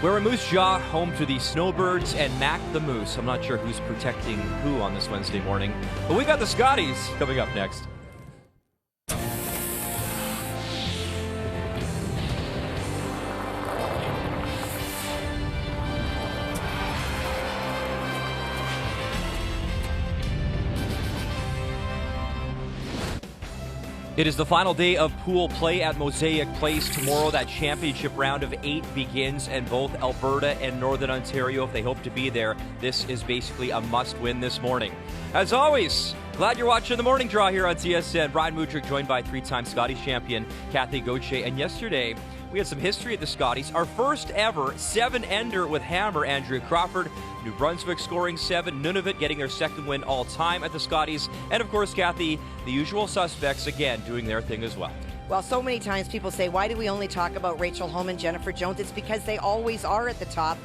We're in Moose Jaw, home to the Snowbirds and Mac the Moose. I'm not sure who's protecting who on this Wednesday morning, but we got the Scotties coming up next. It is the final day of pool play at Mosaic Place. Tomorrow, that championship round of 8 begins, and both Alberta and Northern Ontario, if they hope to be there, this is basically a must-win this morning. As always, glad you're watching the Morning Draw here on TSN. Brian Mudryk joined by 3-time Scotties champion Kathy Gauthier, and yesterday we had some history at the Scotties. Our first ever 7-ender with hammer, Andrea Crawford. New Brunswick scoring 7, Nunavut getting their second win all time at the Scotties. And of course, Kathy, the usual suspects again doing their thing as well. Well, so many times people say, why do we only talk about Rachel Homan, Jennifer Jones? It's because they always are at the top.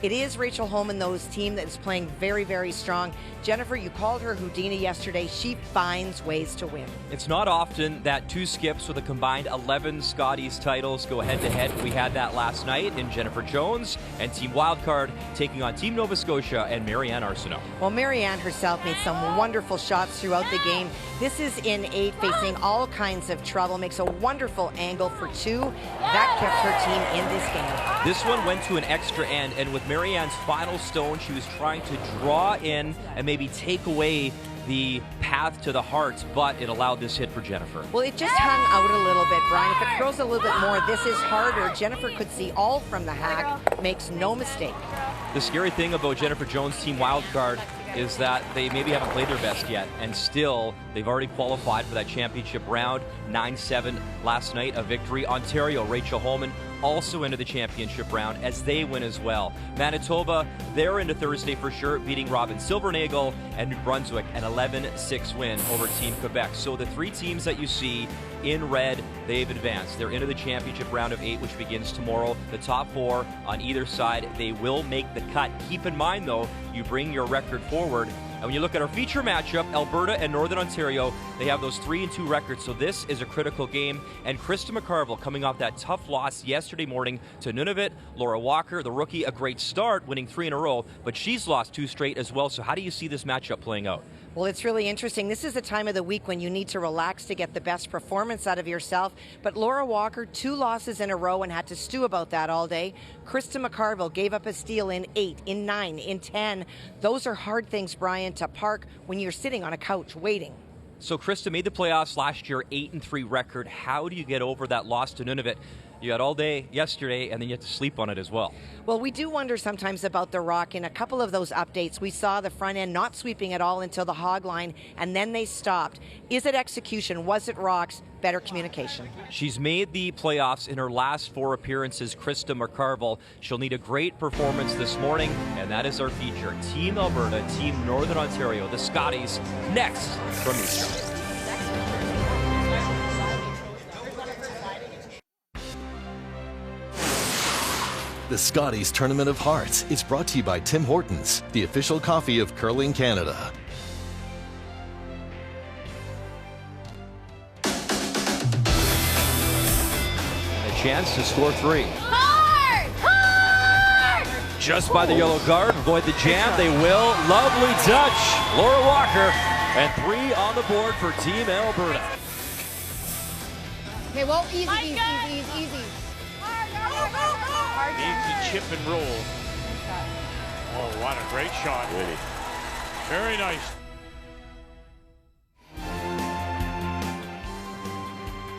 It is Rachel Homan, those team that is playing very, very strong. Jennifer, you called her Houdini yesterday. She finds ways to win. It's not often that two skips with a combined 11 Scotties titles go head-to-head. We had that last night in Jennifer Jones and Team Wildcard taking on Team Nova Scotia and Marianne Arsenault. Well, Marianne herself made some wonderful shots throughout the game. This is in 8, facing all kinds of trouble. Makes a wonderful angle for 2. That kept her team in this game. This one went to an extra end, and with Marianne's final stone, she was trying to draw in and maybe take away the path to the hearts, but it allowed this hit for Jennifer. Well, it just hung out a little bit, Brian. If it curls a little bit more, this is harder. Jennifer could see all from the hack, makes no mistake. The scary thing about Jennifer Jones' Team Wildcard is that they maybe haven't played their best yet, and still they've already qualified for that championship round. 9-7 last night, a victory. Ontario, Rachel Homan, also into the championship round as they win as well. Manitoba, they're into Thursday for sure, beating Robin Silvernagle, and New Brunswick an 11-6 win over Team Quebec. So the 3 teams that you see in red, they've advanced. They're into the championship round of 8, which begins tomorrow. The top 4 on either side, they will make the cut. Keep in mind, though, you bring your record forward. And when you look at our feature matchup, Alberta and Northern Ontario, they have those 3-2 records, so this is a critical game. And Krista McCarville coming off that tough loss yesterday morning to Nunavut. Laura Walker, the rookie, a great start, winning 3 in a row, but she's lost 2 straight as well. So how do you see this matchup playing out? Well, it's really interesting. This is a time of the week when you need to relax to get the best performance out of yourself. But Laura Walker, 2 losses in a row and had to stew about that all day. Krista McCarville gave up a steal in 8, in 9, in 10. Those are hard things, Brian, to park when you're sitting on a couch waiting. So Krista made the playoffs last year, 8-3 record. How do you get over that loss to Nunavut? You had all day yesterday, and then you had to sleep on it as well. Well, we do wonder sometimes about the rock. In a couple of those updates, we saw the front end not sweeping at all until the hog line, and then they stopped. Is it execution? Was it rocks? Better communication. She's made the playoffs in her last 4 appearances, Krista McCarville. She'll need a great performance this morning, and that is our feature. Team Alberta, Team Northern Ontario, the Scotties, next from Eastern. The Scotties Tournament of Hearts is brought to you by Tim Hortons, the official coffee of Curling Canada. A chance to score 3. Hard! Hard! Just by the yellow guard, avoid the jam, they will. Lovely touch, Laura Walker, and 3 on the board for Team Alberta. Okay, well, easy. Needs to chip and roll. Oh, what a great shot. Really. Very nice.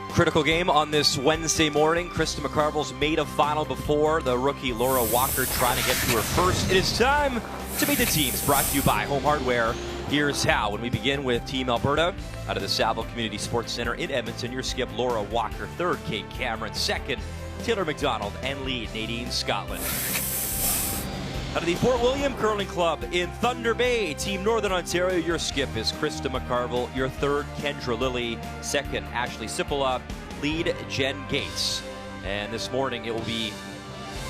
Critical game on this Wednesday morning. Krista McCarville's made a final before. The rookie Laura Walker trying to get to her first. It is time to meet the teams, brought to you by Home Hardware. Here's how. When we begin with Team Alberta, out of the Saville Community Sports Center in Edmonton, your skip Laura Walker, 3rd Kate Cameron, 2nd Taylor McDonald, and lead Nadine Scotland. Out of the Fort William Curling Club in Thunder Bay, Team Northern Ontario, your skip is Krista McCarville, your 3rd Kendra Lilly, 2nd Ashley Sipola, lead Jen Gates. And this morning it will be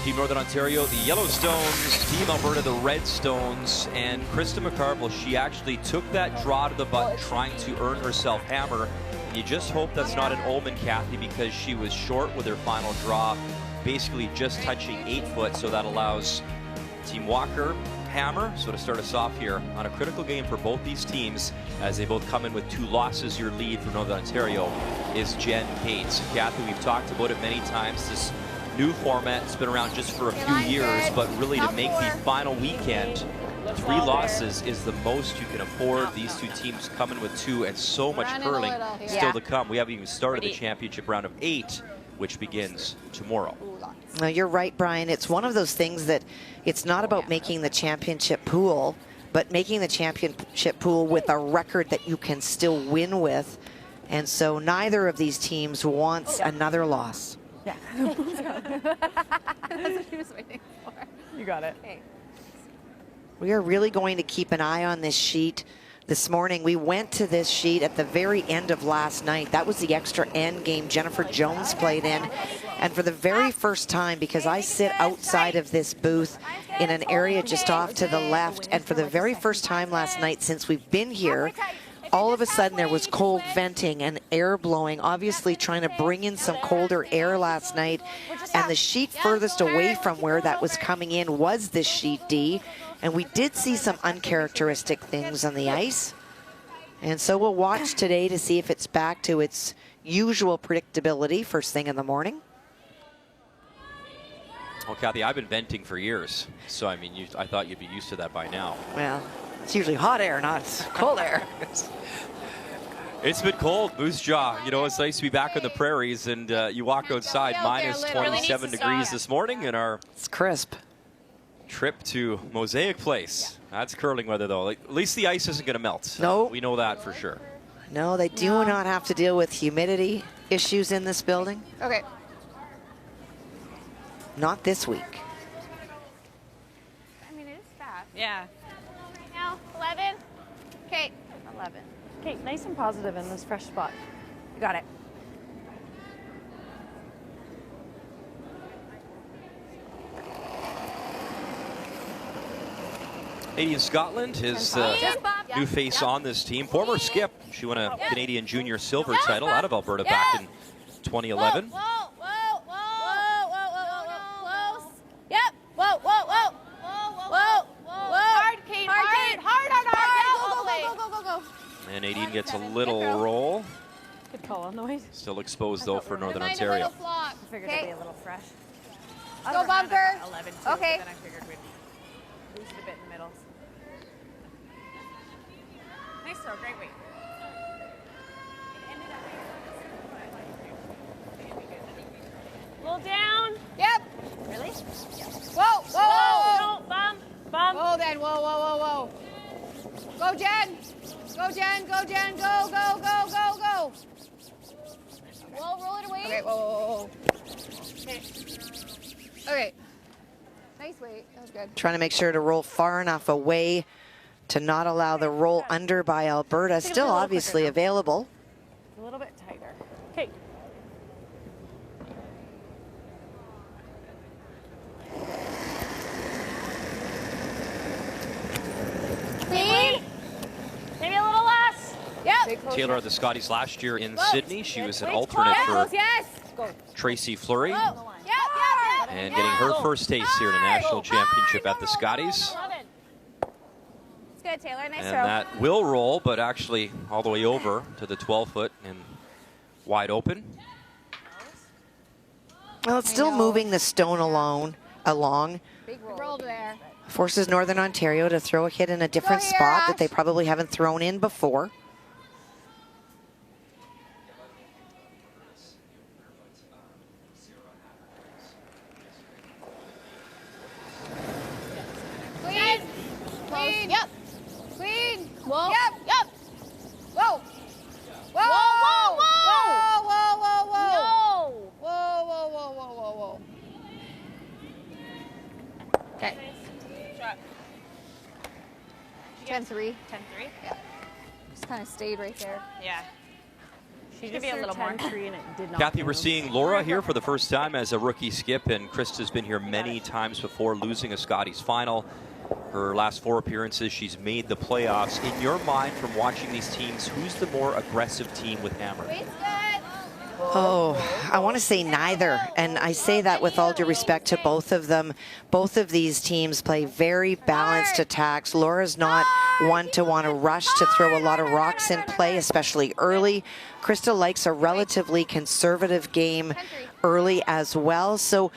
Team Northern Ontario, the Yellowstones, Team Alberta, the Redstones, and Krista McCarville, she actually took that draw to the butt trying to earn herself hammer. You just hope that's not an omen, Kathy, because she was short with her final draw, basically just touching 8 foot, so that allows Team Walker, Hammer. So to start us off here on a critical game for both these teams, as they both come in with 2 losses, your lead for Northern Ontario is Jen Cates. Kathy, we've talked about it many times. This new format has been around just for a few years, but really to make the final weekend 3 losses is the most you can afford. These 2 teams coming with 2, and so much curling still to come. We haven't even started the championship round of 8, which begins tomorrow. No, you're right, Brian. It's one of those things that it's not about making the championship pool, but making the championship pool with a record that you can still win with. And so neither of these teams wants another loss. Yeah. That's what she was waiting for. You got it. Okay. We are really going to keep an eye on this sheet this morning. We went to this sheet at the very end of last night. That was the extra end game Jennifer Jones played in. And for the very first time, because I sit outside of this booth in an area just off to the left, and for the very first time last night since we've been here, all of a sudden there was cold venting and air blowing, obviously trying to bring in some colder air last night. And the sheet furthest away from where that was coming in was this sheet D. And we did see some uncharacteristic things on the ice. And so we'll watch today to see if it's back to its usual predictability first thing in the morning. Well, Kathy, I've been venting for years, so I mean, I thought you'd be used to that by now. Well, it's usually hot air, not cold air. It's been cold, Moose Jaw. You know, it's nice to be back on the prairies, and you walk outside, minus 27 degrees this morning, and it's crisp. Trip to Mosaic Place. That's curling weather, though. Like, at least the ice isn't going to melt. No. We know that for sure. No, they do not have to deal with humidity issues in this building. Okay. Not this week. I mean, it is fast. Yeah. Now, 11. Okay. 11. Okay, nice and positive in this fresh spot. You got it. Canadian Scotland, his new face on this team. Former skip. She won a Canadian Junior Silver title out of Alberta back in 2011. Whoa, whoa, whoa, whoa, whoa, whoa, whoa, close. Yep. Whoa, whoa, whoa. Whoa, whoa, whoa. Hard, Kate, hard. Go, go, go. And Nadine gets a little roll. Good call on the way. Still exposed, though, for Northern Ontario. I figured it'd be a little fresh. Go bumper. 11 too, Okay. Then I figured we'd boost a bit in the middle. Nice throw, great weight. Roll down. Yep. Really? Whoa, whoa, whoa. No, bump, bump. Whoa, then. Whoa, whoa, whoa, whoa. Go, Jen. Go, Jen. Go, Jen. Go, go, go, go, go. Whoa, roll it away. Okay, whoa, whoa, whoa. Okay. Okay. Nice weight. That was good. Trying to make sure to roll far enough away to not allow the roll under by Alberta. Still obviously available. A little bit tighter. Okay. Clean. Maybe a little less. Yep. Taylor at the Scotties last year in Sydney. She was an Wait, alternate Close, for yes. Tracy Fleury. Whoa. Yep. And getting her first taste here in a national championship at the Scotties. 11. It's good, Taylor. Nice And throw. that will roll, but actually all the way over to the 12-foot and wide open. Well, it's still moving the stone along. Big roll there. Forces Northern Ontario to throw a hit in a different Go here, spot that they Ash. probably haven't thrown in before. Clean. Clean. Yep. Clean. Whoa. Yep. Yep. Whoa. Whoa. Whoa, whoa, whoa. Whoa, whoa, whoa, whoa. No. Whoa, whoa, whoa, whoa, whoa, whoa. Okay. 10-3. 10-3. Yeah. Just kind of stayed right there. Yeah. She should be a little more. And it did not Kathy, we're move. seeing Laura here for the first time as a rookie skip, and Krista's been here many times before, losing a Scotties final Her last 4 appearances, she's made the playoffs. In your mind, from watching these teams, who's the more aggressive team with Hammer? Oh, I want to say neither. And I say that with all due respect to both of them. Both of these teams play very balanced attacks. Laura's not one to want to rush to throw a lot of rocks in play, especially early. Krista likes a relatively conservative game early as well. So,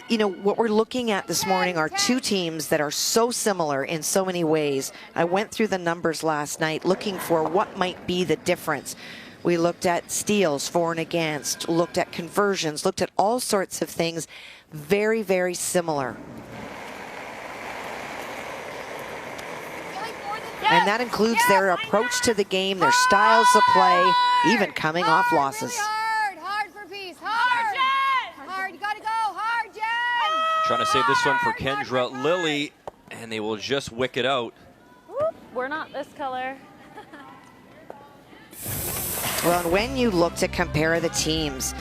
you know, what we're looking at this morning are 2 teams that are so similar in so many ways. I went through the numbers last night looking for what might be the difference. We looked at steals, for and against, looked at conversions, looked at all sorts of things very, very similar. And that includes their approach to the game, their styles of play, even coming off losses. Hard for peace. Hard. You gotta go. Hard, Jen. Trying to save this one for Kendra Lilly, and they will just wick it out. We're not this color. Well, and when you look to compare the teams,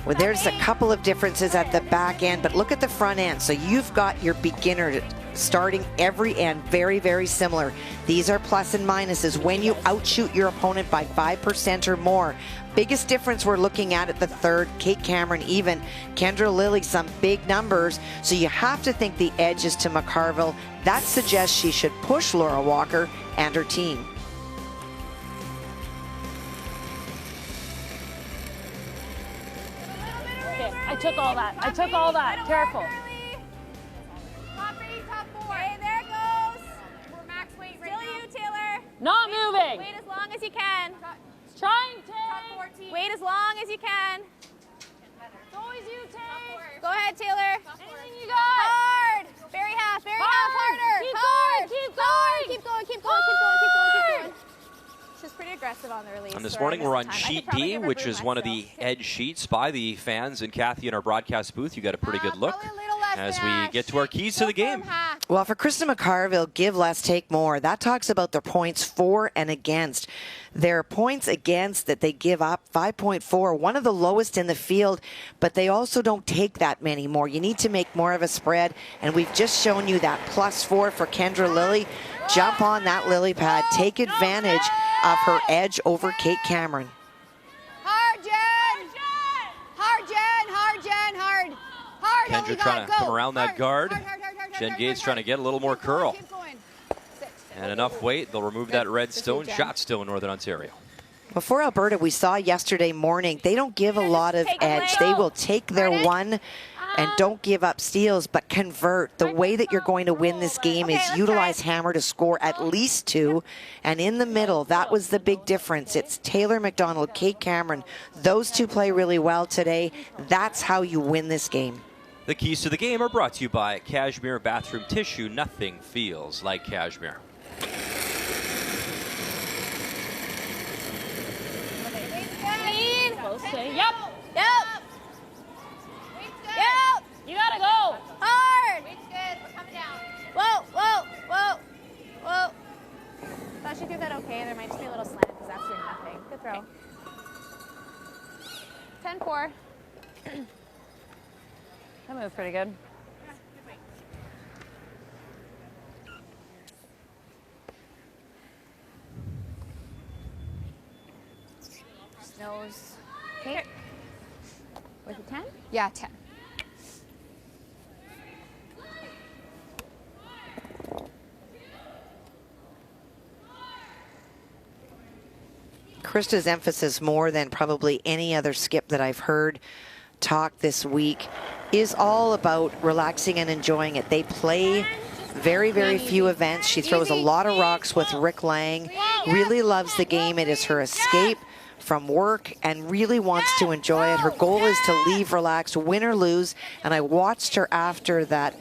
well, there's a couple of differences at the back end, but look at the front end. So you've got your beginner starting every end very, very similar. These are plus and minuses. When you outshoot your opponent by 5% or more, biggest difference we're looking at the third, Kate Cameron even, Kendra Lilly, some big numbers. So you have to think the edge is to McCarville. That suggests she should push Laura Walker and her team. I took all that. I took all that. Careful. Top 8, top 4. Okay, there it goes. We're max weight right now. Still you, Taylor. Not moving. Wait as long as you can. Trying to. Top 14. Wait as long as you can. It's always you, Tay. Go ahead, Taylor. Anything you got. Hard. Very half, harder. Keep Hard. going, keep Hard. going. Keep going, keep going, keep going, keep going, keep going. She's pretty aggressive on the release. And this so morning I we're guess on it's time. I sheet could probably D, give her which blue is one of the myself. edge sheets by the fans. And Kathy in our broadcast booth, you got a pretty good look Probably a little less as than we that. get to our keys to the game. Well, for Krista McCarville, give less, take more. That talks about their points for and against. Their points against that they give up, 5.4, one of the lowest in the field, but they also don't take that many more. You need to make more of a spread, and we've just shown you that +4 for Kendra Lilly. Jump on that lily pad. Take advantage of her edge over Kate Cameron. Hard, Jen. Hard, Jen. Hard, Jen. Hard. Hard. Kendra trying to come around that guard. Jen Gates trying to get a little more curl. And enough weight, they'll remove that red stone. Shot still in Northern Ontario. Before Alberta, we saw yesterday morning, they don't give a lot of edge. They will take their one and don't give up steals, but convert. The way that you're going to win this game is utilize Hammer to score at least 2. And in the middle, that was the big difference. It's Taylor McDonald, Kate Cameron. Those 2 play really well today. That's how you win this game. The keys to the game are brought to you by Cashmere Bathroom Tissue. Nothing feels like cashmere. Yep. You gotta go. Hard. We're coming down. Whoa. Thought she did that okay. There might just be a little slant because that's doing nothing. Good throw. 10-4. That moved pretty good. Nose. Okay. Was it 10? Yeah, 10. Krista's emphasis, more than probably any other skip that I've heard talk this week, is all about relaxing and enjoying it. They play very, very few events. She throws a lot of rocks with Rick Lang, really loves the game. It is her escape from work and really wants to enjoy it. Her goal is to leave relaxed, win or lose. And I watched her after that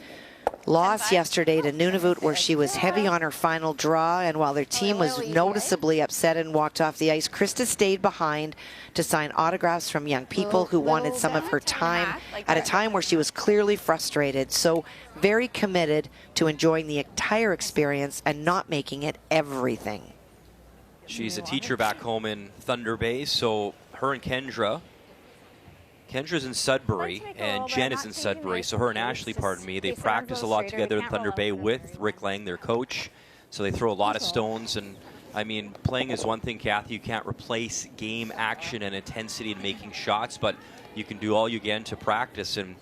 loss yesterday to Nunavut, where she was heavy on her final draw, and while their team was noticeably upset and walked off the ice, Krista stayed behind to sign autographs from young people who wanted some of her time at a time where she was clearly frustrated. So very committed to enjoying the entire experience and not making it everything. She's a teacher back home in Thunder Bay, so her and Kendra Kendra's in Sudbury and Jen is in Sudbury, so her and Ashley, pardon me, they practice a lot together in Thunder Bay with Rick Lang, their coach. So they throw a lot of stones, and I mean, playing is one thing, Kathy. You can't replace game action and intensity in making shots, but you can do all you can to practice. And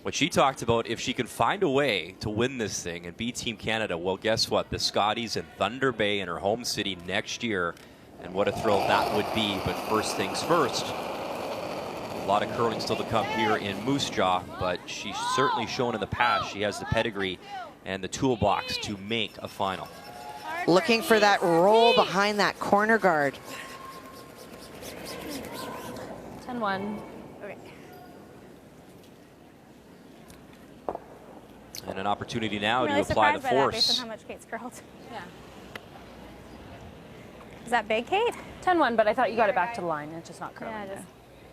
what she talked about, if she can find a way to win this thing and beat Team Canada, well, guess what? The Scotties in Thunder Bay in her home city next year, and what a thrill that would be. But first things first. A lot of curling still to come here in Moose Jaw, but she's certainly shown in the past she has the pedigree and the toolbox to make a final. Looking for that roll behind that corner guard. 10-1. Okay. And an opportunity now I'm really to apply the surprised by that based force. on how much Kate's curled. Yeah. Is that big, Kate? 10-1, but I thought you got it back to the line. It's just not curling. Yeah, just,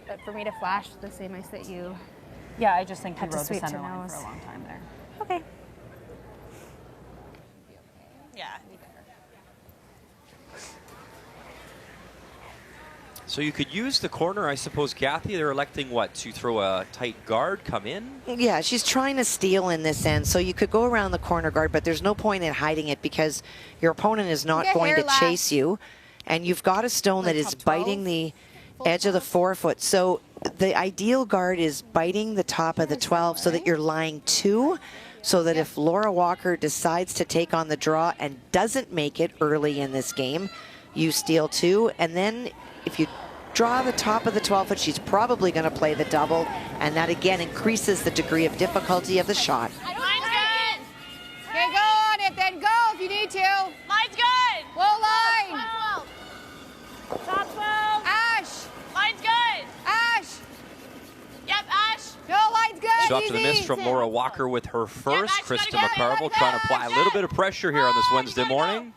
but for me to flash the same ice that you. Yeah, I just think you Had to rode the sweep to center line nose. for a long time there. Okay. Yeah. So you could use the corner, I suppose, Kathy. They're electing what? To throw a tight guard, come in? Yeah, she's trying to steal in this end, so you could go around the corner guard, but there's no point in hiding it because your opponent is not Get going here, to lass. chase you, and you've got a stone that is top 12. biting the edge of the forefoot. So the ideal guard is biting the top of the 12 so that you're lying 2, so that if Laura Walker decides to take on the draw and doesn't make it early in this game, you steal 2, and then if you draw the top of the 12-foot, she's probably going to play the double, and that again increases the degree of difficulty of the shot. Mine's good. Okay, go on it then. Go if you need to. Mine's good. Low line. Top 12. Ash. Mine's good. Ash. Yep, Ash. No, line's good. So after the miss Easy. from Laura Walker with her first, Ash, gotta Krista go, McCarville gotta trying to go, apply a little bit of pressure here on this Wednesday morning.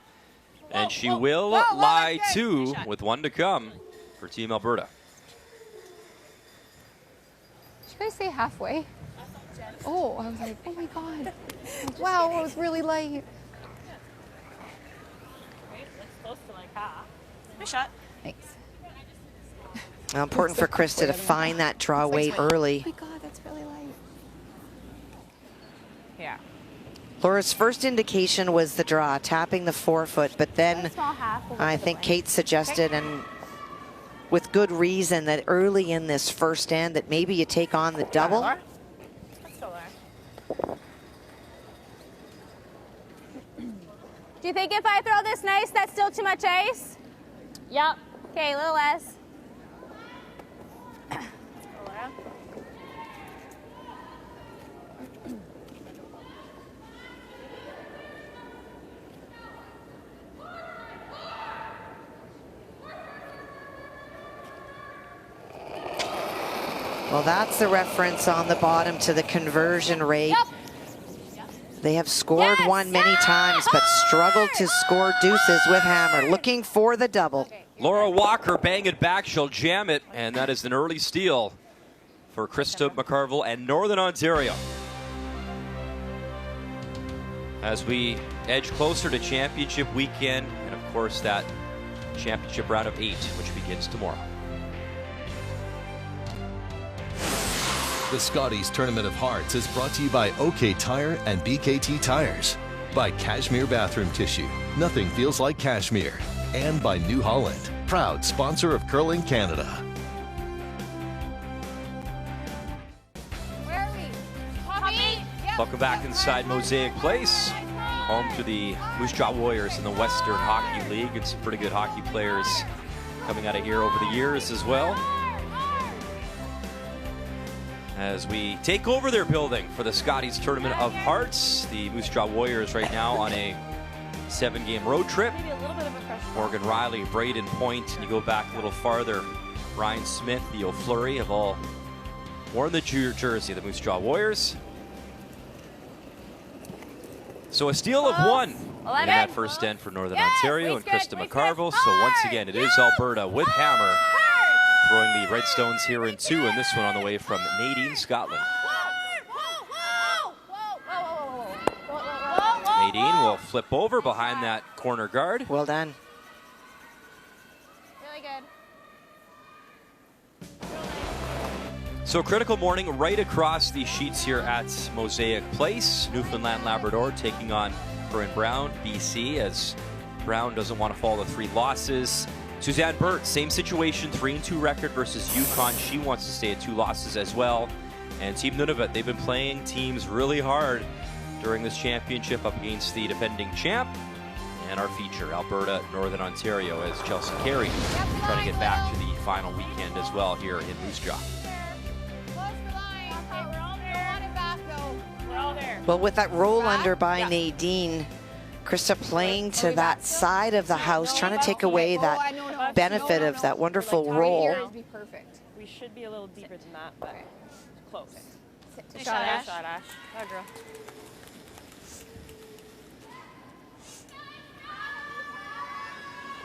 And she will lie that's good. 2 with 1 to come for Team Alberta. Did you guys say halfway? Oh, I was like, oh my God. Wow, it was really light. Close to like half. Nice shot. Thanks. Now, important for Krista to find that draw weight early. Oh my God, that's really light. Yeah. Laura's first indication was the draw, tapping the forefoot, but then Small half. I think Kate suggested, and with good reason, that early in this first end that maybe you take on the double. That's still there. Do you think if I throw this nice, that's still too much ice? Yep. Okay, a little less. Well, that's the reference on the bottom to the conversion rate. Yep. They have scored one many times, but struggled to score deuces with hammer, looking for the double. Laura Walker bang it back, she'll jam it, and that is an early steal for Krista McCarville and Northern Ontario. As we edge closer to championship weekend, and of course that championship round of 8, which begins tomorrow. The Scotties Tournament of Hearts is brought to you by OK Tire and BKT Tires, by Cashmere Bathroom Tissue. Nothing feels like cashmere. And by New Holland, proud sponsor of Curling Canada. Where are we? Poppy? Yep. Welcome back inside Mosaic Place, home to the Moose Jaw Warriors in the Western Hockey League, and some pretty good hockey players coming out of here over the years as well. As we take over their building for the Scotties Tournament of Hearts, the Moose Jaw Warriors right now on a 7-game road trip. Maybe a little bit of a crush. Morgan Riley, Braden Point, and you go back a little farther, Ryan Smith, the O'Fleury have all worn the jersey of the Moose Jaw Warriors. So a steal of 1 in that first end for Northern Ontario and Krista McCarville. So once again, it is Alberta with hammer, throwing the Red Stones here in 2, and this one on the way from Nadine, Scotland. Nadine will flip over behind that corner guard. Well done. Really good. So critical morning right across the sheets here at Mosaic Place. Newfoundland Labrador taking on Corinne Brown, BC, as Brown doesn't want to fall to 3 losses. Suzanne Burt, same situation, 3-2 record versus Yukon. She wants to stay at 2 losses as well. And Team Nunavut, they've been playing teams really hard during this championship up against the defending champ. And our feature, Alberta, Northern Ontario, as Chelsea Carey trying to get back to the final weekend as well here in Moose Jaw. Well, with that roll under by Nadine, Krista playing to that side of the house, trying to take away that benefit of that wonderful roll. We should be a little deeper than that, but close. Shot, Ash. Oh, girl.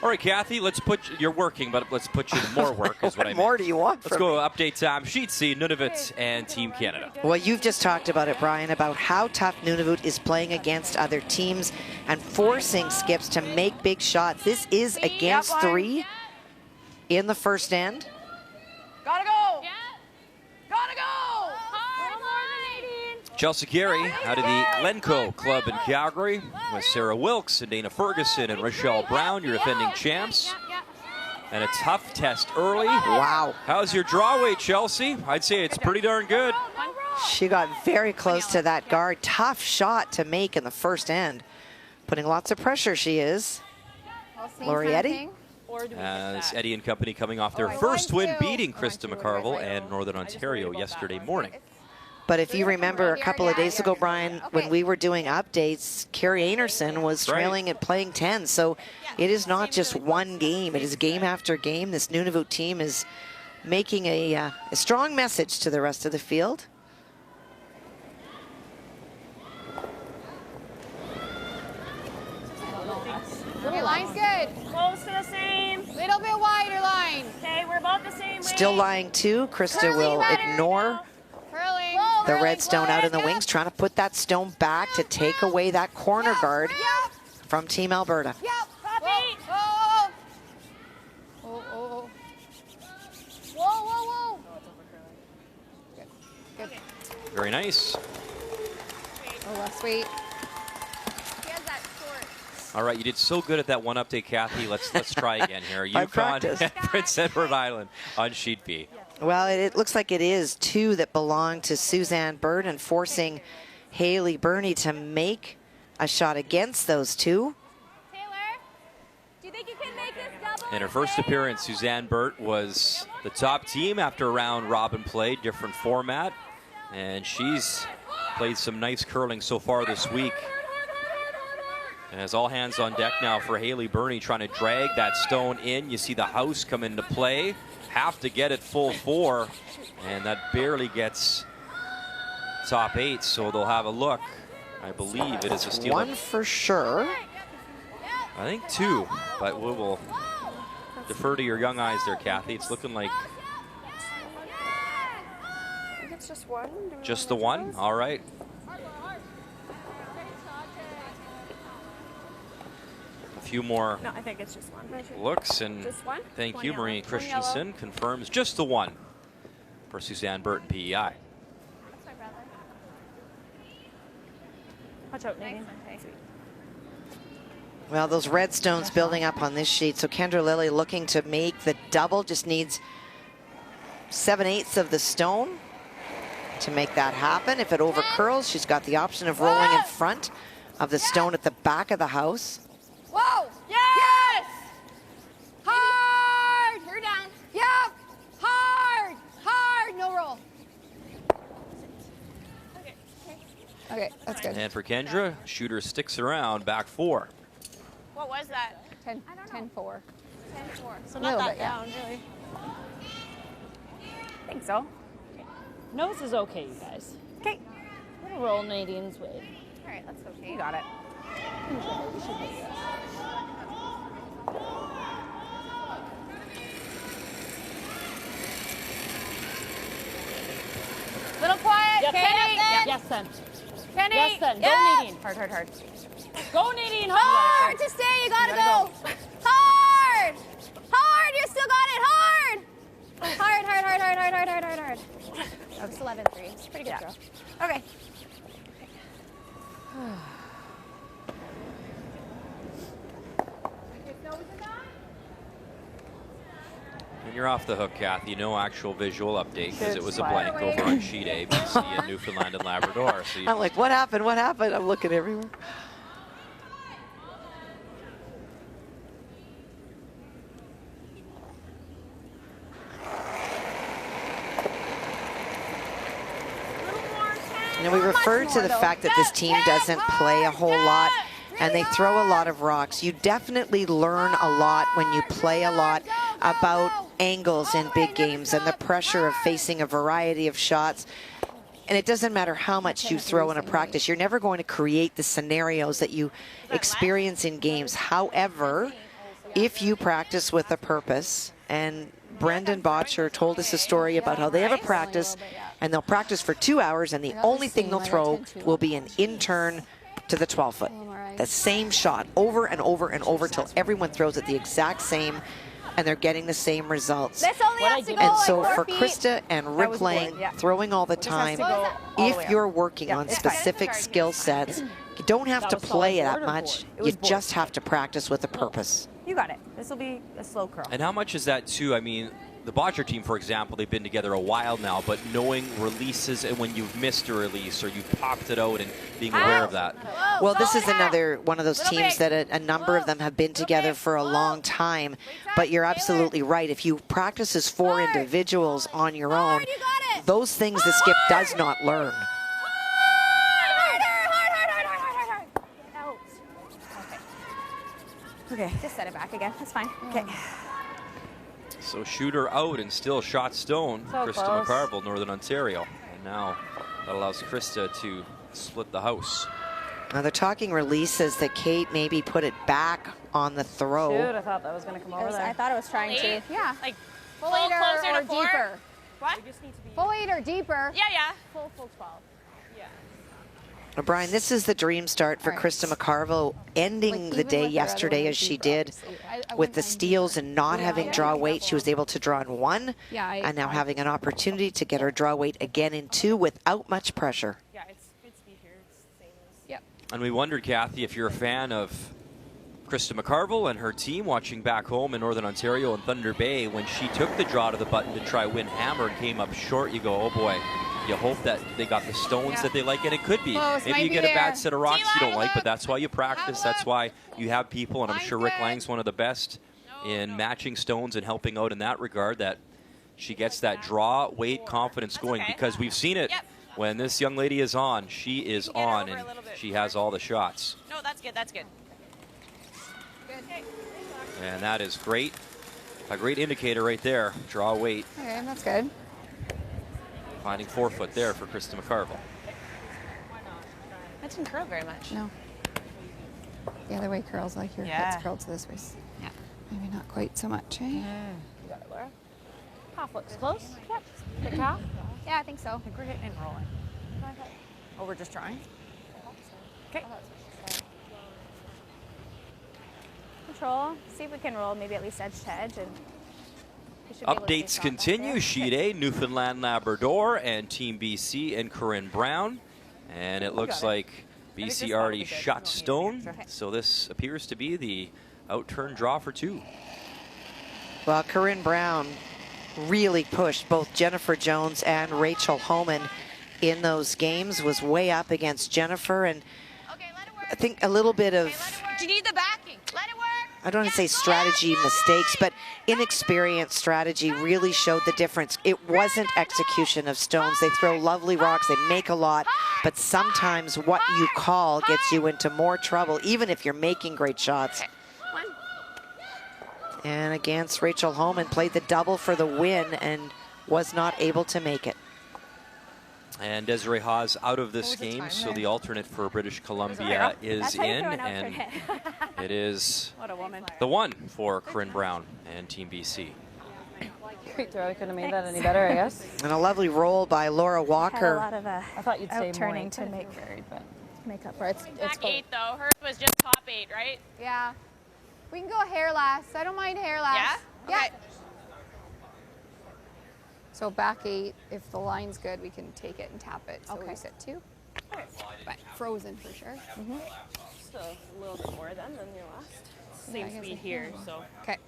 All right, Kathy, you're working, but let's put you to more work is what I mean. What more do you want Let's go update time. Sheet C, Nunavut and Team Canada. Well, you've just talked about it, Brian, about how tough Nunavut is playing against other teams and forcing skips to make big shots. This is against 3 in the first end. Gotta go! Gotta go! Chelsea Carey out of the Glencoe Club in Calgary with Sarah Wilkes and Dana Ferguson and Rochelle Brown, your defending champs. And a tough test early. Wow. How's your draw weight, Chelsea? I'd say it's pretty darn good. She got very close to that guard. Tough shot to make in the first end. Putting lots of pressure, she is. Lori Eddy. As Eddie and company coming off their first win, beating Krista McCarville and Northern Ontario yesterday morning. But if you remember a couple of days ago, Brian, when we were doing updates, Carrie Anerson was trailing and playing 10. So it is not just one game. It is game after game. This Nunavut team is making a strong message to the rest of the field. Okay, line's good. Close to the same. Little bit wider line. Okay, we're about the same way. Still lying 2. Krista will ignore the red stone out in the wings, trying to put that stone back to take away that corner guard from Team Alberta. Copy. Whoa. Good. Very nice. Oh, that's sweet. He has that short. All right, you did so good at that one update, Kathy. Let's try again here. By Yukon practice. and Prince Edward Island on sheet B. Well, it looks like it is 2 that belong to Suzanne Burt, and forcing Haley Burney to make a shot against those 2. Taylor, do you think you can make this double? In her first appearance, Suzanne Burt was the top team after a round robin play, different format. And she's played some nice curling so far this week. And it's all hands on deck now for Haley Burney, trying to drag that stone in. You see the house come into play. Have to get it full 4, and that barely gets top 8, so they'll have a look. I believe it is a steal. 1 for sure. I think 2, but we will defer to your young eyes there, Kathy. It's looking like I think it's just 1. just the 1. All right. A few more No, I think it's just 1. looks, and Just 1? thank One you, yellow. Marie One Christensen, confirms just the 1 for Suzanne Burt and PEI. Watch out, Nadine. Well, those red stones building up on this sheet. So Kendra Lilly looking to make the double, just needs 7/8 of the stone to make that happen. If it over curls, she's got the option of rolling in front of the stone at the back of the house. Whoa! Yes! Hard! You're down. Yep! Hard! No roll. Okay, that's good. And for Kendra, shooter sticks around, back 4. What was that? 10-4. 10-4. So A not little that bit, yeah. down, really. I think so. Nose is okay, you guys. Okay. We'll roll Nadine's way. All right, let's go. You got it. Little quiet. Yes, Kenny. Yes, then. Kenny. Yes, then. Go, Yeah. Nadine. Hard. Go, Nadine. Hard to stay. You gotta go. Hard. You still got it. Hard. Hard, hard, hard, hard, hard, hard, hard, hard, hard. Oh, it's 11-3. It's a pretty good throw. Okay. And you're off the hook, Kathy. No actual visual update because it was a blank over on sheet A, BC and Newfoundland and Labrador. So I'm like, what happened? What happened? I'm looking everywhere. You know, we refer to the fact that this team doesn't play a whole lot and they throw a lot of rocks. You definitely learn a lot when you play a lot about angles in big games and the pressure of facing a variety of shots. And it doesn't matter how much you throw in a practice. You're never going to create the scenarios that you experience in games. However, if you practice with a purpose, and Brendan Botcher told us a story about how they have a practice and they'll practice for 2 hours and the only thing they'll throw will be an in-turn to the 12-foot. The same shot over and over and over till everyone throws it the exact same and they're getting the same results. And so for Krista and Rick Lang throwing all the time, if you're working on specific skill sets, you don't have to play it that much. You just have to practice with a purpose. You got it. This will be a slow curl. And how much is that too? I mean, the Botcher team, for example, they've been together a while now, but knowing releases and when you've missed a release or you've popped it out and being aware of that. Well, this is another one of those teams that a number of them have been together for a long time, but you're absolutely right. If you practice as 4 individuals on your own, those things the skip does not learn. Okay. Just set it back again. That's fine. Okay. So shooter out and still shot stone. Krista McCarville, Northern Ontario. And now that allows Krista to split the house. Now they're talking releases that Kate maybe put it back on the throw. Shoot, I thought that was going to come over there. I thought it was trying to. Yeah. Like full full 8 closer or to 4? deeper. What? Full 8 or deeper. Yeah, yeah. Full 12. Well, Brian, this is the dream start for Krista McCarville, ending the day yesterday as she did with the steals and not having draw weight. She was able to draw in 1 and now having an opportunity to get her draw weight again in 2 without much pressure. Yeah, it's good to be here. It's the same as... Yep. And we wondered, Kathy, if you're a fan of Krista McCarville and her team watching back home in Northern Ontario and Thunder Bay, when she took the draw to the button to try win hammer and came up short, you go, oh boy. You hope that they got the stones that they like, and it could be. Maybe you get a bad set of rocks you don't like, but that's why you practice. That's why you have people, and I'm sure Rick Lang's one of the best in matching stones and helping out in that regard, that she gets that draw, weight, confidence going, because we've seen it when this young lady is on. She is on, and she has all the shots. No, that's good. That's good. And that is great. A great indicator right there. Draw weight. Okay, that's good. Finding 4-foot there for Krista McCarville. That didn't curl very much. No. The other way curls, like your hips curled to this way. Yeah. Maybe not quite so much, eh? You got it, Laura. Half looks close. Yep. Good half. Yeah, I think so. I think we're hitting and rolling. Oh, we're just trying? Okay. Control. See if we can roll maybe at least edge to edge. And updates continue. Sheet A, Newfoundland Labrador, and Team BC and Corinne Brown. And it looks like BC already shot stone. So this appears to be the out-turn draw for 2. Well, Corinne Brown really pushed both Jennifer Jones and Rachel Homan in those games, was way up against Jennifer, and I think a little bit of, do you need the backing? Let it work. I don't want to say strategy mistakes, but inexperienced strategy really showed the difference. It wasn't execution of stones. They throw lovely rocks, they make a lot, but sometimes what you call gets you into more trouble, even if you're making great shots. And against Rachel Homan, played the double for the win and was not able to make it. And Desiree Haas out of this game, so the alternate for British Columbia is in, and it is the one for Corinne Brown and Team BC. Great throw. I couldn't have made that any better, I guess. And a lovely roll by Laura Walker. Had a lot of I thought you'd say turning more to make up for it. It's Back 8 though. Hers was just top 8, right? Yeah. We can go hair last. I don't mind hair last. Yeah? Okay. So back 8, if the line's good, we can take it and tap it. So Okay. we set 2. But frozen for sure. Just a little bit more than your last. I Same guess speed I here, can. so. Okay.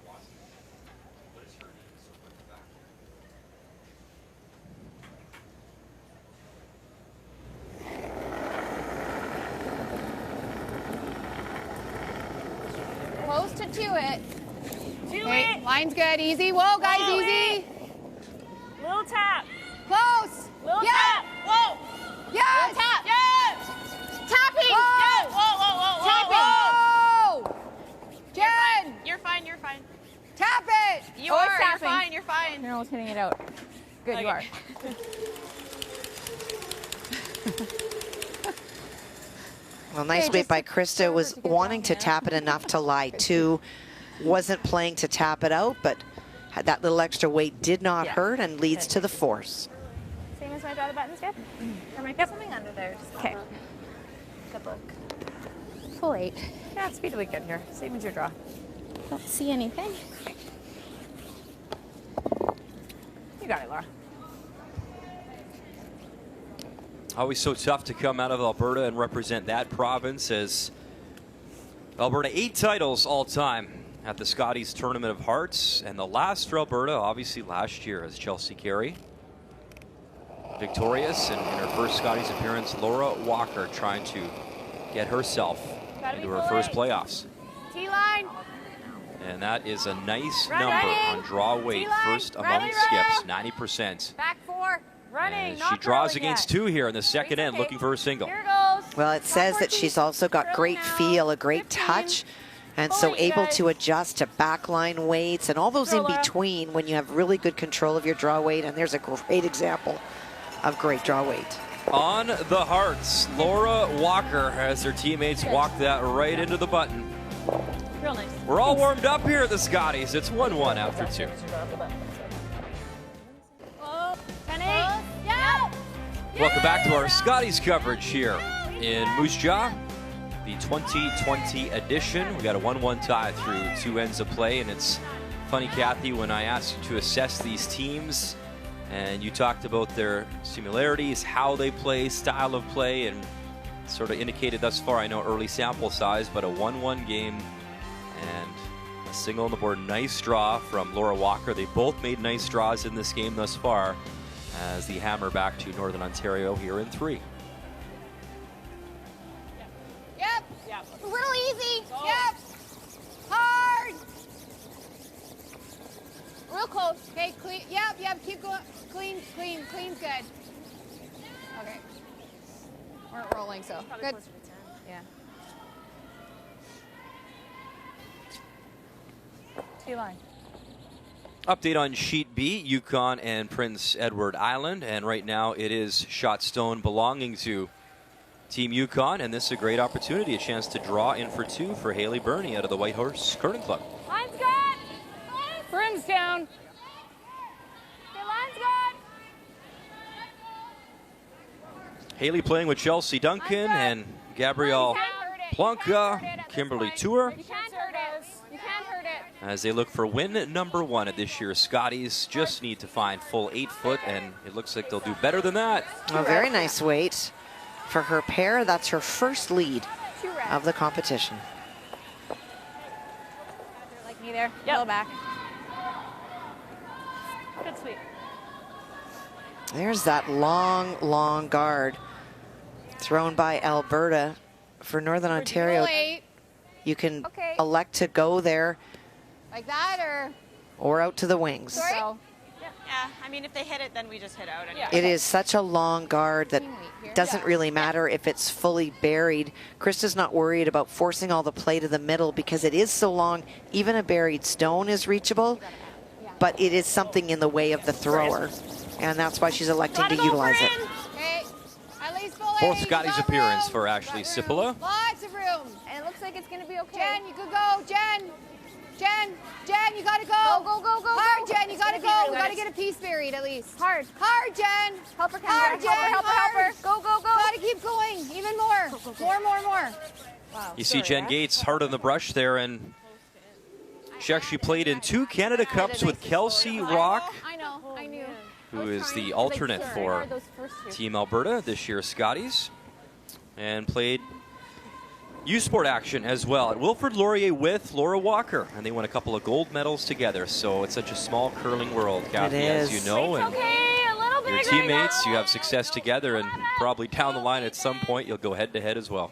Close to it. Okay, line's good. Easy. Whoa, guys, Whoa, easy. Little tap. Close. Little Yeah. tap. Whoa. Yes. Little tap. Yes. Tapping. Yes. Whoa, whoa, whoa, whoa, Tapping. Jen, You're fine, you're fine. tap it. You Oh, are, it's you're tapping. fine, you're fine. You're almost hitting it out. Good, you are. Okay. Well, nice Okay, weight just by to Krista, serve was it to get wanting down to there. tap it enough to lie two. Wasn't playing to tap it out, but had that little extra weight did not Yeah. hurt and leads to the force. Same as my draw the buttons, good? There might be something under there. Okay. Good look. Full 8. Yeah, it's speed weekend here. Same as your draw. Don't see anything. You got it, Laura. Always so tough to come out of Alberta and represent that province, as Alberta 8 titles all time at the Scotties Tournament of Hearts, and the last for Alberta obviously last year as Chelsea Carey victorious, and in her first Scotties appearance, Laura Walker trying to get herself into her first playoffs. T-line. And that is a nice Running. number on draw weight, T-line. first among Running, skips, Laura. 90%. Back 4. Running. As Not she draws curling against yet. 2 here in the second end, okay. looking for a single. Here goes. Well, it says that she's also got great feel, a great touch, and so Fully, able guys. to adjust to backline weights and all those in Laura. between when you have really good control of your draw weight, and there's a great example of great draw weight. On the Hearts, Laura Walker has her teammates walk that right into the button. Real nice. We're all warmed up here at the Scotties. It's 1-1 after 2. Whoa. 10-8. Yeah. Welcome back to our Scotties coverage here in Moose Jaw, the 2020 edition. We got a 1-1 tie through 2 ends of play, and it's funny, Kathy, when I asked you to assess these teams, and you talked about their similarities, how they play, style of play, and sort of indicated thus far, I know early sample size, but a 1-1 game and a single on the board. Nice draw from Laura Walker. They both made nice draws in this game thus far as the hammer back to Northern Ontario here in 3. Yep. Yep. A little easy. Yep. Hard. Real close. Okay, clean. Yep. Keep going. Clean's good. Okay. Weren't rolling, so good. Yeah. T-line. Update on Sheet B, Yukon and Prince Edward Island, and right now it is shot stone belonging to Team Yukon, and this is a great opportunity, a chance to draw in for 2 for Haley Burney out of the Whitehorse Curling Club. Line's good. Brim's down. Okay, line's good. Haley playing with Chelsea Duncan and Gabrielle Plonka, Kimberly Tour, You can't hurt it. You can't hurt it. as they look for win number 1 at this year's Scotties. Just need to find full 8 foot, and it looks like they'll do better than that. A very nice weight for her pair. That's her first lead of the competition. Like me there. Yep. Pull back. Good sweep. There's that long guard thrown by Alberta for Northern Ontario. Late. You can Okay. elect to go there Like that or out to the wings. Sorry? Yeah, I mean, if they hit it, then we just hit out. Anyway. It is such a long guard that doesn't really matter if it's fully buried. Krista's not worried about forcing all the play to the middle because it is so long. Even a buried stone is reachable, but it is something in the way of the thrower, and that's why she's electing to utilize it. Okay. At least full Fourth eight. Scotties Got appearance room. for Ashley Got room. Sipola. Lots of room. And it looks like it's going to be okay. Jen, you could go. Jen, you gotta Go, go. go, go, go. Hard, go. Jen, you gotta It's go. gonna be We really gotta good. get a piece buried at least. Hard. Hard, Jen. Help her, Hard, Kendra. Jen. Help her. Go, go, go. Gotta keep going. Even more. More. Wow. You see Jen Gates hard on the brush there, and she actually played in 2 Canada Cups with Kelsey Rock. I know. I knew. who is the alternate for Team Alberta this year, Scotties, and played U-Sport action as well at Wilfrid Laurier with Laura Walker, and they won a couple of gold medals together. So it's such a small curling world, Kathy, as you know, and your teammates, you have success together, and probably down the line at some point you'll go head-to-head as well.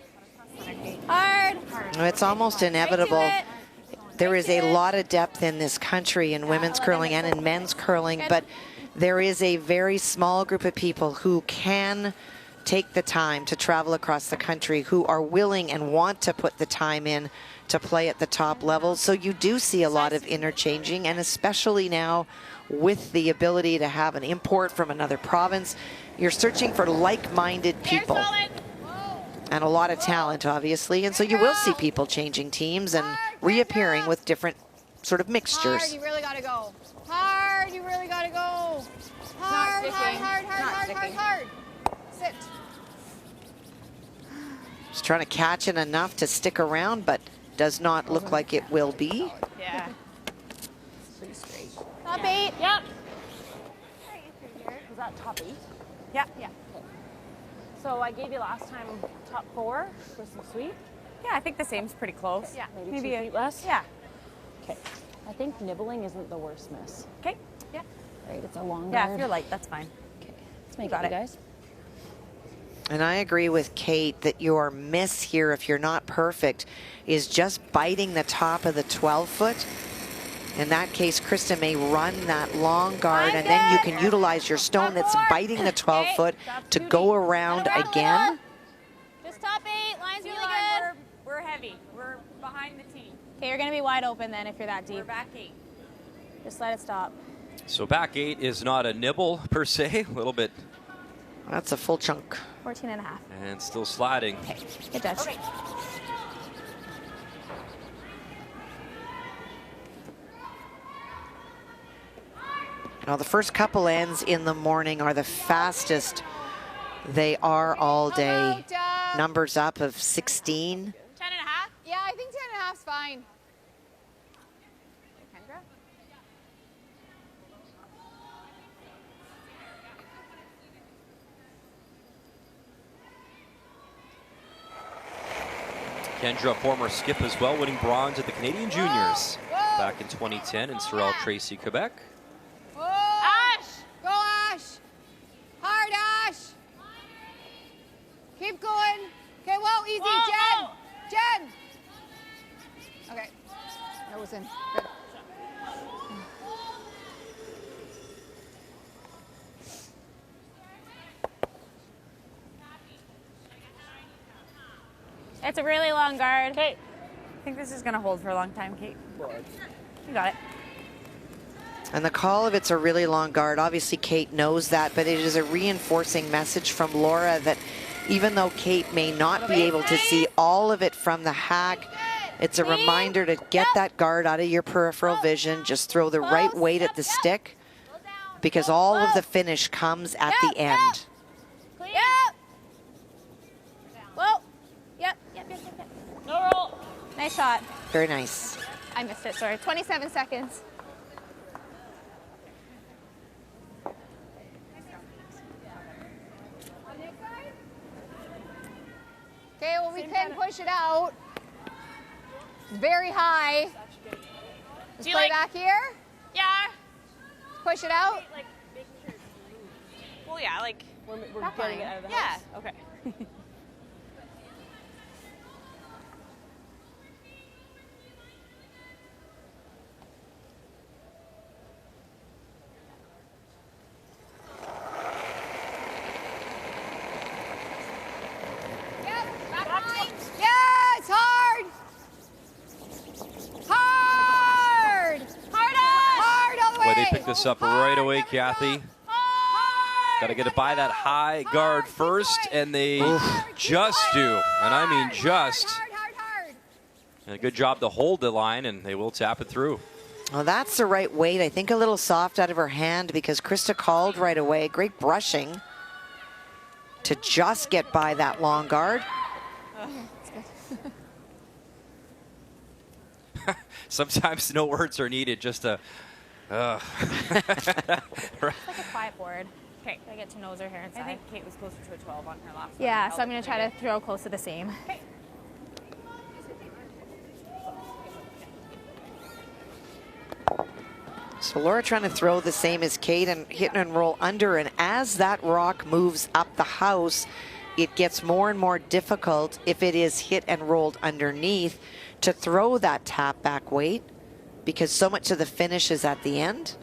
Hard. It's almost inevitable. There is a lot of depth in this country in women's curling and in men's curling, but there is a very small group of people who can take the time to travel across the country, who are willing and want to put the time in to play at the top level. So you do see a lot of interchanging, and especially now with the ability to have an import from another province, you're searching for like-minded people. And a lot of talent, obviously. And so you will see people changing teams and reappearing with different sort of mixtures. Hard, you really gotta go. Hard, you really gotta go. Hard, hard. Sit. Just trying to catch it enough to stick around, but does not look like it will be. Yeah. Pretty straight. Top 8. Yep. Was that top 8? Yeah. Yeah. Okay. So I gave you last time top 4 for some sweep. Yeah, I think the same's pretty close. Yeah. Maybe 2 feet less? Yeah. Okay. I think nibbling isn't the worst miss. Okay. Yeah. Right, it's a long Yeah, guard. if you're light, that's fine. Okay. Let's make Got it, it. guys. And I agree with Kate that your miss here, if you're not perfect, is just biting the top of the 12-foot. In that case, Krista may run that long guard, and then you can utilize your stone that's biting the 12-foot to go around again. Just top 8. Line's really Eli, good. we're heavy. We're behind the team. Okay, you're going to be wide open then if you're that deep. We're back 8. Just let it stop. So back 8 is not a nibble per se, a little bit. That's a full chunk. 14 and a half. And still sliding. Okay, good judge. Okay. Now the first couple ends in the morning are the fastest they are all day. Numbers up of 16. 10 and a half? Yeah, I think 10 and a half's fine. Kendra, former skip as well, winning bronze at the Canadian Juniors back in 2010 in Sorel Tracy, Quebec. Ash! Go, Ash! Hard, Ash! Keep going. Okay, well, easy. Whoa, Jen! Okay. That was in. Good. It's a really long guard. Okay. I think this is going to hold for a long time, Kate. You got it. And the call of it's a really long guard. Obviously, Kate knows that, but it is a reinforcing message from Laura that even though Kate may not be able to see all of it from the hack, it's a reminder to get that guard out of your peripheral vision. Just throw the right weight at the stick, because all of the finish comes at the end. Yep. Whoa. Yep. No roll. Nice shot. Very nice. I missed it, sorry. 27 seconds. Okay, well, we can push it out. Very high. Just play back here. Yeah. Push it out. Like, making sure it's loose. Well, yeah, like we're getting it out of the house. Yeah. Okay. Yeah, it's hard. Hard. Hard all the way. Boy, they picked this up right away, Kathy. Got to get it by that high guard first, and they just do. And I mean just. And a good job to hold the line, and they will tap it through. Well, that's the right weight. I think a little soft out of her hand because Krista called right away. Great brushing to just get by that long guard. Sometimes no words are needed, just a It's like a quiet board. Okay. I get to nose her hair inside. I think Kate was closer to a 12 on her last one. Yeah, so I'm going to try to throw close to the same. Okay. So Laura trying to throw the same as Kate and hit and roll under, and as that rock moves up the house, it gets more and more difficult if it is hit and rolled underneath to throw that tap back weight, because so much of the finish is at the end.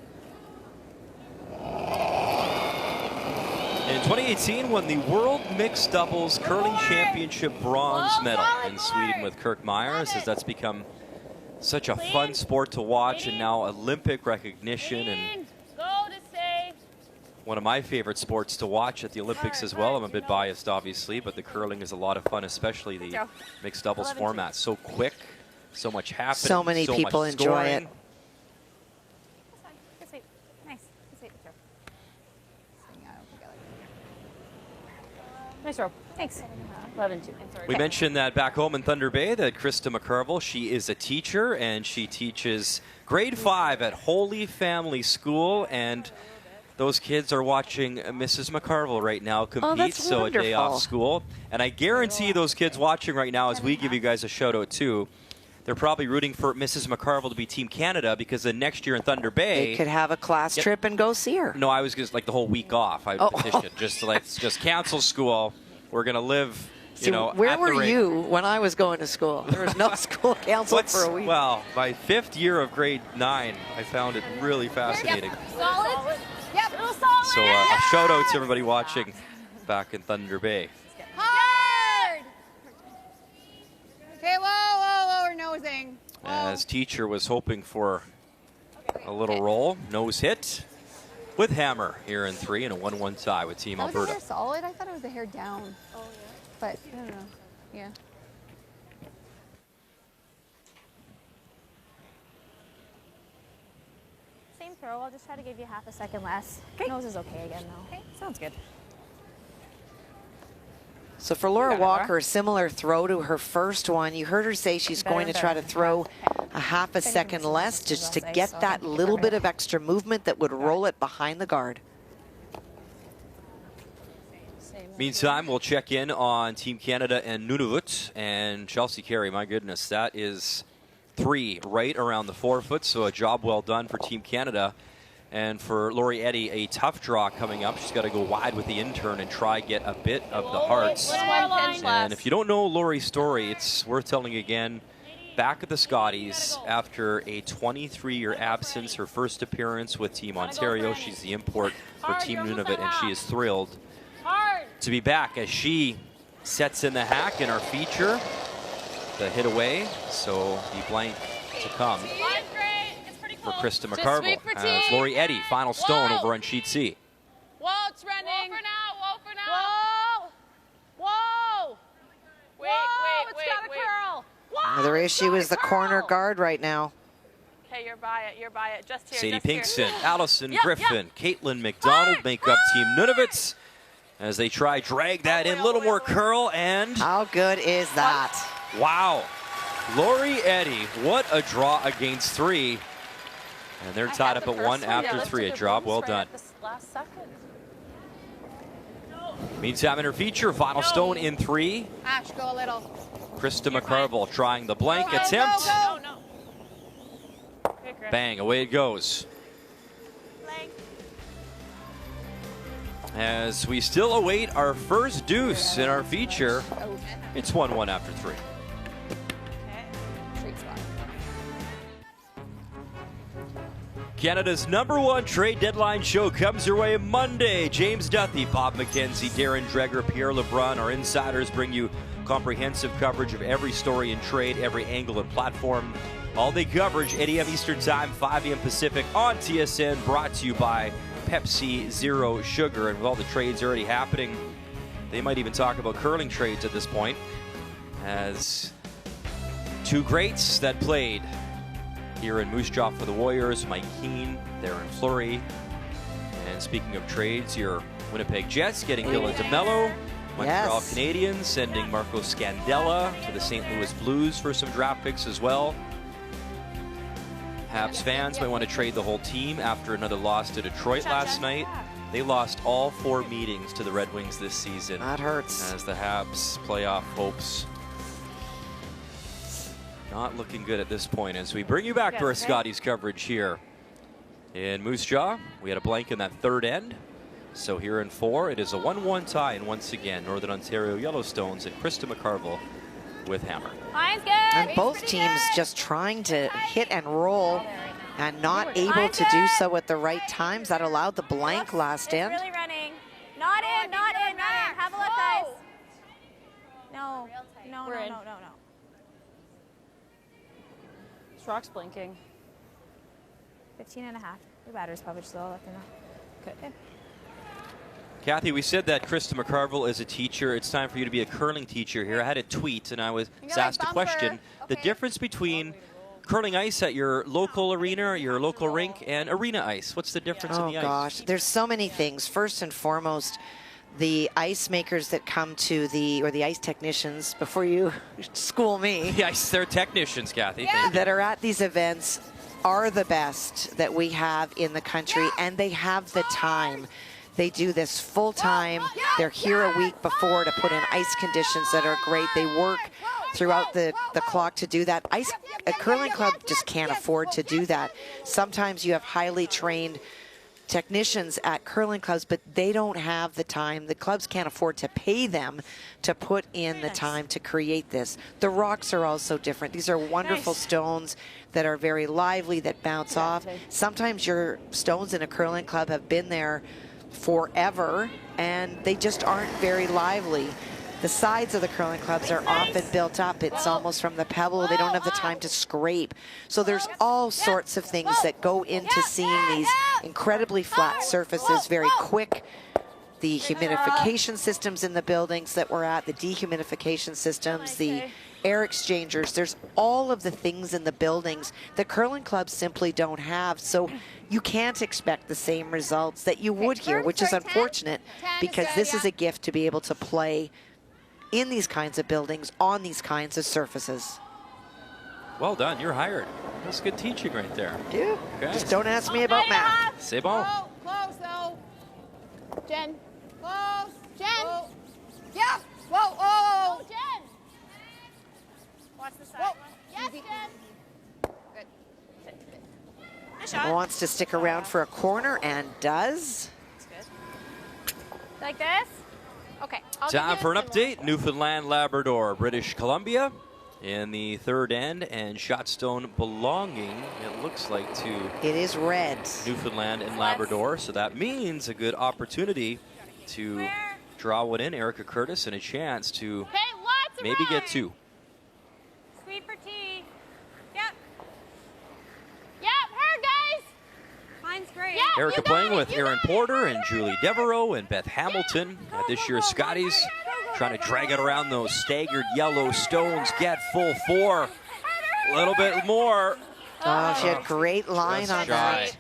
In 2018, won the World Mixed Doubles Curling Championship bronze medal in Sweden with Kirk Myers, as that's become such a fun sport to watch, and now Olympic recognition, and one of my favorite sports to watch at the Olympics as well. I'm a bit biased, obviously, but the curling is a lot of fun, especially the mixed doubles format. So quick, so much happening. So many people enjoy it. Nice throw. Thanks. 11-2. We mentioned that back home in Thunder Bay, that Krista McCarville, she is a teacher, and she teaches grade 5 at Holy Family School, and those kids are watching Mrs. McCarville right now compete, so wonderful. A day off school. And I guarantee those kids watching right now, as we give you guys a shout out too, they're probably rooting for Mrs. McCarville to be Team Canada, because the next year in Thunder Bay, They could have a class trip and go see her. No, I was just like the whole week off. I petitioned just to just cancel school. We're gonna live. See, where were you when I was going to school? There was no school canceled for a week. Well, my 5th year of grade 9, I found it really fascinating. Solid? Yep. Solid. So a shout out to everybody watching back in Thunder Bay. Hard. Okay, whoa, we're nosing. As teacher was hoping for a little roll, nose hit with hammer here in 3, and a 1-1 tie with Team Was the Alberta. hair solid? I thought it was the hair down. Oh, yeah. But I don't know. Yeah. Same throw. I'll just try to give you half a second less. Nose is okay again, though. Okay, sounds good. So for Laura Walker, a similar throw to her first one. You heard her say she's going to try to throw a half a second less just to get that little bit of extra movement that would roll it behind the guard. Meantime, we'll check in on Team Canada and Nunavut, and Chelsea Carey. My goodness, that is 3 right around the 4-foot, so a job well done for Team Canada. And for Lori Eddy, a tough draw coming up. She's got to go wide with the intern and try get a bit of the hearts. And if you don't know Lori's story, it's worth telling again. Back at the Scotties after a 23-year absence, her first appearance with Team Ontario. She's the import for Team Nunavut, and she is thrilled to be back as she sets in the hack in our feature. The hit away, so the blank to come for Krista McCarville. As Lori Eddy, final stone over on sheet C. Whoa, it's running. Whoa for now. Whoa. Wait, it's got a curl. Another issue is the corner guard right now. Okay, you're by it. Just here. Sadie Pinkson, Allison Griffin, Caitlin McDonald make up Team Nunavut as they try drag that in, a little more curl, and how good is that? Wow. Lori Eddy, what a draw against 3. And they're tied up at 1 after 3. A job well done. Meantime, in her feature, final stone in 3. Ash, go a little. Krista McCarville trying the blank attempt. Bang, away it goes. As we still await our first deuce in our feature, it's 1-1 after 3. Canada's #1 trade deadline show comes your way Monday. James Duthie, Bob McKenzie, Darren Dreger, Pierre LeBrun, our insiders bring you comprehensive coverage of every story in trade, every angle and platform. All day coverage, 8 a.m. Eastern Time, 5 a.m. Pacific on TSN, brought to you by Pepsi Zero Sugar. And with all the trades already happening, they might even talk about curling trades at this point, as 2 greats that played here in Moose Jaw for the Warriors, Mike Keane, Darren Fleury. And speaking of trades, your Winnipeg Jets getting Dylan DeMello. Montreal Canadiens sending Marco Scandella to the St. Louis Blues for some draft picks as well. Habs fans might want to trade the whole team after another loss to Detroit last night. They lost all 4 meetings to the Red Wings this season. That hurts. As the Habs playoff hopes not looking good at this point. As we bring you back to our Scotties coverage here in Moose Jaw. We had a blank in that third end. So here in 4, it is a 1-1 tie, and once again, Northern Ontario Yellowstones and Krista McCarville with hammer. Line's good. And both teams just trying to hit and roll and not able to do so at the right times. That allowed the blank last end. Really running. Not in, not in, not in. Have a look, guys. No, no, no, no, no, no. Rock's blinking. 15 and a half. Your battery's probably still left in there. Good. Kathy, we said that Krista McCarville is a teacher. It's time for you to be a curling teacher here. I had a tweet and I was asked a question. The difference between curling ice at your local arena, or your local rink, and arena ice. What's the difference in the ice? Oh gosh, there's so many things. First and foremost, the ice makers that come to or the ice technicians, before you school me. Yes, they're technicians, Kathy. That are at these events are the best that we have in the country, and they have the time. They do this full time. They're here a week before to put in ice conditions that are great. They work throughout the clock to do that. A curling club just can't afford to do that. Sometimes you have highly trained technicians at curling clubs, but they don't have the time. The clubs can't afford to pay them to put in the time to create this. The rocks are also different. These are wonderful stones that are very lively, that bounce off. Sometimes your stones in a curling club have been there forever and they just aren't very lively. The sides of the curling clubs are often built up. It's almost from the pebble. They don't have the time to scrape. So there's all sorts of things that go into seeing these incredibly flat surfaces very quick. The humidification systems in the buildings that we're at, the dehumidification systems, the air exchangers. There's all of the things in the buildings that curling clubs simply don't have. So you can't expect the same results that you would here, which is unfortunate because this is a gift to be able to play in these kinds of buildings, on these kinds of surfaces. Well done, you're hired. That's good teaching right there. Yeah. Okay. Just don't ask me about math. C'est bon. Close though. Jen. Close. Jen. Whoa. Yeah. Whoa. Oh. Jen. Watch the side. Whoa. Yes, Jen. Good. Nice shot. Wants to stick around for a corner and does. That's good. Like this? Okay. Time for an update. Newfoundland, Labrador, British Columbia in the third end, and shotstone belonging, it looks like, to it is red. Newfoundland and Labrador. So that means a good opportunity to draw one in. Erica Curtis and a chance to maybe get 2. Sweet for tea. Yep. Yep, her guys. Mine's great. Yep, Erica playing with Erin Porter and Julie Devereaux and Beth Hamilton at this year's Scotties. Trying to drag it around those staggered yellow stones. Get full 4. A little bit more. Oh, she had great line on that.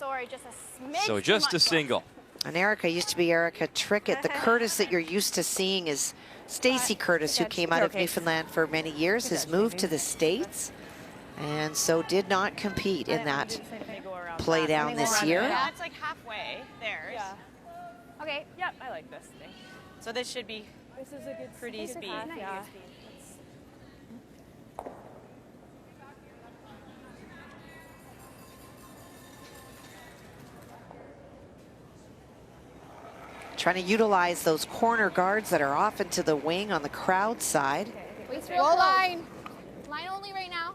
Sorry, just a smidge. So just a single. And Erica used to be Erica Trickett. The Curtis that you're used to seeing is Stacy Curtis, who came out of Newfoundland for many years, has moved to the States, and so did not compete in that play down this year. Yeah, it's like halfway there. Yeah. Okay. Yep, I like this thing. So this should be pretty speed. Yeah. Trying to utilize those corner guards that are off into the wing on the crowd side. Whoa, line. Line only right now.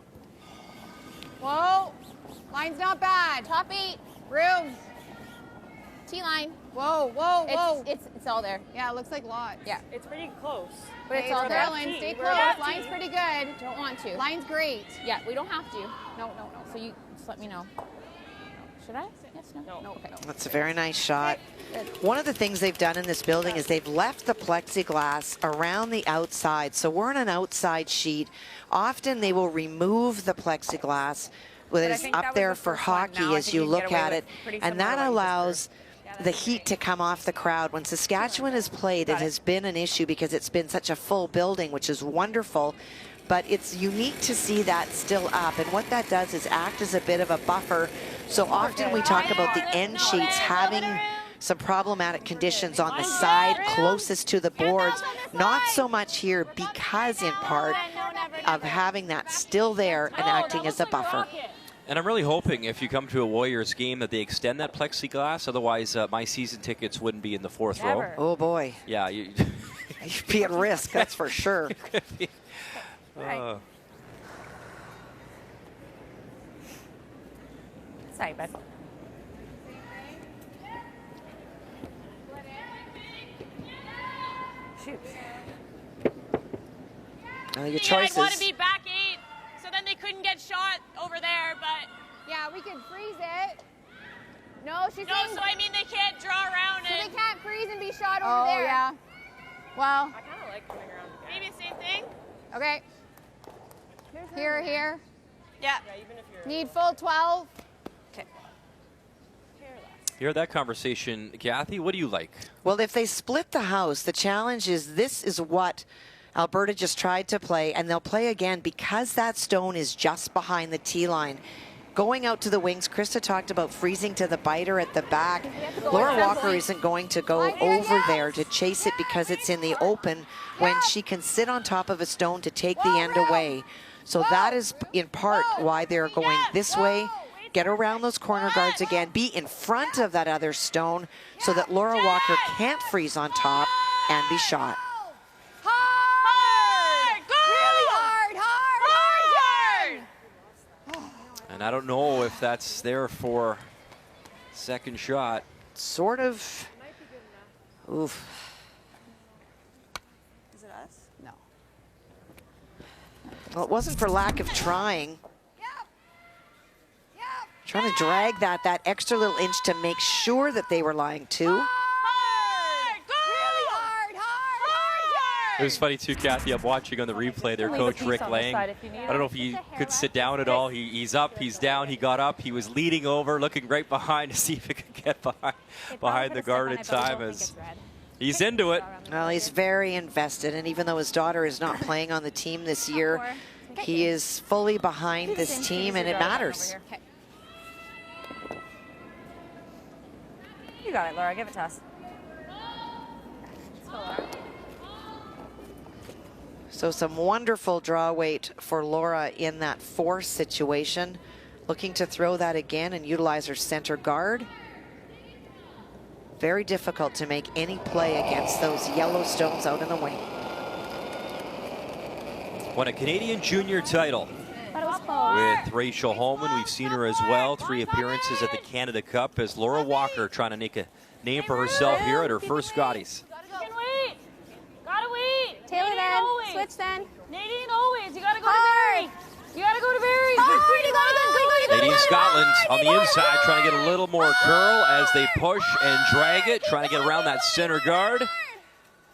Whoa. Line's not bad. Top 8. Room. T-line. Whoa, whoa, whoa. It's all there. Yeah, it looks like lots. Yeah. It's pretty close. But it's all there. Line, stay We're close. at Line's T. pretty good. Don't want to. Line's great. Yeah, we don't have to. No. So you just let me know. Should I? Yes, no? No. Okay. That's a very nice shot. One of the things they've done in this building is they've left the plexiglass around the outside. So we're on an outside sheet. Often they will remove the plexiglass that is up there for hockey as you look at it. And that allows the heat to come off the crowd. When Saskatchewan has played, it has been an issue because it's been such a full building, which is wonderful. but it's unique to see that still up. And what that does is act as a bit of a buffer. So often we talk about the end sheets having some problematic conditions on the side closest to the boards. Not so much here because in part of having that still there and acting as a buffer. And I'm really hoping if you come to a Warriors game that they extend that plexiglass. Otherwise, my season tickets wouldn't be in the fourth row. Oh, boy. Yeah. You'd be at risk, that's for sure. Sorry, bud. Shoot. Your choices. I'd want to be back 8, so then they couldn't get shot over there, but... Yeah, we could freeze it. No, she's No, saying... so I mean they can't draw around So and... they can't freeze and be shot over there. Yeah. Well... I kind of like coming around again. Maybe the same thing? Okay. Here. Yeah. Need full 12. Hear that conversation, Kathy? What do you like? Well, if they split the house, the challenge is this is what Alberta just tried to play, and they'll play again because that stone is just behind the tee line. Going out to the wings, Krista talked about freezing to the biter at the back. Laura Walker isn't going to go over there to chase it because it's in the open when she can sit on top of a stone to take the end away. So that is in part why they're going this way. Get around those corner guards again, be in front of that other stone so that Laura Walker can't freeze on top and be shot. Hard! Really hard! And I don't know if that's there for second shot. Sort of. Oof. Is it us? No. Well, it wasn't for lack of trying. Trying to drag that extra little inch to make sure that they were lying too. Really hard! It was funny too, Kathy. I'm watching on the replay their coach, Rick Lang. I don't know if he could sit down at all. He's up, he's down, he got up. He was leaning over, looking right behind to see if he could get behind the guard in time as he's into it. Well, he's very invested, and even though his daughter is not playing on the team this year, he is fully behind this team, and it matters. You got it, Laura. Give it to us. So some wonderful draw weight for Laura in that force situation. Looking to throw that again and utilize her center guard. Very difficult to make any play against those yellow stones out in the wing. Won a Canadian junior title with Rachel Holman. We've seen her as well. 3 appearances at the Canada Cup as Laura Walker trying to make a name for herself here at her first Scotties. Gotta wait. Taylor Nadine then. always. Switch then. Nadine always. You gotta go to Barry. You gotta go to Barry. Nadine Scotland on the inside trying to get a little more curl as they push and drag it, trying to get around that center guard.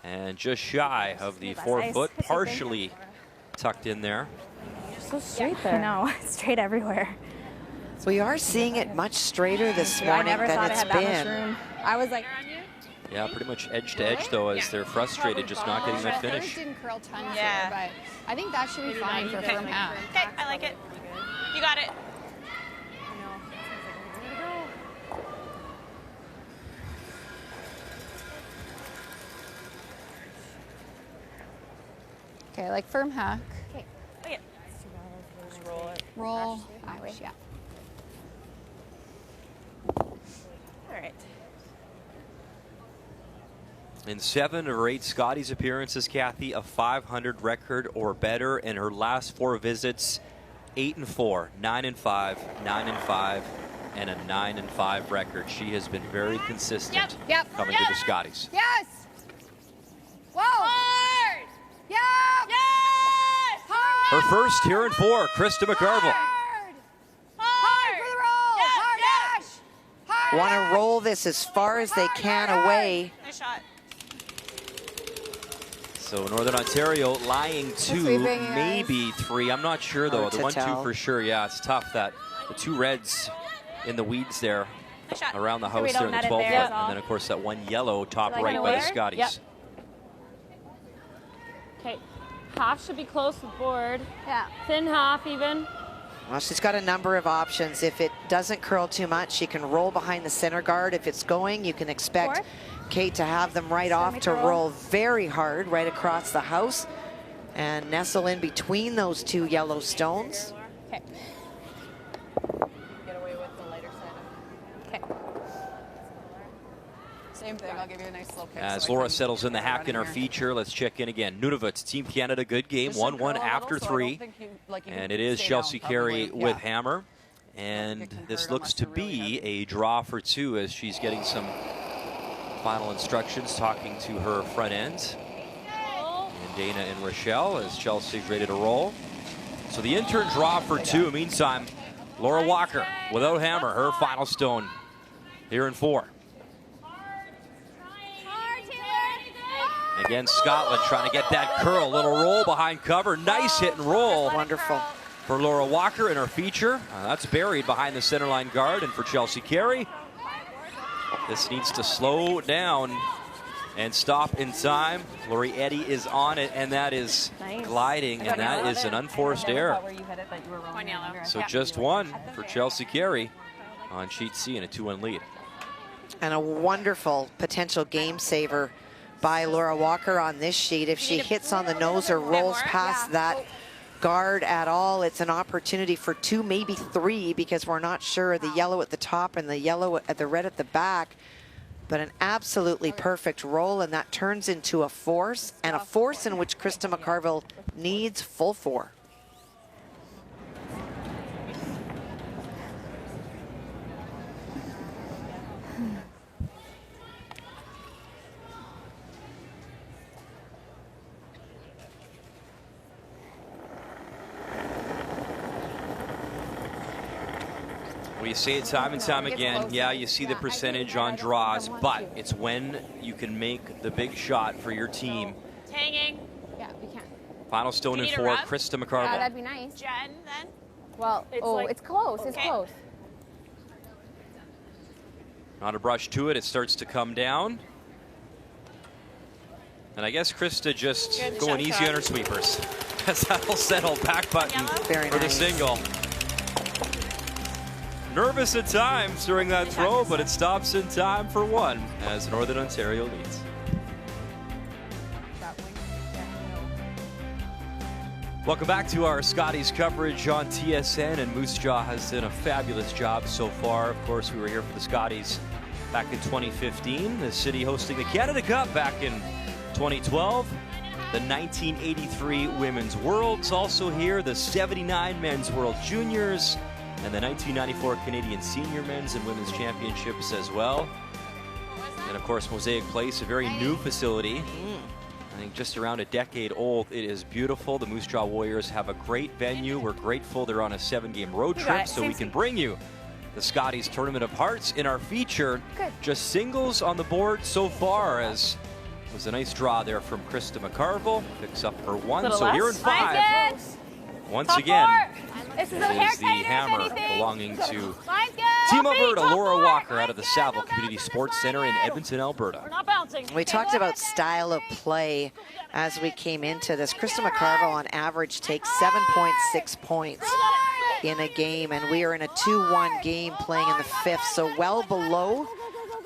And just shy of the 4 foot, partially tucked in there. So straight there. No, straight everywhere. We are seeing it much straighter this morning than it's been. I was like, Yeah, pretty much edge to edge though, as they're frustrated just not getting that Hers finish. didn't curl tons here, but I think that should be fine for firm half. Okay, I like it. You got it. Okay, like firm hack. Okay. Okay. just roll it. Roll. Yeah. All right. In 7 of her 8 Scotties appearances, Kathy, a 500 record or better in her last 4 visits. 8-4, 9-5, 9-5, and a 9-5 record. She has been very consistent coming to the Scotties. Yes. Whoa. Hard. Yeah. Yes. Her first here in 4, Krista McCarville. Hard for the roll. Yes, Hard yes. dash. Hard Want dash. to roll this as far as they can away. Nice shot. So Northern Ontario lying 2, sweeping, maybe 3. I'm not sure though. Hard The to 1-2 tell. for sure. Yeah, it's tough that the 2 reds in the weeds there Nice shot. around the we house don't there in the net it 12 there, foot. is all. And then of course that 1 yellow top Like right an by the aware? Scotties. Yep. Okay. Half should be close with board. Yeah. Thin half even. Well, she's got a number of options. If it doesn't curl too much, she can roll behind the center guard. If it's going, you can expect Four. Kate to have them right off to roll very hard right across the house and nestle in between those two yellow stones. Okay. Get away with the lighter side. Okay. Same thing. I'll give you a nice slow kick. As so I Laura can settles in the get hack in our running here. feature, let's check in again. Nunavut, Team Canada, good game, Just 1-1 curl a little, after so I don't 3. think you can And it is stay Chelsea down, Carey probably. with Yeah. hammer. And it can this hurt looks unless to you're really be a draw for 2 as she's getting some final instructions, talking to her front end. And Dana and Rochelle as Chelsea's ready to roll. So the intern draw for 2. Meantime, Laura Walker without hammer, her final stone here in 4. Again, Scotland trying to get that curl. Little roll behind cover. Nice hit and roll. Wonderful. For Laura Walker in her feature. That's buried behind the centerline guard. And for Chelsea Carey, this needs to slow down and stop in time. Lori Eddy is on it, and that is gliding, and that is an unforced error. So just 1 for Chelsea Carey on sheet C and a 2-1 lead. And a wonderful potential game saver by Laura Walker on this sheet. If she hits on the nose or rolls past that guard at all, it's an opportunity for 2, maybe 3, because we're not sure the yellow at the top and the yellow at the red at the back. But an absolutely perfect roll, and that turns into a force, and a force in which Krista McCarville needs full 4. We say it time and time again. Yeah, you see the percentage on draws, but it's when you can make the big shot for your team. Hanging. Yeah, we can. Final stone Do in you need a 4, rub? Krista Yeah, McCarville. that'd be nice. Jen, then. Well, it's close. It's Okay. close. Not a brush to it. It starts to come down. And I guess Krista just Good going shot, easy Scott. on her sweepers. As that'll settle back button Very for the nice. single. Nervous at times during that throw, but it stops in time for 1 as Northern Ontario leads. Welcome back to our Scotties coverage on TSN, and Moose Jaw has done a fabulous job so far. Of course, we were here for the Scotties back in 2015, the city hosting the Canada Cup back in 2012, the 1983 Women's Worlds also here, the 79 Men's World Juniors, and the 1994 Canadian Senior Men's and Women's Championships as well. And of course, Mosaic Place, a very new facility. I think just around a decade old. It is beautiful. The Moose Jaw Warriors have a great venue. We're grateful they're on a 7-game road trip, so we can bring you the Scotties Tournament of Hearts in our feature. Just singles on the board so far, as it was a nice draw there from Krista McCarville. Picks up her 1, so here in 5. Once again, This is it a hair is the tighter, if hammer anything. belonging to Mine's good. Team Top Alberta, top Laura four. Walker out of the Mine's good. Saville No Community bouncing Sports this Center in one. Edmonton, Alberta. We're not bouncing. We talked about style of play as we came into this. Krista McCarville on average takes 7.6 points in a game, and we are in a 2-1 game playing in the 5th, so well below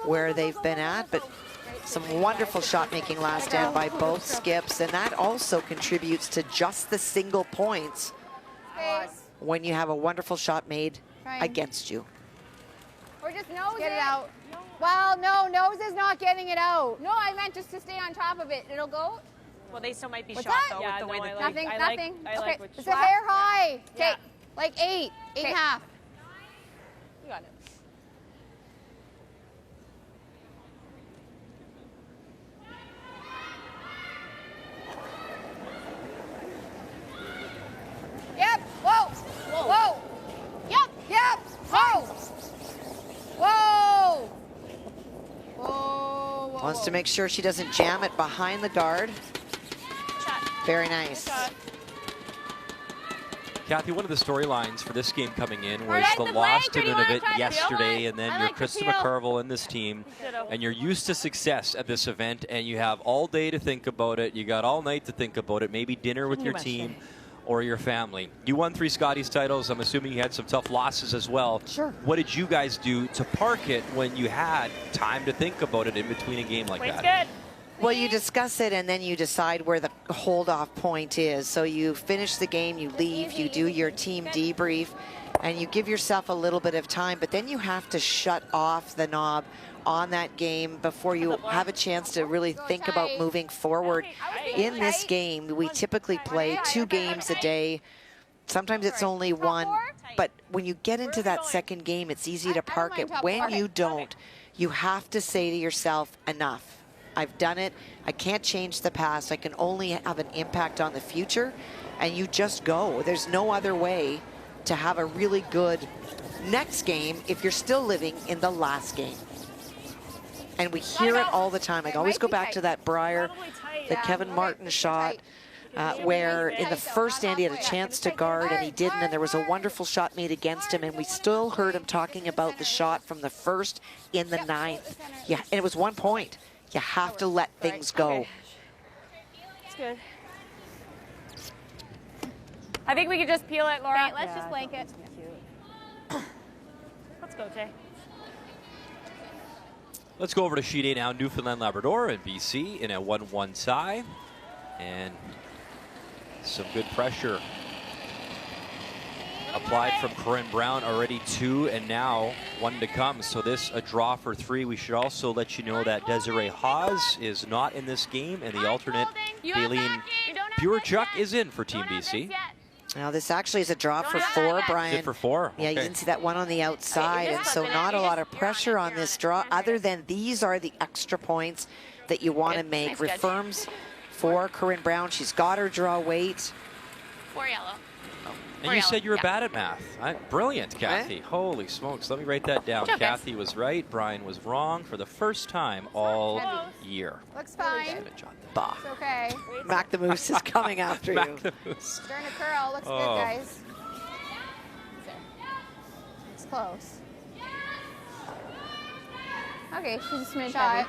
where they've been at, but some wonderful shot making last end by both skips, and that also contributes to just the single points when you have a wonderful shot made against you. Or just nose Get it out. Well, no, nose is not getting it out. No, I meant just to stay on top of it. It'll go. Well, they still might be What's shot, that? though, Yeah, with the way no, that I like- they... nothing. I Okay, like what It's you... a hair high. Okay, Yeah. like 8 and a half. You got it. Yep. Whoa. Whoa. Yep. Yep. Whoa. Whoa. Whoa. Whoa. Wants to make sure she doesn't jam it behind the guard. Shot. Very nice. Shot. Kathy, one of the storylines for this game coming in was Right, the the loss blank, to or do you wanna Nunavut try to peel yesterday, it? and then I you're like to Krista peel. McCarville in this team, and you're used to success at this event, and you have all day to think about it. You got all night to think about it, maybe dinner with your team or your family. You won 3 Scotties titles. I'm assuming you had some tough losses as well. Sure. What did you guys do to park it when you had time to think about it in between a game like Wait's that? good. Well, you discuss it and then you decide where the hold-off point is. So you finish the game, you leave, you do your team debrief, and you give yourself a little bit of time, but then you have to shut off the knob on that game before you have a chance to really think about moving forward. In this game, we typically play 2 games a day. Sometimes it's only 1, but when you get into that second game, it's easy to park it. When you don't, you have to say to yourself, enough. I've done it. I can't change the past. I can only have an impact on the future. And you just go. There's no other way to have a really good next game if you're still living in the last game. And we hear it all the time. I always go back to that Briar, the Kevin Martin shot, where in the first end he had a chance to guard and he didn't, and there was a wonderful shot made against him, and we still heard him talking about the shot from the first in the 9th. Yeah, and it was 1 point. You have to let things go. It's good. I think we could just peel it, Laura. Okay, let's just blank it. Let's go, Jay. Let's go over to sheet 8 now. Newfoundland, Labrador, and BC in a 1-1 tie. And some good pressure applied from Corinne Brown, already 2, and now 1 to come. So this a draw for 3. We should also let you know that Desiree Haas is not in this game, and the alternate Baleen Burchuk is in for Team BC. Now this actually is a draw for 4, Brian. Is it for 4? Yeah, you can see that one on the outside, and so not a lot of pressure on this draw, other than these are the extra points that you want to make. Reaffirms for Corinne Brown. She's got her draw weight. 4 yellow. And you said you were bad at math. Brilliant, Kathy. Holy smokes. Let me write that down. Kathy was right. Brian was wrong for the first time all year. Looks fine. Bah. It's okay. Mac the Moose is coming after you. Mac the Moose. Starting to curl. Looks good, guys. It's close. Okay, she's a smidge Shot.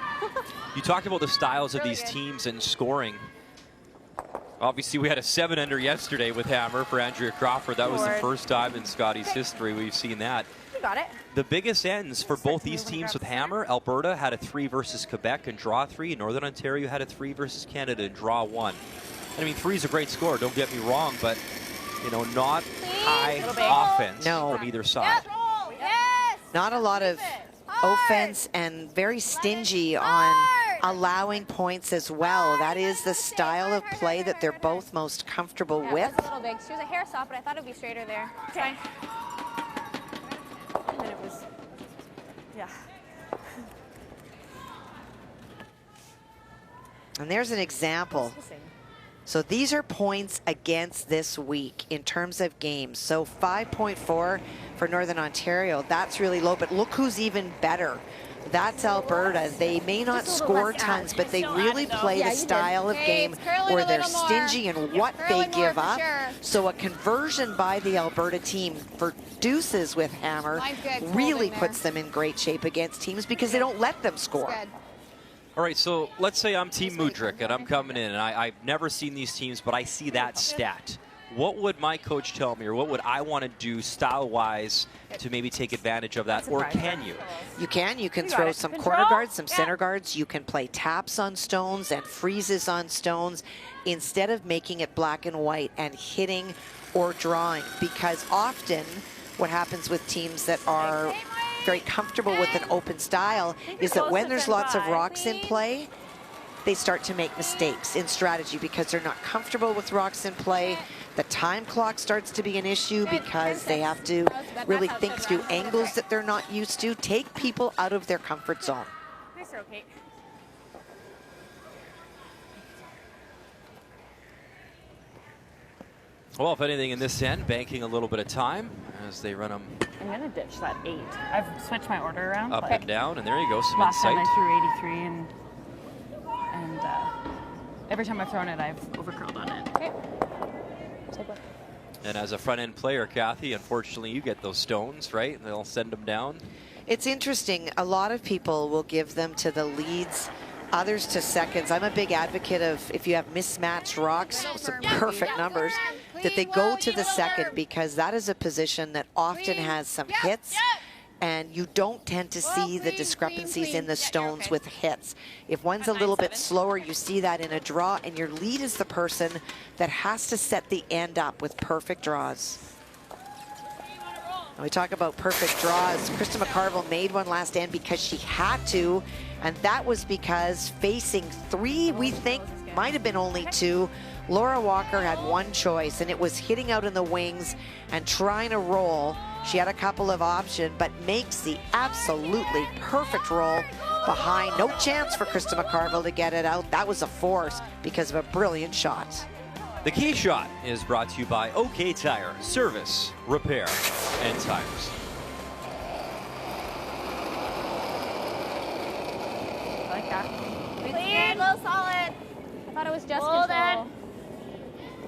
You talked about the styles of Really these good. teams and scoring. Obviously, we had a 7-ender yesterday with Hammer for Andrea Crawford. That was the first time in Scotties history we've seen that. You got it. The biggest ends for both these teams with Hammer, Alberta had a 3 versus Quebec and draw 3. And Northern Ontario had a 3 versus Canada and draw 1. I mean, 3 is a great score, don't get me wrong, but, you know, not high offense from either side. Yes. Not a lot of offense and very stingy on allowing points as well. That is the style of play that they're both most comfortable with. That's a little big. She was a hair soft, but I thought it would be straighter there. Okay. And then it was, yeah. And there's an example. So these are points against this week in terms of games. So 5.4 for Northern Ontario. That's really low, but look who's even better. That's Alberta. They may not score tons, but they really play the style of game where they're stingy in what they give up. So a conversion by the Alberta team for deuces with Hammer really puts them in great shape against teams because they don't let them score. All right, so let's say I'm Team Mudryk and I'm coming in and I've never seen these teams, but I see that stat. What would my coach tell me, or what would I want to do style-wise to maybe take advantage of that, or can you? You can. You can throw some corner guards, some center guards. You can play taps on stones and freezes on stones instead of making it black and white and hitting or drawing, because often what happens with teams that are very comfortable with an open style is that when there's lots of rocks in play, they start to make mistakes in strategy because they're not comfortable with rocks in play. The time clock starts to be an issue because they have to really think through angles that they're not used to. Take people out of their comfort zone. Nice throw, Kate. Well, if anything in this end, banking a little bit of time as they run them I'm going to ditch that 8. I've switched my order around. up and down, and there you go, some Last time insight. I threw 83, and every time I've thrown it, I've overcurled on it. Okay. Take one. And as a front-end player, Kathy, unfortunately, you get those stones, right? They'll send them down. It's interesting. A lot of people will give them to the leads, others to seconds. I'm a big advocate of if you have mismatched rocks, some perfect numbers, that they go to the second, because that is a position that often has some hits. And you don't tend to see the discrepancies in the stones with hits. If one's a little bit slower, you see that in a draw, and your lead is the person that has to set the end up with perfect draws. When we talk about perfect draws, Krista McCarville made one last end because she had to, and that was because facing 3, we think, might have been only 2, Laura Walker had one choice, and it was hitting out in the wings and trying to roll. She had a couple of options, but makes the absolutely perfect roll behind. No chance for Krista McCarville to get it out. That was a force because of a brilliant shot. The key shot is brought to you by OK Tire, service, repair, and tires. I like that. Clean, low solid. I thought it was just control.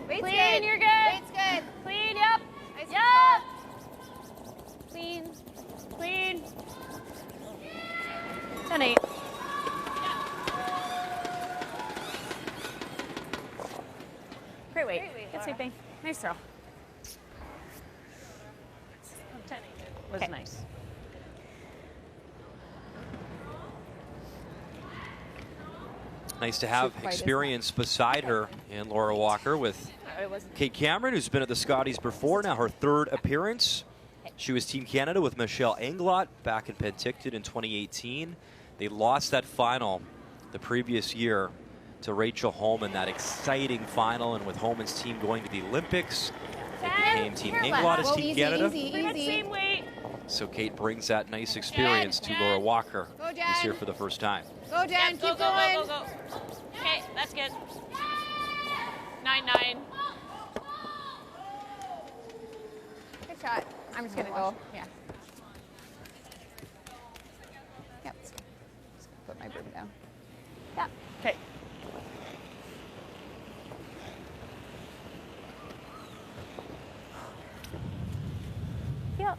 Weight's Clean, good. you're good. Weight's good. Clean, yep. Nice Yep. Clean, clean. 10-8. Great weight. Good sweeping. Nice throw. 10-8 was nice. Nice to have experience beside her in Laura Walker with Kate Cameron, who's been at the Scotties before, now her 3rd appearance. She was Team Canada with Michelle Englot back in Penticton in 2018. They lost that final the previous year to Rachel Holman, that exciting final, and with Holman's team going to the Olympics, it became Team Englot as Team Canada. Same weight. So Kate brings that nice experience to Laura Walker, who's here for the first time. Go, Jen. Keep going. Go. Okay, that's good. 9-9. Good shot. I'm just going to go. Yeah. Yep. Just put my broom down. Yeah. Okay. Yep.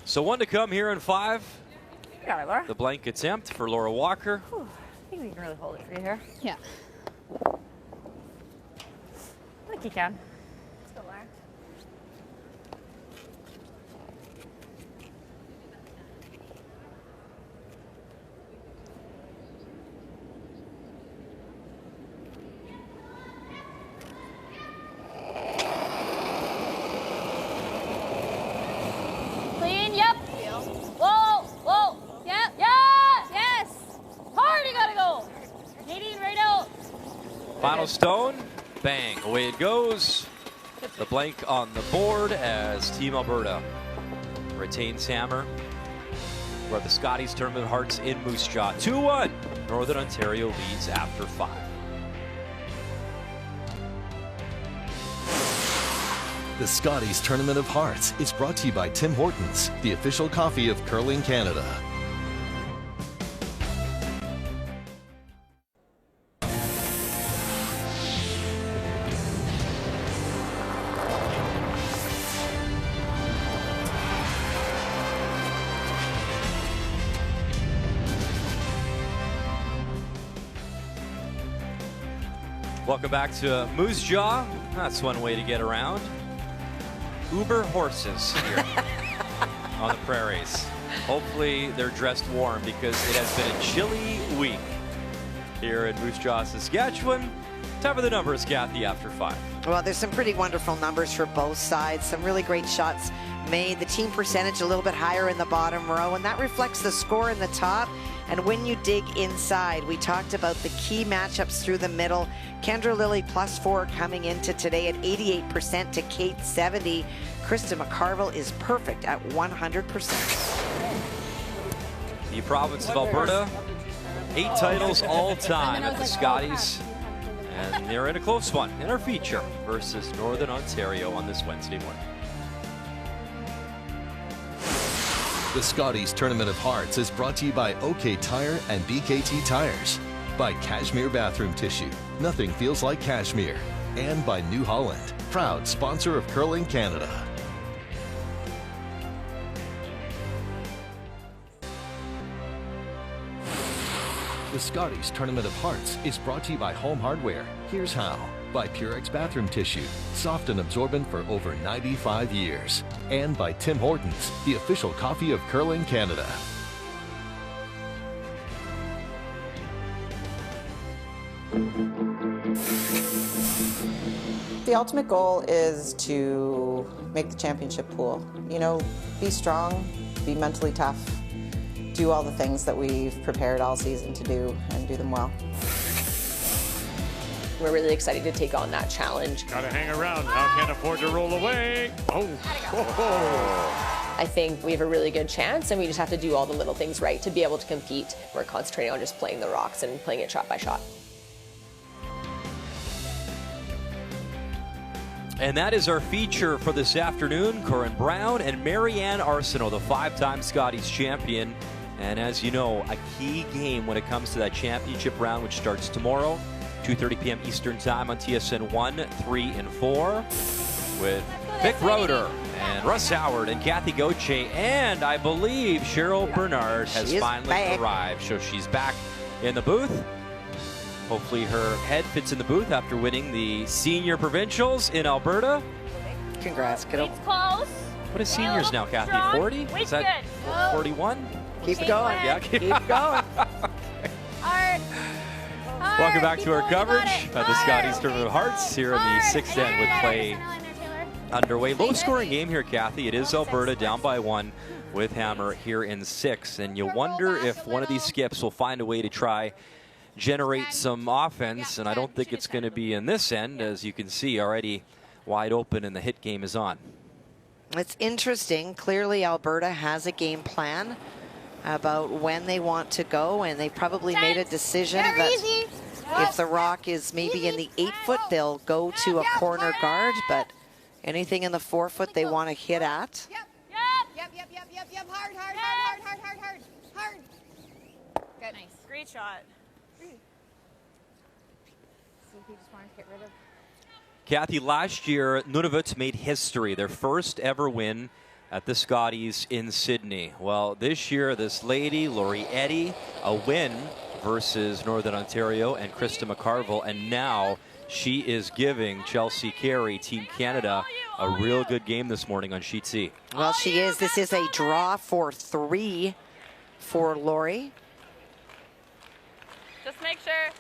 So 1 to come here in 5. You got it, Laura. The blank attempt for Laura Walker. Whew. I think we can really hold it for you here. Yeah. I think you can. Let's go, Laura. Clean, yep. Whoa, whoa. Yep, yeah, yes. Hard, you gotta go. Nadine, right out. Final stone, bang, away it goes. The blank on the board as Team Alberta retains hammer. We're at the Scotties Tournament Hearts in Moose Jaw. 2-1, Northern Ontario leads after 5. The Scotties Tournament of Hearts is brought to you by Tim Hortons, the official coffee of Curling Canada. Welcome back to Moose Jaw. That's one way to get around. Uber horses here on the prairies. Hopefully they're dressed warm because it has been a chilly week here in Moose Jaw, Saskatchewan. Time for the numbers, Kathy, after 5. Well, there's some pretty wonderful numbers for both sides. Some really great shots made. The team percentage a little bit higher in the bottom row, and that reflects the score in the top. And when you dig inside, we talked about the key matchups through the middle. Kendra Lilly +4 coming into today at 88% to Kate 70. Krista McCarville is perfect at 100%. The province of Alberta, 8 titles all time at the Scotties. And they're in a close one in our feature versus Northern Ontario on this Wednesday morning. The Scotties Tournament of Hearts is brought to you by OK Tire and BKT Tires. By Cashmere Bathroom Tissue. Nothing feels like cashmere. And by New Holland, proud sponsor of Curling Canada. The Scotties Tournament of Hearts is brought to you by Home Hardware. Here's how. By Purex Bathroom Tissue, soft and absorbent for over 95 years. And by Tim Hortons, the official coffee of Curling Canada. The ultimate goal is to make the championship pool. You know, be strong, be mentally tough, do all the things that we've prepared all season to do and do them well. We're really excited to take on that challenge. Gotta hang around. Now can't afford to roll away. Oh. I think we have a really good chance, and we just have to do all the little things right to be able to compete. We're concentrating on just playing the rocks and playing it shot by shot. And that is our feature for this afternoon. Corinne Brown and Marianne Arsenault, the 5-time Scotties champion. And as you know, a key game when it comes to that championship round, which starts tomorrow, 2:30 p.m. Eastern Time on TSN 1, 3, and 4, with Vic Roeder and Russ Howard and Kathy Gauthier, and I believe Cheryl Bernard has finally arrived. So she's back in the booth. Hopefully her head fits in the booth after winning the senior provincials in Alberta. Congrats, kiddo. It's close. What is seniors now, Kathy? 40? Is that 41? Keep it going. Yeah, keep going. Hard. Welcome back to our coverage at the Scotties Tournament of Hearts here in the 6th end with play underway. Low scoring game here, Kathy. It is Alberta down by 1 with Hammer here in 6. And you wonder if one of these skips will find a way to try generate some offense. And I don't think it's going to be in this end, as you can see already wide open and the hit game is on. It's interesting. Clearly Alberta has a game plan about when they want to go, and they probably made a decision that if the rock is maybe in the 8-foot, they'll go to a corner guard, but anything in the 4-foot they want to hit at. Yep. Hard. Good. Nice. Great shot. So he just wanted to get rid of. Kathy, last year Nunavut made history, their first ever win at the Scotties in Sydney. Well, this year, this lady, Lori Eddy, a win versus Northern Ontario and Krista McCarville, and now she is giving Chelsea Carey, Team Canada, a real good game this morning on Sheet C. Well, she is. This is a draw for 3 for Lori. Just make sure.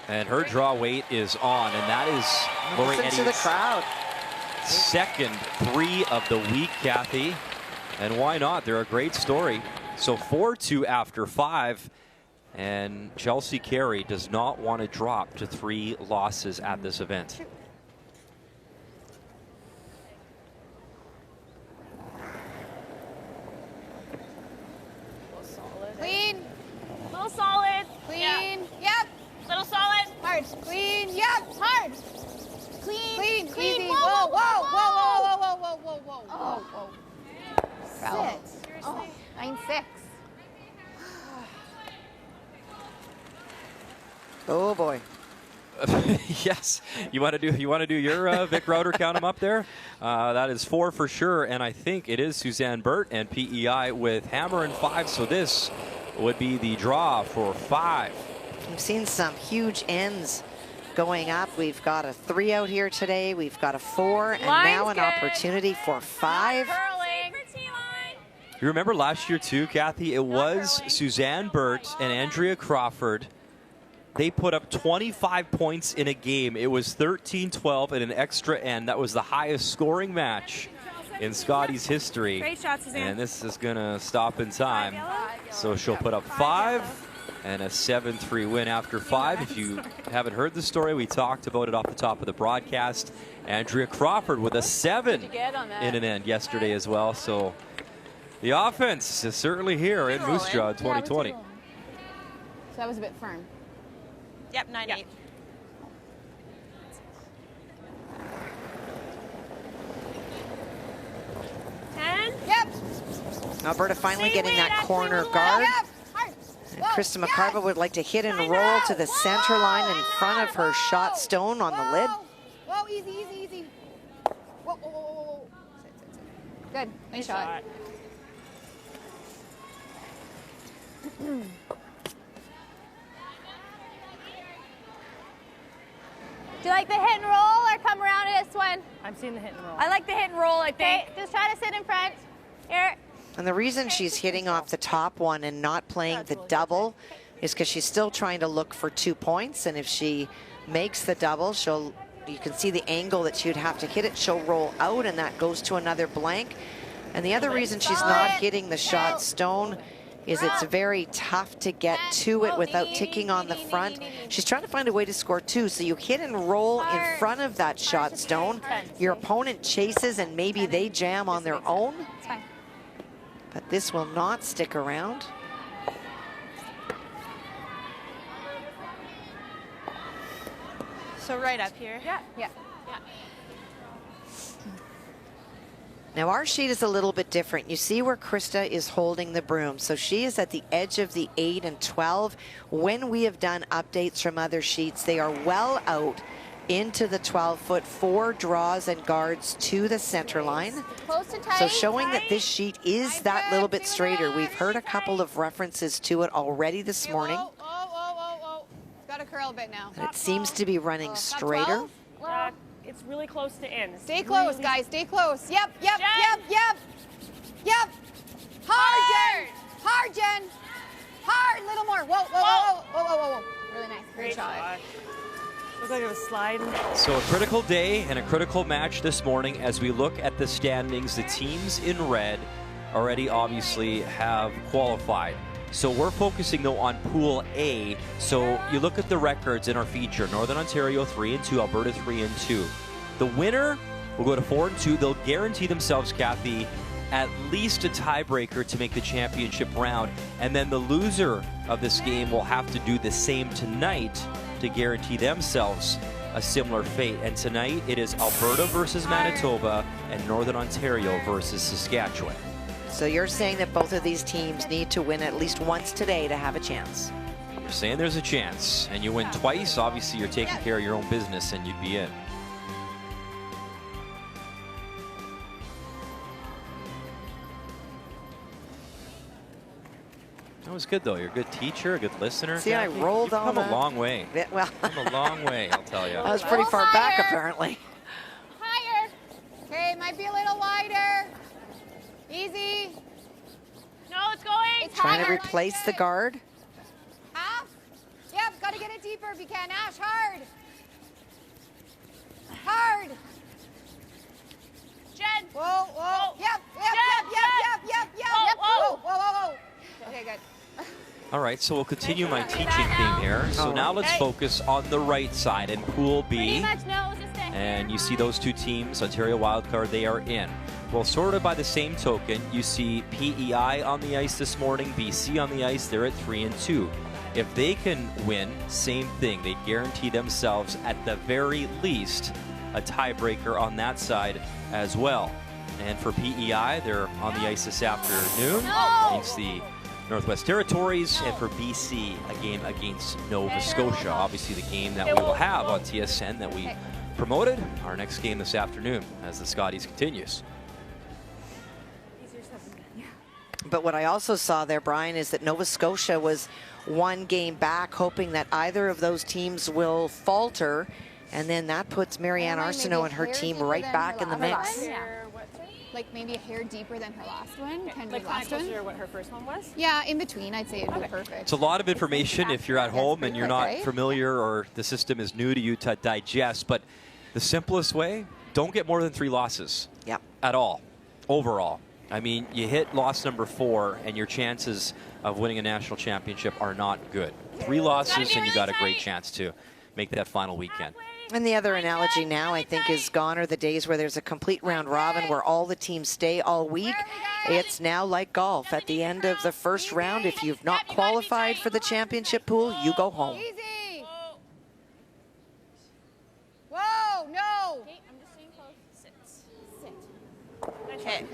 And her draw weight is on, and that is Lori Listen Eddy's to the crowd. second 3 of the week, Kathy. And why not? They're a great story. So 4-2 after 5. And Chelsea Carey does not want to drop to 3 losses at this event. Clean. Little solid. Clean. Yeah. Yep. Little solid. Hard. Clean. Yep. Hard. Clean. Clean. Easy. Whoa. Whoa. Foul. Oh, 9-6. Oh boy. Yes, you want to do your Vic Roeder, count them up there. That is 4 for sure, and I think it is Suzanne Burt and PEI with hammer and 5. So this would be the draw for 5. We've seen some huge ends going up. We've got a 3 out here today. We've got a 4, and now an opportunity for 5. You remember last year too, Kathy? It was Suzanne Burt and Andrea Crawford. They put up 25 points in a game. It was 13-12 in an extra end. That was the highest scoring match in Scotties history. Great shot, Suzanne. And this is going to stop in time. So she'll put up 5 and a 7-3 win after 5. If you haven't heard the story, we talked about it off the top of the broadcast. Andrea Crawford with a 7 in an end yesterday as well. So the offense is certainly here in Moose Jaw 2020. So that was a bit firm. Yep, 9-8. 10. Yep. Alberta finally getting that corner guard. Yep. Hard. And Krista McCarville would like to hit and roll to the center line in front of her shot stone on the lid. Whoa, easy, easy, easy. Whoa, whoa, whoa, whoa. Sit. Good, nice shot. Do you like the hit and roll or come around this one? I'm seeing the hit and roll. I like the hit and roll, I think. Okay, just try to sit in front. Here. And the reason she's hitting off the top one and not playing the double is because she's still trying to look for 2 points. And if she makes the double, you can see the angle that she would have to hit it. She'll roll out and that goes to another blank. And the other reason she's not hitting the shot stone is it's very tough to get to it without ticking on the front. She's trying to find a way to score 2. So you hit and roll in front of that shot stone. Your opponent chases and maybe they jam on their own. But this will not stick around. So right up here. Yeah, yeah. Now our sheet is a little bit different. You see where Krista is holding the broom. So she is at the edge of the 8 and 12. When we have done updates from other sheets, they are well out into the 12-foot, 4 draws and guards to the center line. Close to tight. So showing that this sheet is that little bit straighter. We've heard a couple of references to it already this morning. Oh. It's got to curl a bit now. And it seems to be running straighter. It's really close to in. Stay close, guys. Stay close. Yep. Hard, Jen. Hard. Little more. Whoa. Really nice. Great shot. Looks like it was sliding. So a critical day and a critical match this morning as we look at the standings. The teams in red already obviously have qualified. So we're focusing though on Pool A. So you look at the records in our feature. Northern Ontario 3 and 2, Alberta 3 and 2. The winner will go to 4 and 2. They'll guarantee themselves, Kathy, at least a tiebreaker to make the championship round. And then the loser of this game will have to do the same tonight to guarantee themselves a similar fate. And tonight it is Alberta versus Manitoba and Northern Ontario versus Saskatchewan. So you're saying that both of these teams need to win at least once today to have a chance? You're saying there's a chance, and you win twice, obviously you're taking care of your own business and you'd be in. That was good, though. You're a good teacher, a good listener. See, Kathy. I rolled You've on come a long way. Well, come a long way, I'll tell you. That was pretty far back, apparently. Higher. Okay, might be a little wider. Easy. No, it's going. It's Trying higher. to replace the guard. Half. Yep, got to get it deeper if you can. Ash, hard. Hard. Jen. Whoa. Yep. Whoa. Okay, good. All right, so we'll continue my teaching theme here. So now let's focus on the right side in Pool B. And you see those two teams, Ontario Wildcard, they are in. Well, sort of by the same token, you see PEI on the ice this morning, BC on the ice, they're at 3 and 2. If they can win, same thing. They guarantee themselves, at the very least, a tiebreaker on that side as well. And for PEI, they're on the ice this afternoon against the Northwest Territories, and for BC, a game against Nova Scotia. Obviously the game that we will have on TSN that we promoted, our next game this afternoon as the Scotties continues. But what I also saw there, Brian, is that Nova Scotia was 1 game back, hoping that either of those teams will falter, and then that puts Marianne Arsenault and her team right back in the mix. Like maybe a hair deeper than her last one. Kind of Like last one. what her first one was? Yeah, in between, I'd say it'd be perfect. It's a lot of information if you're at home and you're not familiar or the system is new to you to digest, but the simplest way, don't get more than 3 losses at all, overall. I mean, you hit loss number 4 and your chances of winning a national championship are not good. 3 losses and you got a great chance to make that final weekend. And the other analogy now, I think, is gone are the days where there's a complete round robin where all the teams stay all week. It's now like golf. At the end of the first round, if you've not qualified for the championship pool, you go home. Easy. Whoa, no. Okay, I'm just staying close. Sit. Okay.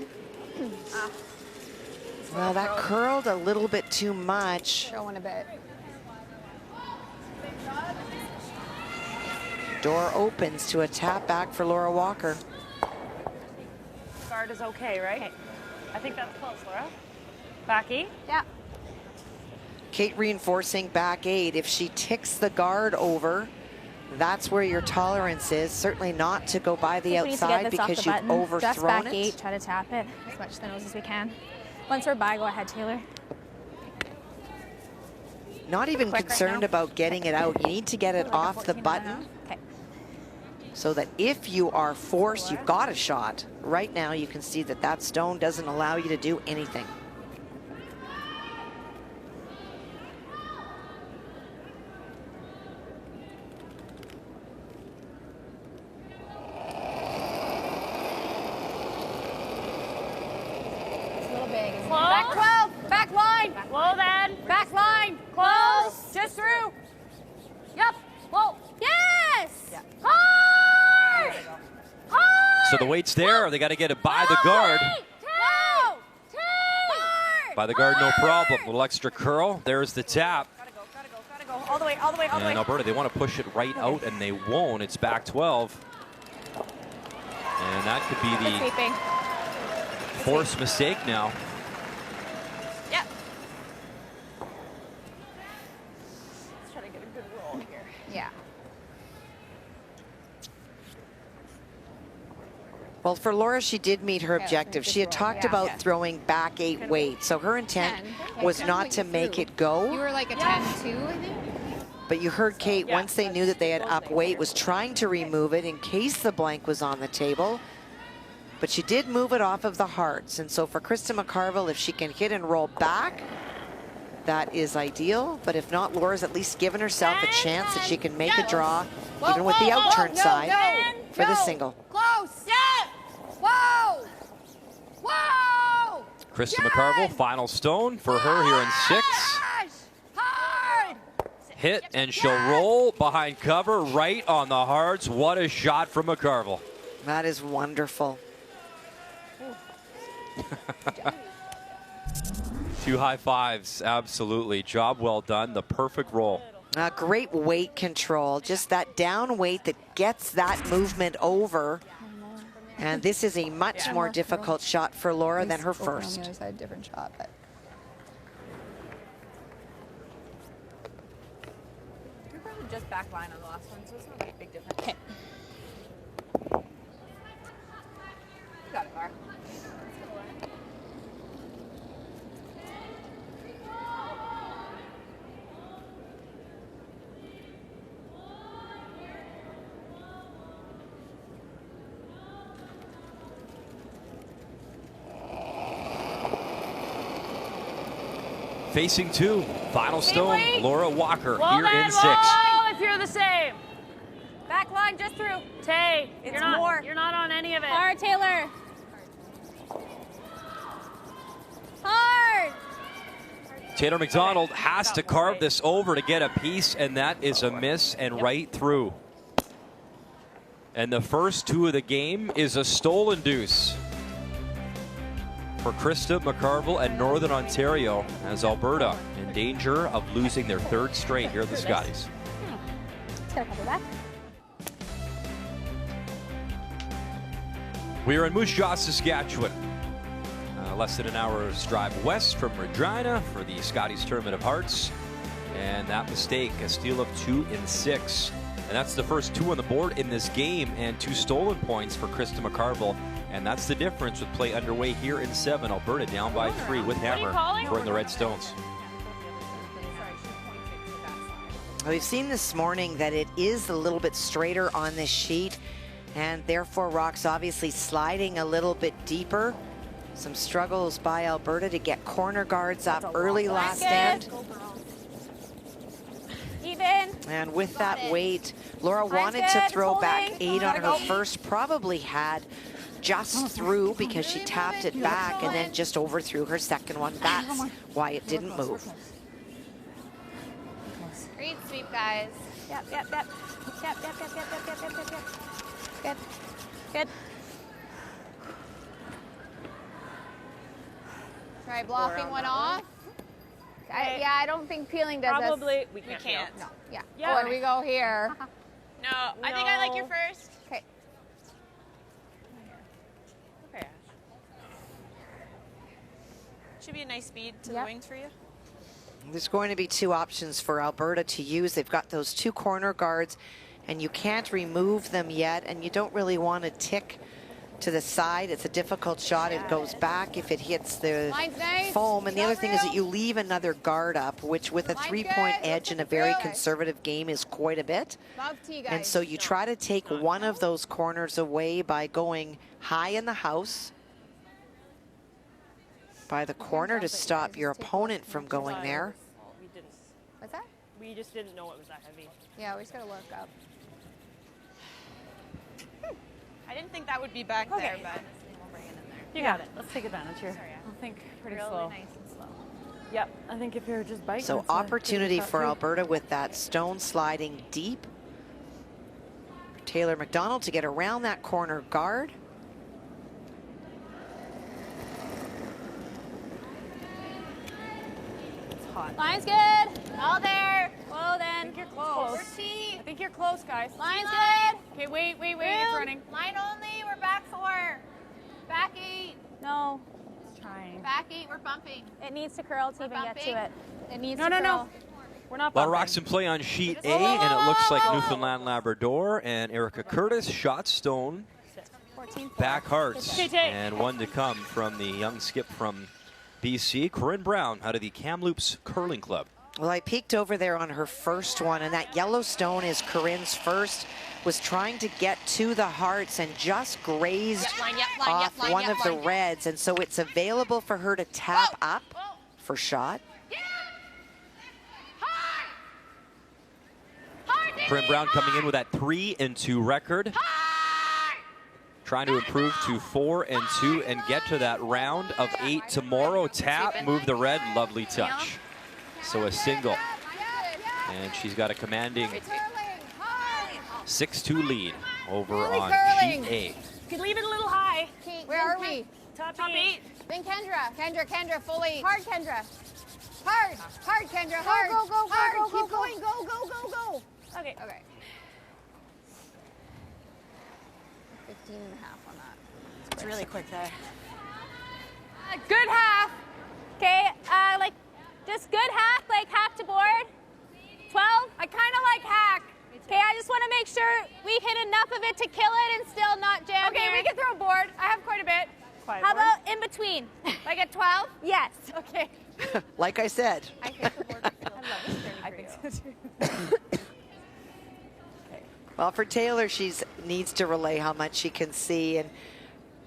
Well, that curled a little bit too much. Showing a bit. Door opens to a tap back for Laura Walker. Guard is okay, right? I think that's close, Laura. Back 8? Yeah. Kate reinforcing back 8. If she ticks the guard over, that's where your tolerance is. Certainly not to go by the outside because you've overthrown Just back it. 8, try to tap it as much to the nose as we can. Once we're by, go ahead, Taylor. Not even Quick concerned right now. about getting it out. You need to get it Like a off the 14 button Okay. so that if you are forced, you've got a shot. Right now, you can see that that stone doesn't allow you to do anything. It's a little big. Isn't it? Close. Back 12. Back line. Whoa, then. Back line. Close. Just through. Yep. Whoa. Yes! Hard. Hard. So the weight's there. They got to get it by the guard. Whoa. By the guard, no problem. Little extra curl. There's the tap. Gotta go. All the way, all the way, all the way. And Alberta, they want to push it right out, and they won't. It's back 12. And that could be Good the sweeping. forced mistake now. Yep. Let's try to get a good roll here. Yeah. Well, for Laura, she did meet her Okay, objective. just She had roll. talked Yeah. about Yeah. throwing back 8 weight. So her intent 10. was Okay. not to make it go. You were like a 10-2, I think. But you heard Kate, Yeah, once they knew that they had up weight, was trying to remove it in case the blank was on the table. But she did move it off of the hearts. And so for Krista McCarville, if she can hit and roll back, that is ideal. But if not, Laura's at least given herself a chance that she can make a draw, even with the outturn side, for the single. Close. Yeah. Whoa. Whoa. Krista McCarville, final stone for her here in 6. Gosh. Hard. Hit, and she'll roll behind cover right on the hearts. What a shot from McCarville. That is wonderful. 2 high fives, absolutely. Job well done, the perfect roll. Great weight control, just that down weight that gets that movement over. And this is a much more difficult shot for Laura than her Over on first. the other side, different shot, but. You're probably just back line on the last one, so it's not a big difference. Okay. You got it, Laura. Facing 2, final stone, Laura Walker Whoa, here then. in 6. Whoa, if you're the same. Back line, just through. Tay, It's you're not, more. You're not on any of it. Hard, Taylor. Hard. Taylor McDonald has to carve this over to get a piece, and that is a miss and right through. And the first 2 of the game is a stolen deuce for Krista McCarville and Northern Ontario, as Alberta in danger of losing their 3rd straight here at the Scotties. Let's get a couple back. We are in Moose Jaw, Saskatchewan. Less than an hour's drive west from Regina for the Scotties Tournament of Hearts. And that mistake, a steal of 2 in 6. And that's the first 2 on the board in this game, and 2 stolen points for Krista McCarville. And that's the difference with play underway here in 7. Alberta down by 3 with Hammer throwing the Red Stones. We've seen this morning that it is a little bit straighter on this sheet, and therefore rocks obviously sliding a little bit deeper. Some struggles by Alberta to get corner guards up early last stand. Even. And with that weight, Laura wanted to throw back 8 on her first, probably had just through because she tapped it back and then just overthrew her second one. That's why it didn't move. Great sweep, guys. Yep. Good. Good. Try blocking one off. Yeah, I don't think peeling does this. Probably we can't. No. Yeah. Yeah. Or we go here. No, I think I like your first. Okay. Okay. Should be a nice speed to the wings for you. There's going to be two options for Alberta to use. They've got those two corner guards, and you can't remove them yet, and you don't really want to tick to the side. It's a difficult shot. It goes back if it hits the foam. And the other thing is that you leave another guard up, which with a three-point edge in a very conservative game is quite a bit. And so you try to take one of those corners away by going high in the house by the corner to stop your opponent from going there. We didn't. What's that? We just didn't know it was that heavy. Yeah, we just gotta look up. I didn't think that would be back there, but You got it. Let's take advantage here. I think pretty slow. Nice and slow. Yep. I think if you're just biting. So opportunity for Alberta with that stone sliding deep. Taylor McDonald to get around that corner guard. Hot. Line's good. All there. Well then. I think you're close. I think you're close, guys. Line's good. Okay, wait. It's running. Line only. We're back 4. Back 8. No. It's trying. Back 8. We're bumping. It needs to curl to even get to it. It needs No. to curl. We're not A lot bumping. of rocks in play on sheet A, and it looks like Newfoundland Labrador and Erica Curtis shot stone. 14. Back hearts. Take. And one to come from the young skip from BC, Corinne Brown, out of the Kamloops Curling Club. Well, I peeked over there on her first one, and that yellow stone is Corinne's first. Was trying to get to the hearts and just grazed off one of the reds, and so it's available for her to tap up for shot. Corinne Brown coming in with that 3-2 record. Trying to improve to 4-2 and get to that round of 8 tomorrow. Tap, move the red, lovely touch. So a single. And she's got a commanding 6-2 lead over on sheet A. You could leave it a little high. Where are we? Top 8. Then Kendra, fully. Hard, Kendra. Hard, Kendra, hard. Go, hard. Keep going, go. Okay. 15 and a half on that. It's really quick there. Good half. Okay, just good half, half to board. 12. I kind of like hack. Okay, I just want to make sure we hit enough of it to kill it and still not jam. Okay, we can throw a board. I have quite a bit. How about in between? Like at 12? Yes. Okay. Like I said. I think the board I love this journey for you. I think so too. Well, for Taylor, she needs to relay how much she can see, and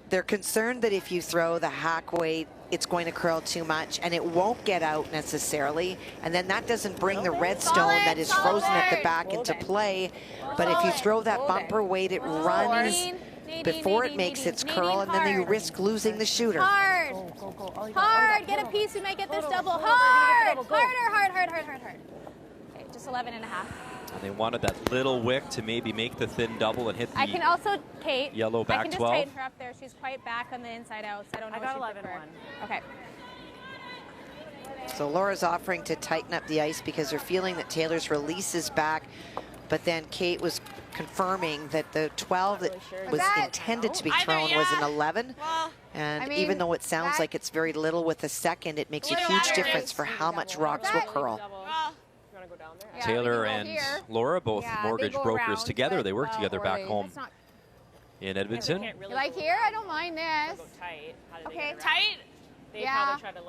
they're concerned that if you throw the hack weight, it's going to curl too much, and it won't get out necessarily, and then that doesn't bring the red stone that is frozen at the back into play. But if you throw that bumper weight, it runs before it makes its curl, and then you risk losing the shooter. Hard. Go. Hard. Get a piece. We might get this double. Hard. Harder. Okay, just 11 and a half. And they wanted that little wick to maybe make the thin double and hit the I can also, Kate. yellow back I can just 12. tighten her up there. She's quite back on the inside out. So I don't know I got what she'd 11-1. prefer. Okay. So Laura's offering to tighten up the ice because they're feeling that Taylor's release is back, but then Kate was confirming that the 12 that was intended to be thrown was an 11. Well, And even though it sounds like it's very little with the second, it makes a huge difference for how much rocks will curl. Taylor and Laura, both mortgage brokers together. They work together back home in Edmonton. You like here? I don't mind this. Tight. Okay, tight. They probably try to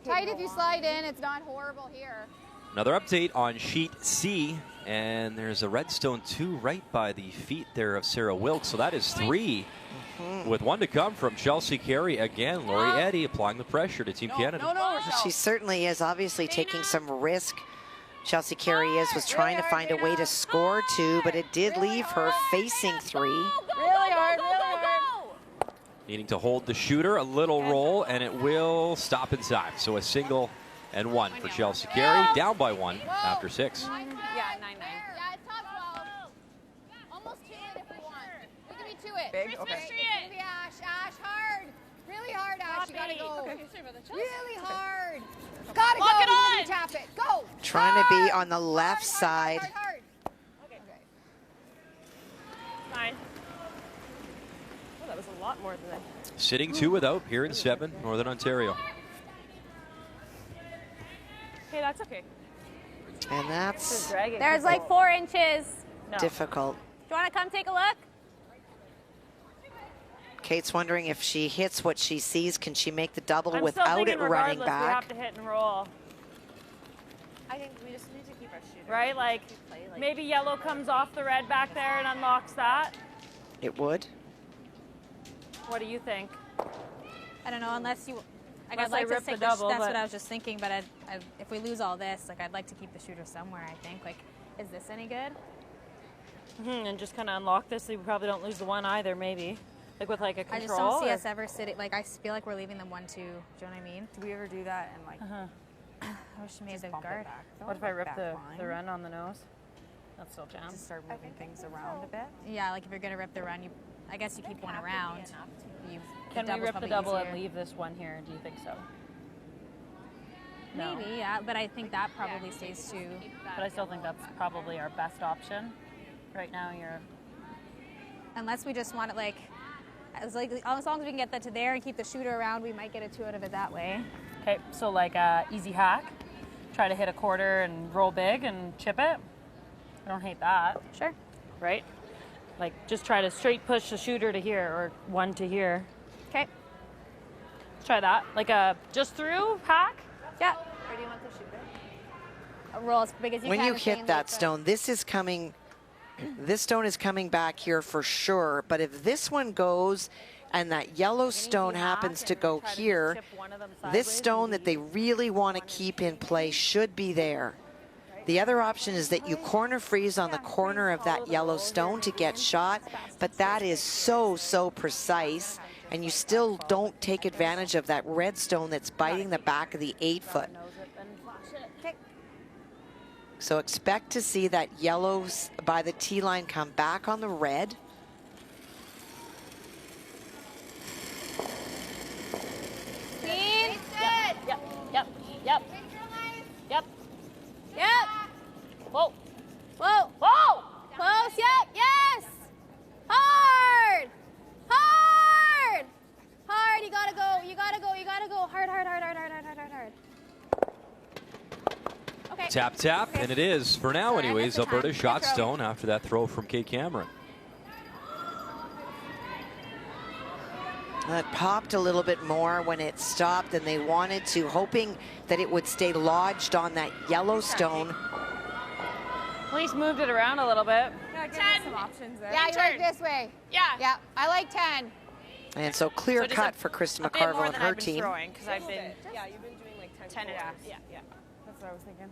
tight if you slide in. It's not horrible here. Another update on sheet C, and there's a redstone 2 right by the feet there of Sarah Wilkes. So that is 3 with 1 to come from Chelsea Carey. Again, Lori Eddy applying the pressure to Team Canada. She certainly is obviously taking some risk. Chelsea Carey was trying to find a way to score 2, but it did leave her facing 3. Really hard. Needing to hold the shooter, a little roll, and it will stop in time. So a single and 1 for Chelsea Carey, down by 1 after 6. Yeah, 9-9. Yeah, it's top 12. Almost 2 it if we want. We can be 2 it. Big, okay. Maybe Ash, hard. Really hard, Ash. You gotta go. Okay. Really hard. Gotta Lock go. it on. You tap it. Go. Trying to be Hard. on the left side. Hard, hard, hard. Fine. Oh, that was a lot more than that. Sitting 2 without here in 7, Northern Ontario. Okay, that's okay. And that's There's like 4 inches. difficult. Do you want to come take a look? Kate's wondering if she hits what she sees, can she make the double I'm still without thinking it running regardless, back? We have to hit and roll. I think we just need to keep our shooter. Right? Like, maybe yellow comes off the red back there and unlocks that. It would. What do you think? I don't know, unless you. Like, Unless I'd like I to rip stick the double, That's but- what I was just thinking. But if we lose all this, like I'd like to keep the shooter somewhere. I think. Like, is this any good? And just kind of unlock this so we probably don't lose the one either, maybe. Like with like a control. I just don't see or- us ever sitting. Like I feel like we're leaving them 1-2. Do you know what I mean? Do we ever do that and like I wish she made just the bump guard. it back? What if I rip Back the line. run on the nose? That's still jam. Just start moving things around a bit. Yeah, like if you're gonna rip the run, I guess you keep one around. Can we double's rip the probably double easier. and leave this one here? Do you think so? No. Maybe, yeah, but I think that probably stays too. But I still think that's probably our best option. Right now, you're. Unless we just want it like as long as we can get that to there and keep the shooter around, we might get a 2 out of it that way. Okay, so like easy hack. Try to hit a quarter and roll big and chip it. I don't hate that. Sure. Right? Like just try to straight push the shooter to here or 1 to here. Okay. Let's try that. Like a just through hack. Yeah. Where do you want the shooter? A roll as big as you When can. you and hit chain that link the- stone, this is coming, this stone is coming back here for sure. But if this one goes and that yellow stone happens to go here, this stone that they really want to keep in play should be there. The other option is that you corner freeze on the corner of that yellow stone to get shot, but that is so, so precise, and you still don't take advantage of that red stone that's biting the back of the 8-foot. So expect to see that yellow by the tee line come back on the red. Clean. Yep. Yep. Yep. Yep. Yep. Whoa. Whoa. Whoa. Close. Yep. Yes. Hard. Hard. Hard. You gotta go. You gotta go. You gotta go. Hard. Hard. Hard. Hard. Hard. Hard. Hard. Hard. Okay. Tap, tap, and it is, for now Sorry, I anyways, missed the time. Alberta Good shot throw. stone after that throw from Kate Cameron. It popped a little bit more when it stopped, and they wanted to, hoping that it would stay lodged on that yellow stone. At least moved it around a little bit. Yeah, give us some options there. Yeah, you like this way. Yeah. Yeah, I like 10. And so clear just cut a- for Krista A bit more McCarville and than her I've been team. throwing because I've been Yeah, you've been doing like 10 10 and a half. forwards. Yeah. That's what I was thinking.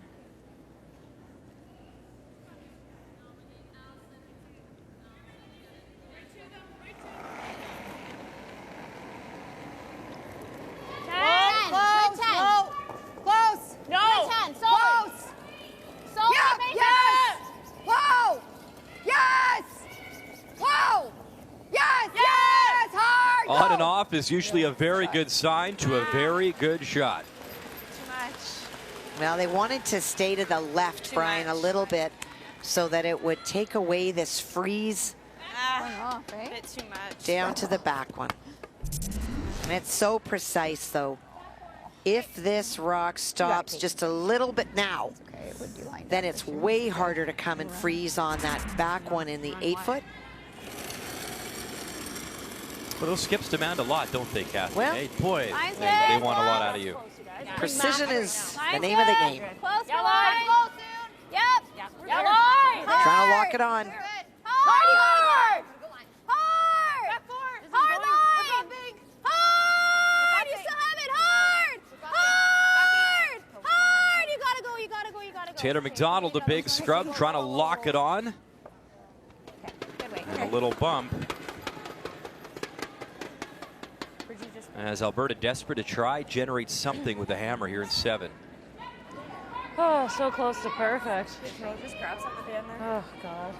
Close, low, close. No. 10. Solid. Close. Solid. Yeah, Make yes. Whoa. Yes. Whoa. Yes, yes. Hard. On go. and off is usually a very good sign to a very good shot. Too much. Well, they wanted to stay to the left, Brian, a little bit so that it would take away this freeze Off, eh? Bit too much. down to the back one. And it's so precise, though. If this rock stops just a little bit now, Okay, it would be lined then up it's for sure. way harder to come and freeze on that back one in the 8-foot. But those skips demand a lot, don't they, Kathy? Well, Hey, boy, Mine's they good. want a lot out of you. Precision is the Mine's name of the good. game. Close. Yellow. Close. Yep. Yellow. Trying to lock it on. Hard. Hard. Hard line. Hard. You still have it. Hard. Hard. Hard. You gotta go. You gotta go. You gotta go. Taylor McDonald, a big scrub, trying to lock it on. Good way. And a little bump. As Alberta desperate to try, generate something with the hammer here in 7. Oh, so close to perfect. No, just grab some at the end there. Oh, God.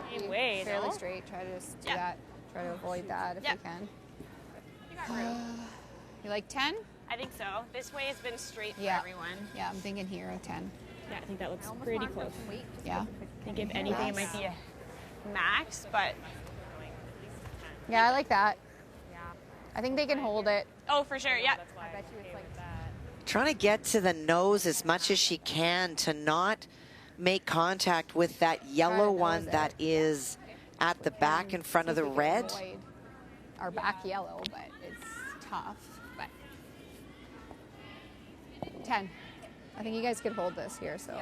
Hey, wait. okay, fairly though. straight. Try to just do Yeah. that. Try to avoid that if Yeah. you can. You got room. You like 10? I think so. This way has been straight for Yeah. everyone. Yeah, I'm thinking here a 10. Yeah, I think that looks pretty close. Yeah. I think if anything, it might be a max, but Yeah, I like that. I think they can hold it. oh, for sure. Yeah. I bet you it's like Trying to get to the nose as much as she can to not make contact with that yellow one that is at the back in front of the red. Our back yellow, but it's tough. But 10. I think you guys could hold this here, so.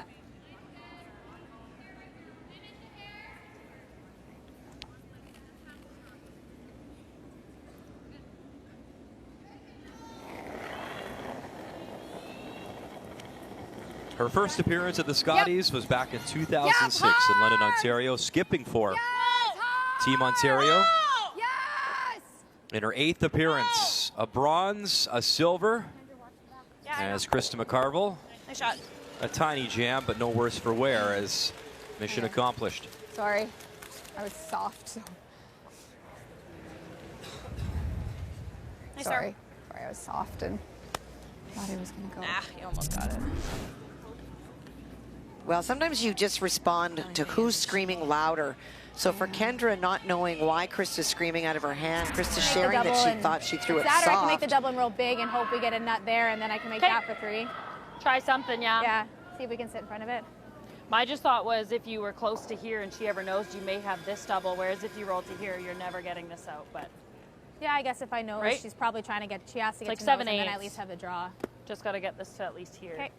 Her first appearance at the Scotties was back in 2006 in London, Ontario, skipping for Team Ontario. Yes! In her 8th appearance, a bronze, a silver, as Krista McCarville. Nice shot. A tiny jam, but no worse for wear, as mission accomplished. Sorry. I was soft, so. Nice Sorry. Sorry, I was soft and thought it was going to go. Ah, you almost got it. Well, sometimes you just respond to who's screaming louder. So for Kendra not knowing why Krista's screaming out of her hand, Krista sharing that she thought she threw it That, or I can make the soft. double and roll big and hope we get a nut there, and then I can make that for 3. Try something, yeah. Yeah. See if we can sit in front of it. My just thought was if you were close to here and she ever knows, you may have this double, whereas if you roll to here, you're never getting this out. But Yeah, I guess if I know Right? she's probably trying to get, she has to get like to nose 7/8. and then I at least have the draw. just got to get this to at least here. Okay.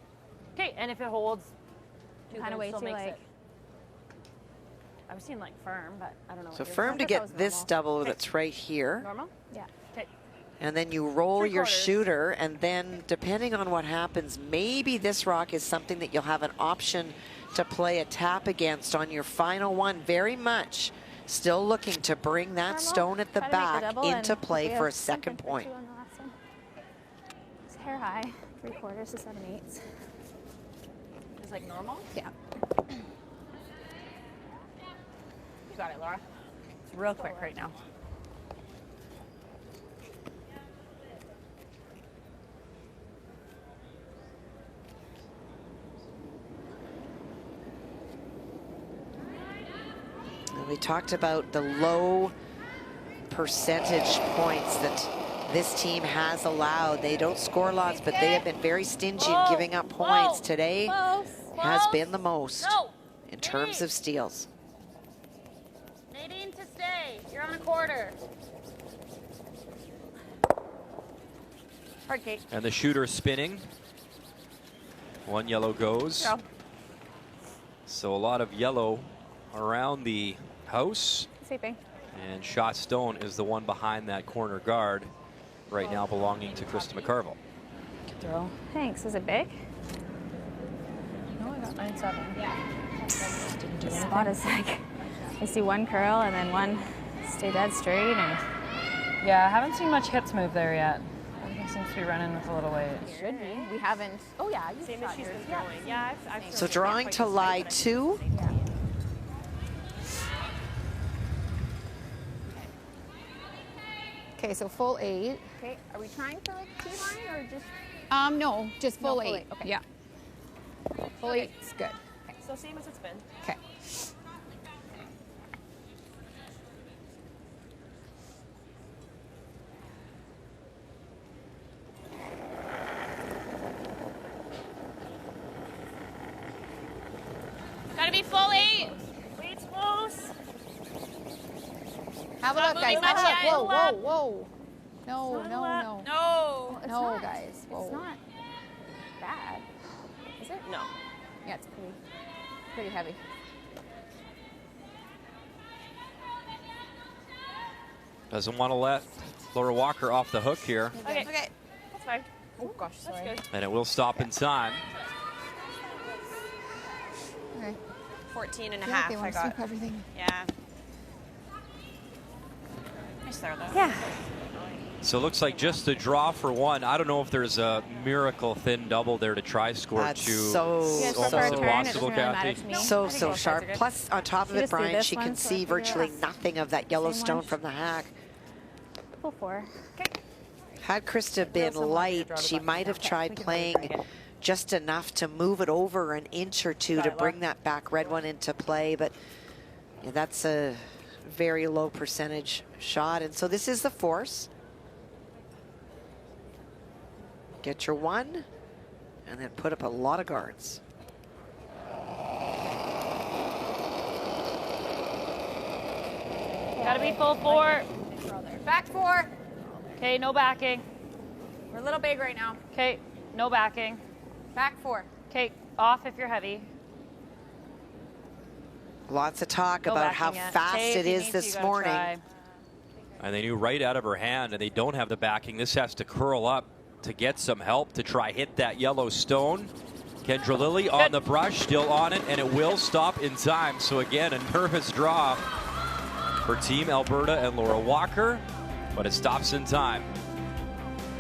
Okay, and if it holds, Kind of way too like. I was seeing like firm, but I don't know. So what yours firm is. to get this double that's right here. Normal? Yeah. Okay. And then you roll 3/4. your shooter, and then depending on what happens, maybe this rock is something that you'll have an option to play a tap against on your final one. Very much still looking to bring that Normal. stone at the Try to make back double into and play we for a have second something for point. 2 on the last one. It's hair high, 3/4 to 7/8. It's like normal? Yeah. You got it, Laura. It's real quick right now. And we talked about the low percentage points that this team has allowed. They don't score lots, but they have been very stingy in giving up points. Today has been the most in terms of steals. Nadine to stay. You're on a quarter. Hard cake. And the shooter spinning. One yellow goes. Go. So a lot of yellow around the house. Sweeping. And shot stone is the one behind that corner guard right now belonging to Krista McCarville. Good throw. Thanks. Was it big? No, I got 9-7. Yeah. The spot is like, I see one curl and then one stay dead straight. And Yeah, I haven't seen much hips move there yet. Everything seems to be running with a little weight. Should be. We haven't. Oh, yeah. You same shot as she's yours. been throwing. Yeah, I've So drawing to lie 2. Okay, so full 8. Okay, are we trying for like T-line or just? No, just full No, 8. full 8, okay. Yeah. Full 8 is good. So same as it's been. Okay. Gotta be full 8. Weight's close. Have a Not look, guys. moving Have a much look. yet. Whoa, Pull whoa, up. whoa. No, no, no. No. No, not. guys. Whoa. It's not bad. Is it? No. Yeah, it's pretty heavy. Doesn't want to let Laura Walker off the hook here. Okay. Okay. That's fine. Oh, gosh, sorry. That's good. And it will stop in time. Okay. 14 and a I feel like half. they I want to got. sweep everything. Yeah. Nice throw though. Yeah. So it looks like just a draw for one. I don't know if there's a miracle thin double there to try score That's two. so Almost impossible, Kathy. So sharp. Plus, on top of it, Brian, she can so see virtually nothing of that yellow stone from the hack. Pull 4. Okay. Had Krista been light, she might have tried playing just enough to move it over an inch or two to bring that back red one into play, but yeah, that's a very low percentage shot. And so this is the force. Get your one, and then put up a lot of guards. Gotta be full 4. Back 4. Okay, no backing. We're a little big right now. Okay, no backing. Back 4. Okay, off if you're heavy. Lots of talk No about how backing yet. fast Okay, it if you is need to, this you gotta morning. try. And they knew right out of her hand, and they don't have the backing. This has to curl up to get some help to try hit that yellow stone. Kendra Lilly on the brush, still on it, and it will stop in time. So again, a nervous draw for Team Alberta and Laura Walker, but it stops in time.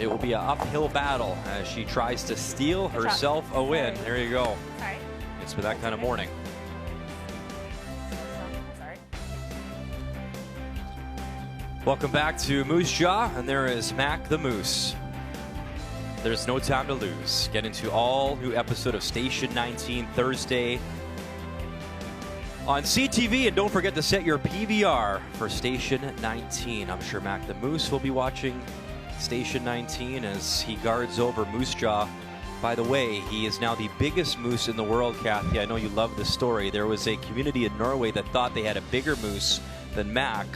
It will be an uphill battle as she tries to steal herself a win. There you go. Sorry. It's for that kind of morning. Sorry. Welcome back to Moose Jaw, and there is Mac the Moose. There's no time to lose. Get into all new episode of Station 19 Thursday on CTV, and don't forget to set your PVR for Station 19. I'm sure Mac the Moose will be watching Station 19 as he guards over Moose Jaw. By the way, he is now the biggest moose in the world, Kathy. I know you love the story. There was a community in Norway that thought they had a bigger moose than Mac.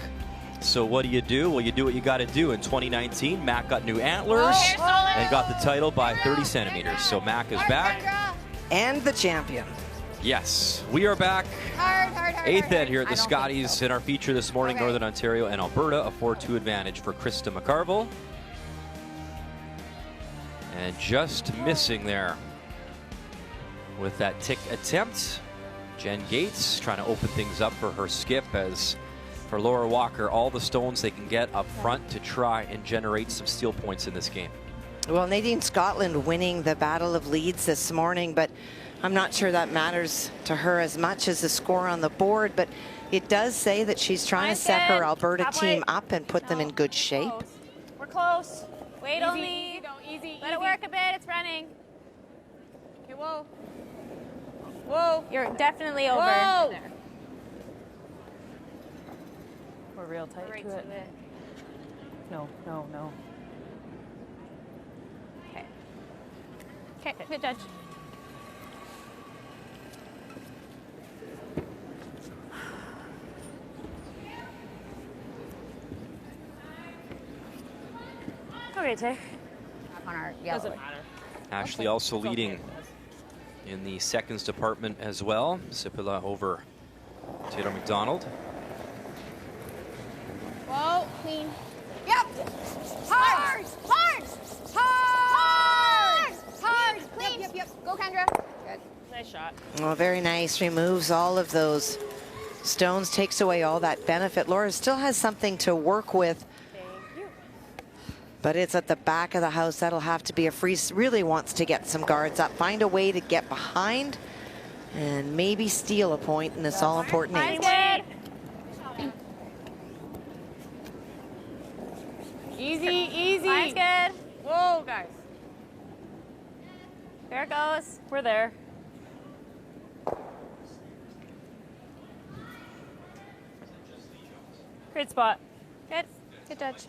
So what do? Well, you do what you got to do. In 2019, Mac got new antlers and got the title by 30 centimeters. So Mac is back. And the champion. Yes, we are back. Eighth end here at the Scotties in our feature this morning, Northern Ontario and Alberta, a 4-2 advantage for Krista McCarville. And just missing there with that tick attempt. Jen Gates trying to open things up for her skip, as for Laura Walker, all the stones they can get up front to try and generate some steal points in this game. Well, Nadine Scotland winning the Battle of Leeds this morning, but I'm not sure that matters to her as much as the score on the board, but it does say that she's trying to set her Alberta team up and put them in good shape. We're close. Wait Easy, only. easy, though, easy, Let it work a bit. It's running. Okay, whoa. Whoa. You're definitely over. Whoa. We're real tight Right to it. No. Okay. Okay, good judge. Okay, Tay. On our yellow. Doesn't matter. Ashley also leading in the seconds department as well. Sipila over Taylor McDonald. Whoa, clean. Yep. Hard. Hard. Hard. Hard. Clean. Yep. Go, Kendra. Good. Nice shot. Well, very nice. Removes all of those stones, takes away all that benefit. Laura still has something to work with, but it's at the back of the house. That'll have to be a free. Really wants to get some guards up, find a way to get behind, and maybe steal a point in this all-important eight. Easy, easy. Mine's good. Whoa, guys. There it goes. We're there. Great spot. Good. Good judge.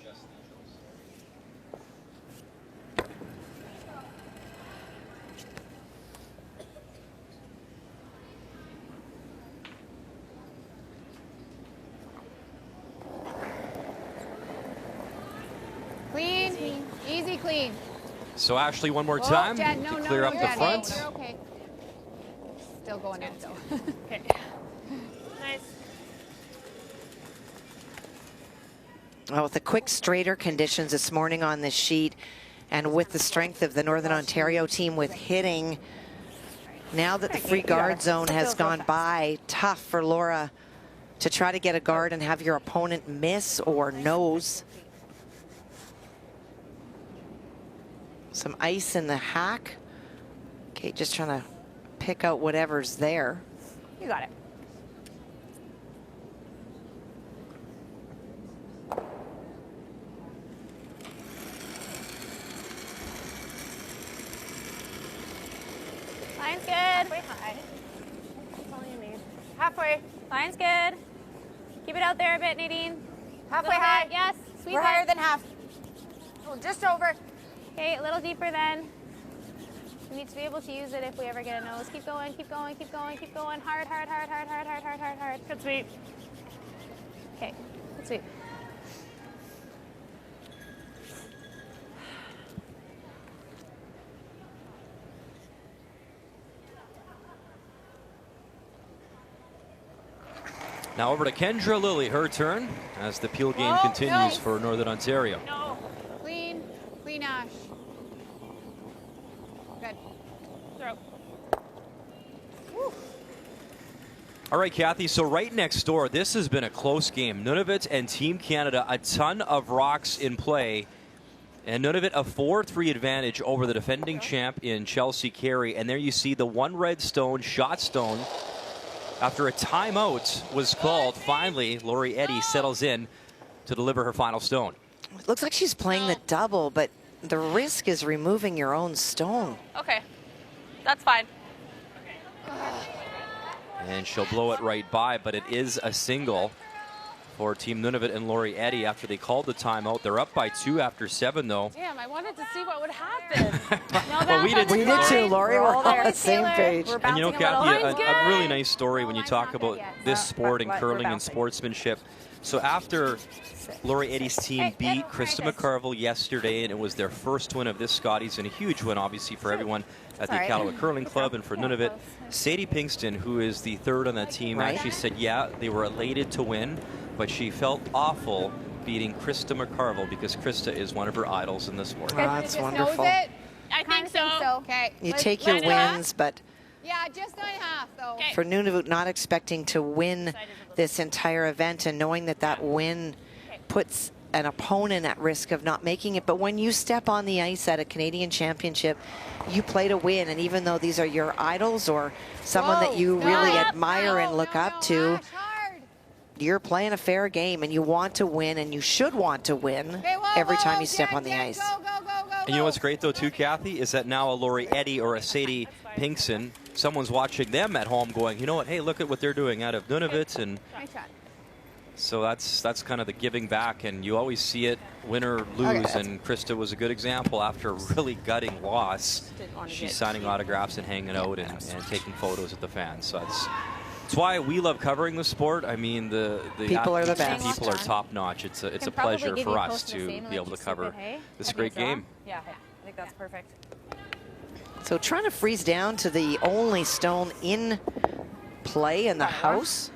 Clean. Easy, clean. So Ashley, one more Whoa, time Jen, to clear up the Jen, front. You're okay. Still going in, though. Okay. Nice. Well, with the quick straighter conditions this morning on this sheet, and with the strength of the Northern Ontario team with hitting, now that the free guard zone has gone by, tough for Laura to try to get a guard and have your opponent miss or nose. Some ice in the hack. Okay, just trying to pick out whatever's there. You got it. Line's good. Halfway high. That's all you need. Halfway. Line's good. Keep it out there a bit, Nadine. Halfway high. Yes. Sweep We're it. higher than half. Oh, just over. Okay, a little deeper then. We need to be able to use it if we ever get a nose. Keep going, keep going, keep going, keep going. Hard, hard, hard, hard, hard, hard, hard, hard, hard. Good sweep. Okay, good sweep. Now over to Kendra Lilly, her turn, as the Peel game continues for Northern Ontario. No. Clean. Clean, Ash. Good. Throw. All right, Kathy, so right next door, this has been a close game. Nunavut and Team Canada, a ton of rocks in play. And Nunavut a 4-3 advantage over the defending champ in Chelsea Carey. And there you see the one red stone, shot stone. After a timeout was called, finally, Lori Eddy settles in to deliver her final stone. It looks like she's playing the double, but the risk is removing your own stone. Okay, that's fine. And she'll blow it right by, but it is a single for Team Nunavut and Lori Eddy after they called the timeout. They're up by 2 after 7, though. Damn, I wanted to see what would happen. Well, we did too, Lori. We're all on the same page. And you know, Kathy, a really nice story when you talk about this sport and curling and sportsmanship. So after Lori Eddy's team beat Krista McCarville yesterday, and it was their first win of this Scotties, and a huge win, obviously, for everyone at the Iqaluit Curling Club and for Nunavut. Sadie Pinkston, who is the third on that team, actually said, yeah, they were elated to win, but she felt awful beating Krista McCarville because Krista is one of her idols in the sport. Oh, that's wonderful. I think so. Okay. You take your wins, but Yeah, just 9.5 though. for Nunavut not expecting to win this entire event and knowing that that win puts an opponent at risk of not making it. But when you step on the ice at a Canadian Championship, you play to win. And even though these are your idols or someone that you really admire and look up to, you're playing a fair game and you want to win, and you should want to win every time you step on the ice. And you know what's great, though, too, Kathy, is that now a Lori Eddy or a Sadie Pinkston, someone's watching them at home going, you know what, hey, look at what they're doing out of Nunavut. And so that's kind of the giving back, and you always see it, win or lose, and Krista was a good example. After a really gutting loss, she's signing autographs and hanging out and taking photos with the fans. So that's why we love covering the sport. I mean, the people are the best. People are top notch. It's a pleasure for us to be able to cover this great game. Yeah, I think that's perfect. So trying to freeze down to the only stone in play in the house.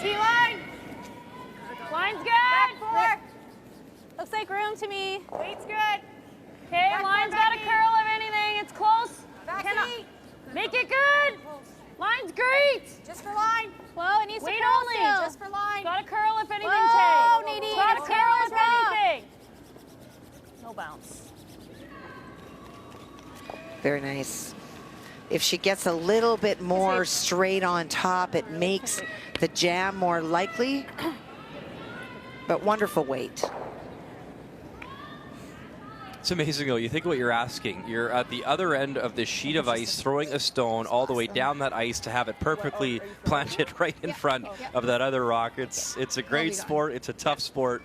T-line! Line's good! Looks like room to me. Weight's good. Okay, line's got a curl if anything. It's close. Make it good. Line's great. Just for line. Well, it needs Weight to curl only, still. just for line. Got a curl if anything, Whoa, Tay. Nadine, Got a it's curl getting if rough. anything. No bounce. Very nice. If she gets a little bit more straight on top, it makes the jam more likely. But wonderful weight. It's amazing, though. You think what you're asking. You're at the other end of this sheet of ice, throwing a stone all the way down that ice to have it perfectly planted right in front of that other rock. It's a great sport. It's a tough sport.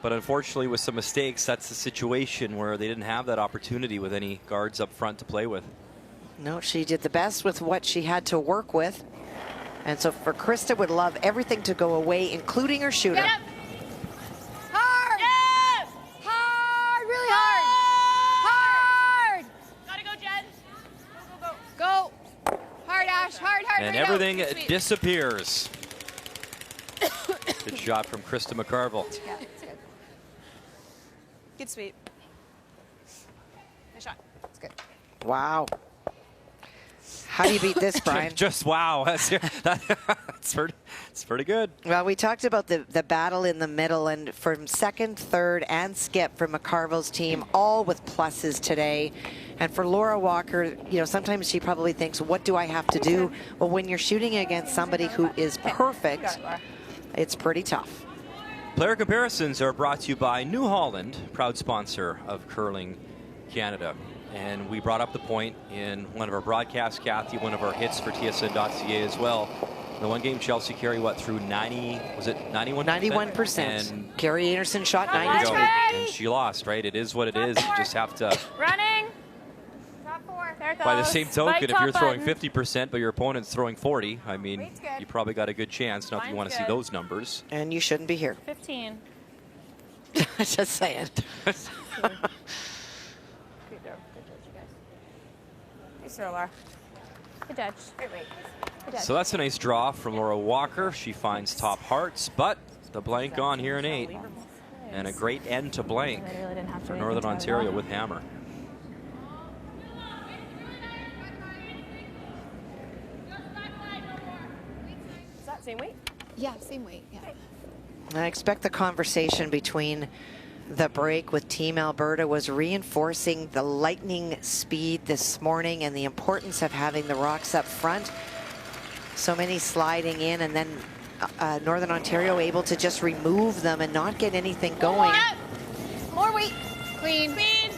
But unfortunately, with some mistakes, that's the situation where they didn't have that opportunity with any guards up front to play with. No, she did the best with what she had to work with. And so for Krista, would love everything to go away, including her shooter. Hard! Yes! Hard! Really hard! Hard! Gotta go, Jen. Go! Hard, Ash! Hard, hard, And everything disappears. Good shot from Krista McCarville. Yeah, it's good. Good sweep. Nice shot. It's good. Wow. How do you beat this, Brian? Just wow. It's pretty good. Well, we talked about the battle in the middle, and from second, third, and skip from McCarville's team, all with pluses today. And for Laura Walker, you know, sometimes she probably thinks, what do I have to do? Well, when you're shooting against somebody who is perfect, it's pretty tough. Player comparisons are brought to you by New Holland, proud sponsor of Curling Canada. And we brought up the point in one of our broadcasts, Kathy, one of our hits for TSN.ca as well. The one game Chelsea carry through 90, was it 91%? 91%. And Carrie Anderson shot 92. And she lost, right? It is what it is. You just have to. Running. Top 4. There it goes. By the same token, Right if you're top throwing button. 50%, but your opponent's throwing 40, I mean, Weight's good. you probably got a good chance. Not that you want to see good. those numbers. And you shouldn't be here. 15. Just saying. Good job. Good judge, you guys. Nice throw, Laura. Good judge. Great weight. Good judge. So that's a nice draw from Laura Walker. She finds top hearts, but the blank on here in 8. And a great end to blank I really didn't have to for do Northern anything to Ontario it. with hammer. Is that same weight? Yeah, same weight. Yeah. I expect the conversation between the break with Team Alberta was reinforcing the lightning speed this morning and the importance of having the rocks up front. So many sliding in, and then Northern Ontario able to just remove them and not get anything going. More weight. Clean. Clean.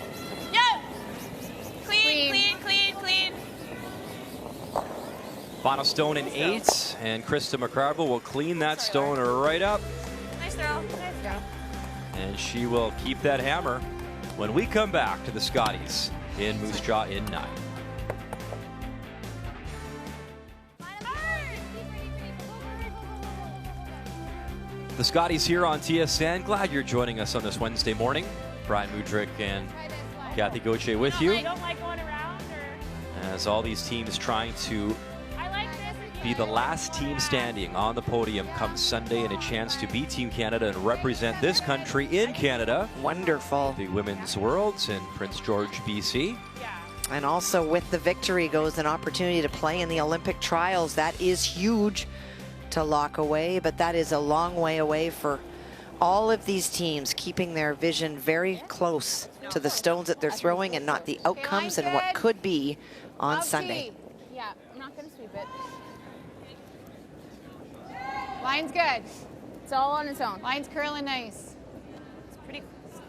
Yep. Clean. Clean, clean, clean. Final stone in 8, and Krista McCarville will clean that stone right up. Nice throw. Nice throw. And she will keep that hammer when we come back to the Scotties in Moose Jaw in 9. The Scotties here on TSN. Glad you're joining us on this Wednesday morning. Brian Mudrick and Kathy Gauthier with you. I don't like going around, or As all these teams trying to I like this. be the last team standing on the podium come Sunday, and a chance to beat Team Canada and represent this country in Canada. Wonderful. The Women's Worlds in Prince George, BC. And also with the victory goes an opportunity to play in the Olympic trials. That is huge to lock away, but that is a long way away for all of these teams, keeping their vision very close to the stones that they're throwing and not the outcomes and what could be on Sunday. Yeah, I'm not going to sweep it. Line's good. It's all on its own. Line's curling nice. It's pretty.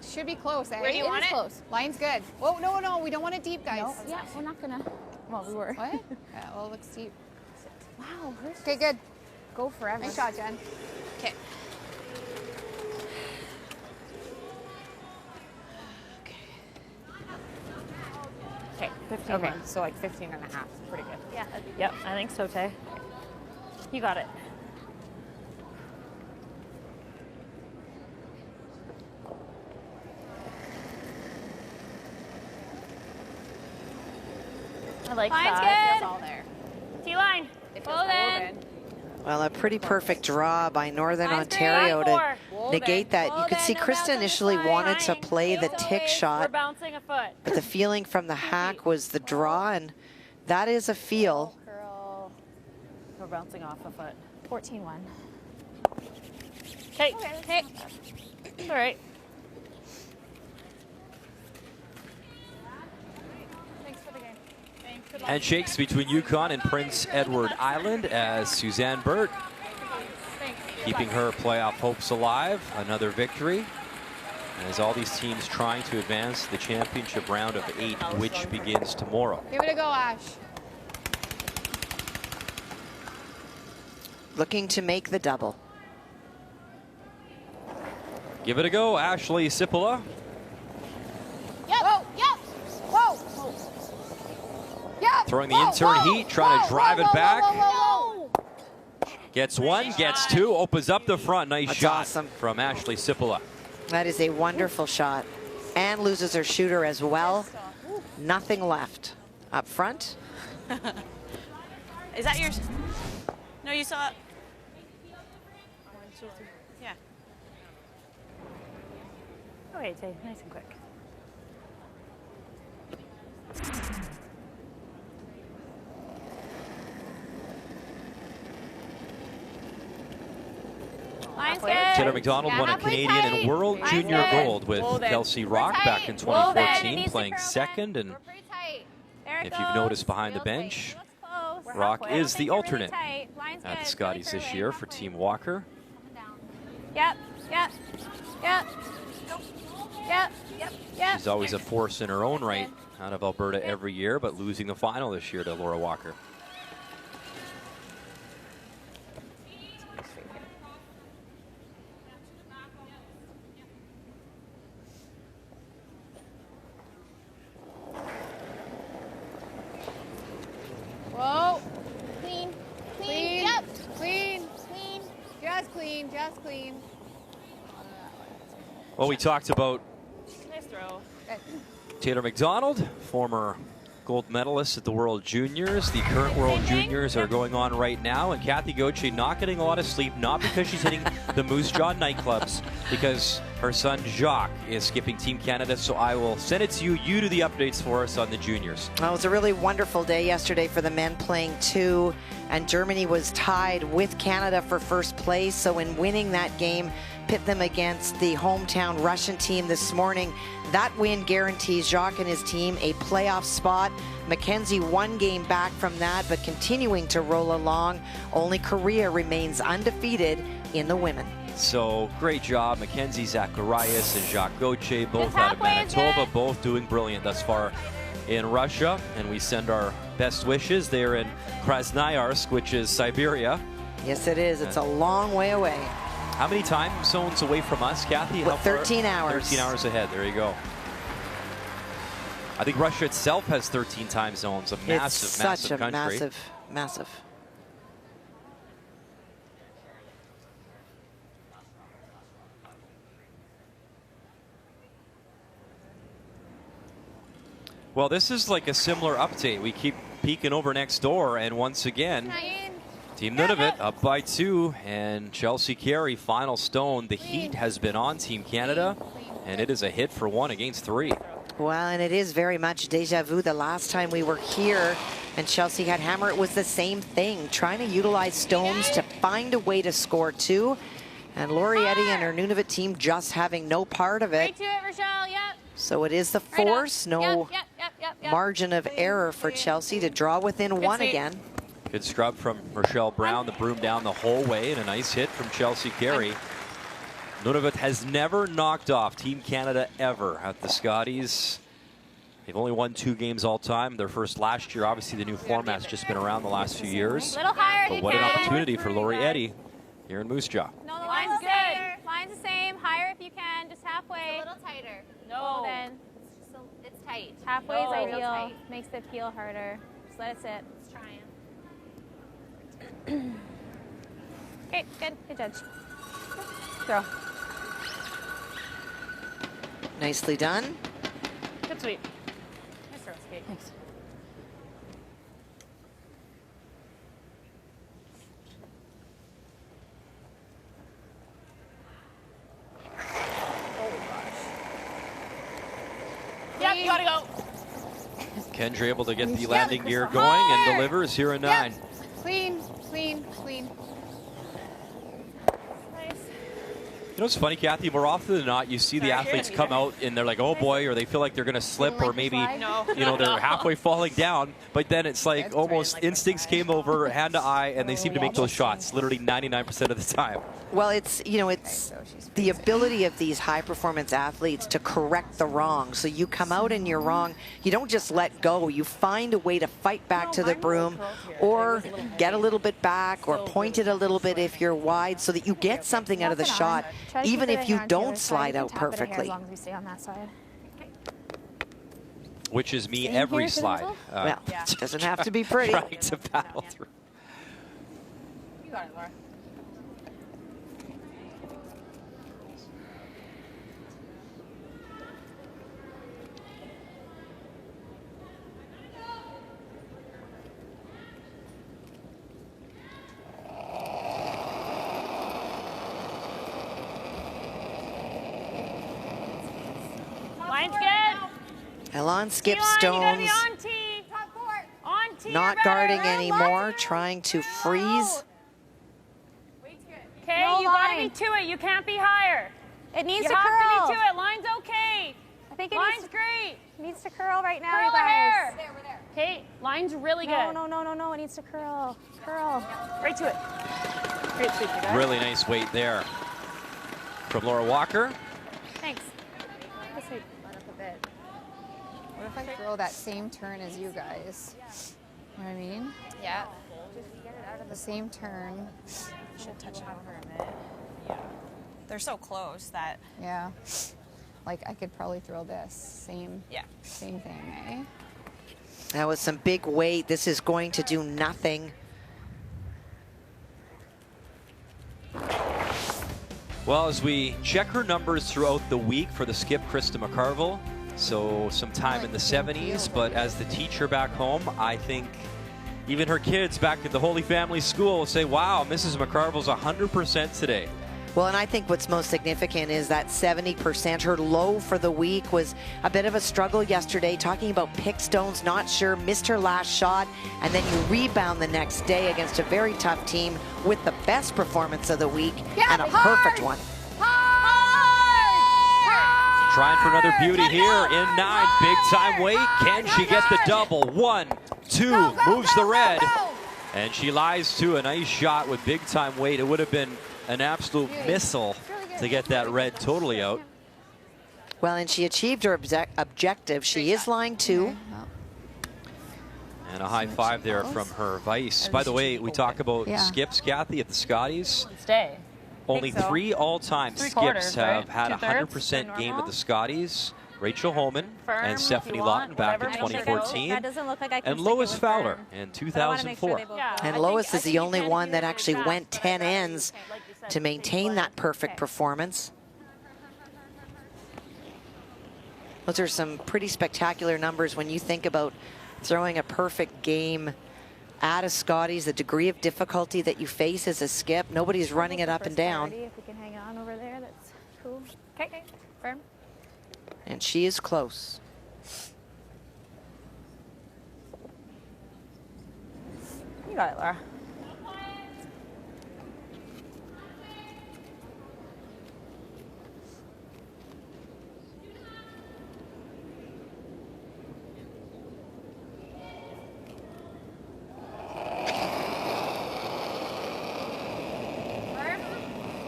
Should be close, eh? Where do you want is it? Close. Line's good. Oh, no, no, we don't want it deep, guys. No, yeah, we're not gonna. Well, we were. What? Yeah, well, it looks deep. Wow. Hers Okay, good. go forever. Nice shot, Jen. Okay. Okay, 15. Okay, so like 15 and a half. Pretty good. Yeah. Yep, I think so, Tay. You got it. I like Line's that. good. All there. T-line. It feels Hold in. golden. Well, a pretty perfect draw by Northern Line's great. Ontario to Line negate that. You Hold could in, see no Krista bounce on the initially side. wanted to Line. play the Feels tick always. We're shot, bouncing a foot. but the feeling from the hack was the draw, and that is a feel. Girl. We're bouncing off a foot. 14-1. Okay. Hey. All right. Thanks for the game. Thanks. Good luck. Handshakes between Yukon and Prince Edward Island as Suzanne Burt keeping her playoff hopes alive. Another victory. As all these teams trying to advance to the championship round of 8, which begins tomorrow. Give it a go, Ash. Looking to make the double. Give it a go, Ashley Sipola. Yep. Whoa. Yep. Whoa. Yep. Throwing the Whoa, intern whoa, heat, trying to whoa, drive whoa, it whoa, back. Whoa, whoa, whoa. Gets one, gets two, opens up the front. Nice That's shot awesome. from Ashley Sipola. That is a wonderful shot. And loses her shooter as well. Nothing left up front. Is that yours? No, you saw it. Yeah. Oh, wait, Tay, nice and quick. Line's good. Taylor McDonald won a Halfway Canadian tight. and World Line's Junior good. gold with Hold it. Kelsey We're Rock tight. back in Hold it. 2014, Needs to playing curl second, and We're pretty tight. There it if goes. you've noticed behind the Real tight. bench, Looks close. We're Rock halfway. is the You're really alternate tight. Line's at the good. Scotties Really this curly. year for Halfway. Team Walker. Yep. Yep. Yep. Yep. Yep. Yep. She's always a force in her own right out of Alberta every year, but losing the final this year to Laura Walker. Whoa. Clean. Clean. Yep. Clean. Clean. Just clean. Just clean. Well, we talked about Nice throw. Taylor McDonald, former gold medalist at the World Juniors. The current World Juniors are going on right now, and Kathy Gauthier not getting a lot of sleep, not because she's hitting the Moose Jaw nightclubs, because her son Jacques is skipping Team Canada. So I will send it to you. You do the updates for us on the juniors. Well, it was a really wonderful day yesterday for the men playing two, and Germany was tied with Canada for first place. So in winning that game, pit them against the hometown Russian team this morning. That win guarantees Jacques and his team a playoff spot. Mackenzie one game back from that, but continuing to roll along. Only Korea remains undefeated in the women. So great job, Mackenzie Zacharias and Jacques Gauthier, both It's out of halfway, Manitoba, isn't it? both doing brilliant thus far in Russia. And we send our best wishes. They're in Krasnoyarsk, which is Siberia. Yes, it is. It's a long way away. How many time zones away from us, Kathy? How far? 13 hours. 13 hours ahead. There you go. I think Russia itself has 13 time zones. A massive, It's such massive a country. massive. Well, this is like a similar update. We keep peeking over next door, and once again, Team Nunavut up by 2, and Chelsea Carey, final stone. The heat has been on Team Canada, and it is a hit for 1 against 3. Well, and it is very much deja vu. The last time we were here and Chelsea had hammer, it was the same thing, trying to utilize stones to find a way to score 2. And Lori Eddy and her Nunavut team just having no part of it. Right to it, Rochelle. Yep. So it is the force, no Yep. margin of error for Chelsea to draw within 1 save. again. Good scrub from Rochelle Brown, the broom down the whole way, and a nice hit from Chelsea Carey. Nunavut has never knocked off Team Canada ever at the Scotties. They've only won 2 games all time. Their first last year. Obviously, the new format's just been around the last few years. Little higher if But you what an can. opportunity for Lori Eddy here in Moose Jaw. No, the line's good. Line's the same. Higher if you can. Just halfway. A little tighter. No. Then It's tight. halfway is No. Real ideal. tight. Makes the peel harder. Just let it sit. It's trying. Okay, good. Good judge. Throw. Nicely done. Good sweep. Nice throw, Skate. Thanks. Yep, you gotta go. Kendra able to get the landing gear going and delivers here in 9. Clean, clean, clean. You know what's funny, Kathy? More often than not, you see the athletes come out and they're like, oh boy, or they feel like they're going to slip, or maybe they're halfway falling down. But then it's like almost instincts came over, hand to eye, and they seem to make those shots literally 99% of the time. Well, it's the ability of these high performance athletes to correct the wrong. So you come out and you're wrong, you don't just let go. You find a way to fight back to the broom, or get a little bit back, or point it a little bit if you're wide, so that you get something out of the shot, even if you don't slide out perfectly. As long as we stay on that side. Which is me every slide. Well, it doesn't have to be pretty. Trying to battle through. You got it, Laura. Line's good. Elon Skip T-line, you gotta be Stones on T. Top court. On T. not you're better. guarding anymore, trying to freeze. Okay, No you gotta be line. to it. You can't be higher. It needs You to have curl. to be to it. Line's okay. I think it Line's great. needs to curl right now, Curl you the guys. hair. Okay, line's really No, good. no, no, no, no. It needs to curl. Curl. Right to it. Great sweep, you guys. Really nice weight there from Laura Walker. Thanks. Run up a bit. What if I throw that same turn as you guys? You know what I mean? Yeah. Just get it out of the same turn. Should touch it over a bit. Yeah. They're so close that. Yeah. Like I could probably throw this same thing, eh? That was some big weight. This is going to do nothing. Well, as we check her numbers throughout the week for the skip, Krista McCarville, so some time in the 70s, but as the teacher back home, I think even her kids back at the Holy Family School will say, wow, Mrs. McCarville's 100% today. Well, and I think what's most significant is that 70%. Her low for the week was a bit of a struggle yesterday, talking about pick stones, not sure, missed her last shot, and then you rebound the next day against a very tough team with the best performance of the week and a perfect one. Trying for another beauty here in 9. Big time weight. Can she get the double? 1, 2, moves the red. And she lies to a nice shot with big time weight. It would have been an absolute missile to get that red totally out. Well, and she achieved her objective. She is line 2. And a high five there from her vice. By the way, we talk about skips, Kathy, at the Scotties. Stay. Only 3 all-time skips have had a 100% Two-thirds, game at the Scotties. Rachel Holman Firm, and if Stephanie you Lawton want, back in whatever. 2014. That doesn't look like I can And stick it Lois with Fowler firm. in But I wanna make sure 2004. they both Yeah. go. And I Lois think is the you only can one do that it actually fast, went but 10 I think you ends can, like you said, to maintain that perfect Okay. performance. Those are some pretty spectacular numbers when you think about throwing a perfect game at a Scotties, the degree of difficulty that you face as a skip. Nobody's running it up and down. If we can hang on over there, that's cool. Okay, firm. And she is close. You got it, Laura.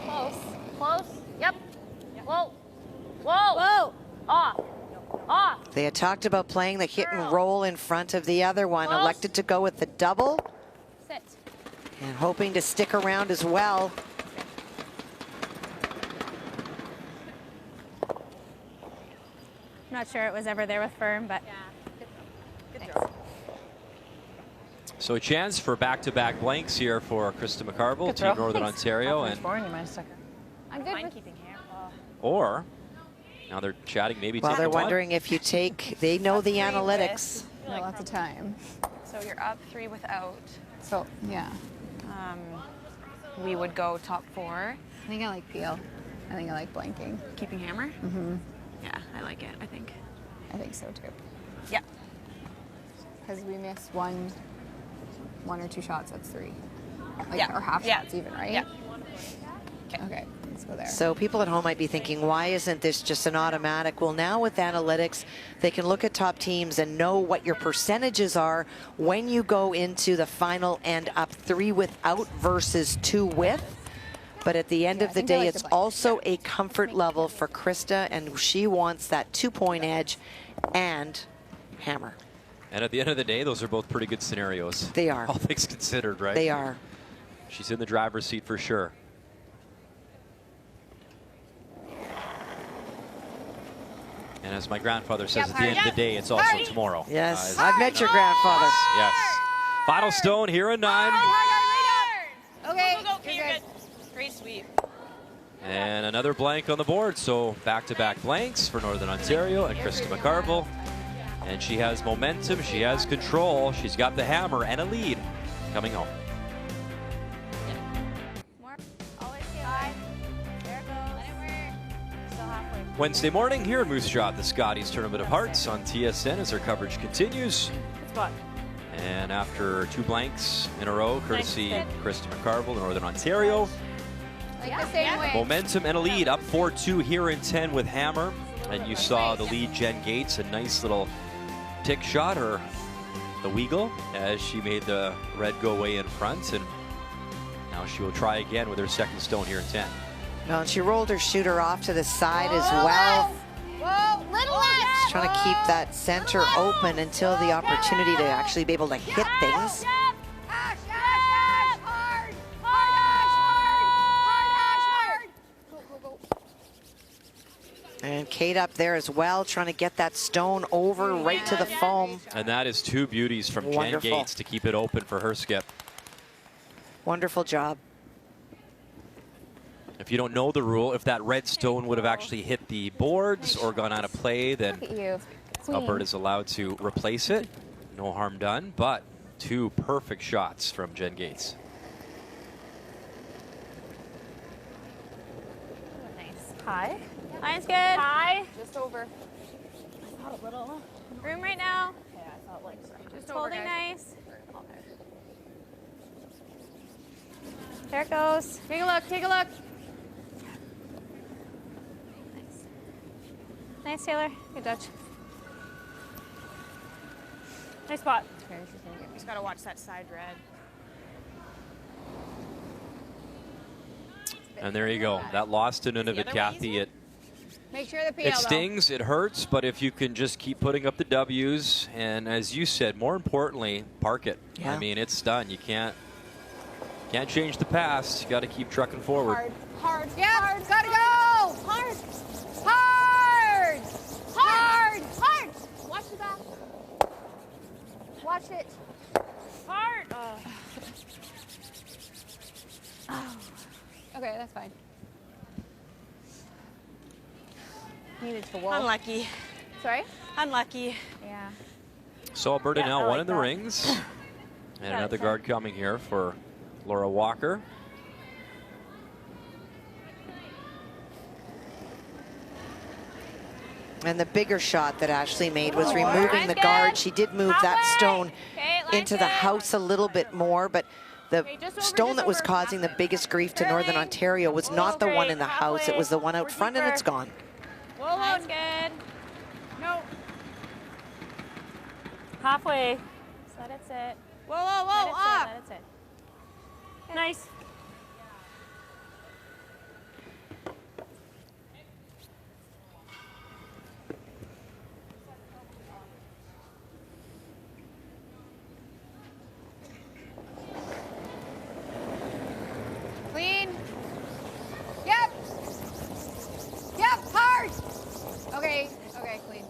Close. Close. Yep. Whoa. Whoa. Whoa! Off. Off. They had talked about playing the hit and roll in front of the other one, Close. elected to go with the double Sit. and hoping to stick around as well. I'm not sure it was ever there with firm, but So a chance for back-to-back blanks here for Krista McCarville, Team Northern Ontario, and I'm good with or now they're chatting maybe Well, take they're the one. wondering if you take, they know the analytics. Lots of time. So you're up 3 without. So, yeah. We would go top 4. I think I like peel. I think I like blanking. Keeping hammer? Mm-hmm. Yeah, I like it, I think. I think so too. Yeah. Because we miss one or two shots, that's 3. Like, Yeah. or half Yeah. shots even, right? Yeah. Okay, let's go there. So people at home might be thinking, why isn't this just an automatic? Well, now with analytics, they can look at top teams and know what your percentages are when you go into the final and up 3 without versus 2 with. But at the end of the day, it's also a comfort level for Krista, and she wants that 2-point edge and hammer. And at the end of the day, those are both pretty good scenarios. They are. All things considered, right? They are. She's in the driver's seat for sure. And as my grandfather says, at the end of the day, it's also tomorrow. Yes, I've met your grandfather. Yes. Final stone here in 9. Okay, You're good. Great sweep. And another blank on the board. So back-to-back blanks for Northern Ontario and Krista McCarville. And she has momentum. She has control. She's got the hammer and a lead coming home. More. Always get high. There it goes. Let it work. Still halfway. Wednesday morning here in Moose Jaw, the Scotties Tournament of Hearts on TSN as our coverage continues. Good spot. And after 2 blanks in a row, courtesy Krista McCarville, Northern Ontario. Like the same way. Momentum and a lead, up 4-2 here in 10 with Hammer. And you saw the lead, Jen Gates, a nice little tick shot, or the Weagle, as she made the red go away in front. And now she will try again with her second stone here in 10. Well, she rolled her shooter off to the side as well. Whoa, little less. Just trying to keep that center open until the opportunity to actually be able to hit things. And Kate up there as well, trying to get that stone over right to the foam. And that is 2 beauties from Wonderful. Jen Gates to keep it open for her skip. Wonderful job. If you don't know the rule, if that red stone would have actually hit the boards or gone out of play, then Alberta's allowed to replace it. No harm done, but 2 perfect shots from Jen Gates. Nice. High. Line's good. High. Just over. I thought a little room right now. Yeah, I thought like Just holding nice. There it goes. Take a look, take a look. Nice. Nice, Taylor. Good dodge. Nice spot. Just gotta watch that side red. And there you go. That loss to Nunavut, Kathy. Make sure the PL It stings, it hurts, but if you can just keep putting up the W's, and as you said, more importantly, park it. Yeah. I mean, it's done. You can't change the past. You got to keep trucking forward. Hard, hard, yeah, hard, gotta go. Hard, hard, hard, hard. Watch the back. Watch it. Hard. Okay, that's fine. Needed to wall. Unlucky. Sorry? Unlucky. Yeah. So Alberta now I one like in the that. rings. And another guard coming here for Laura Walker. And the bigger shot that Ashley made was removing the guard. She did move that stone into the house a little bit more, but the stone that was causing the biggest grief to Northern Ontario was not the one in the house. It was the one out front, and it's gone. Whoa, that's good. No. Halfway. Just let it sit. Whoa, whoa, whoa, up. Let it sit. Nice. Clean. Yep. Yep, hard. Okay, okay, clean.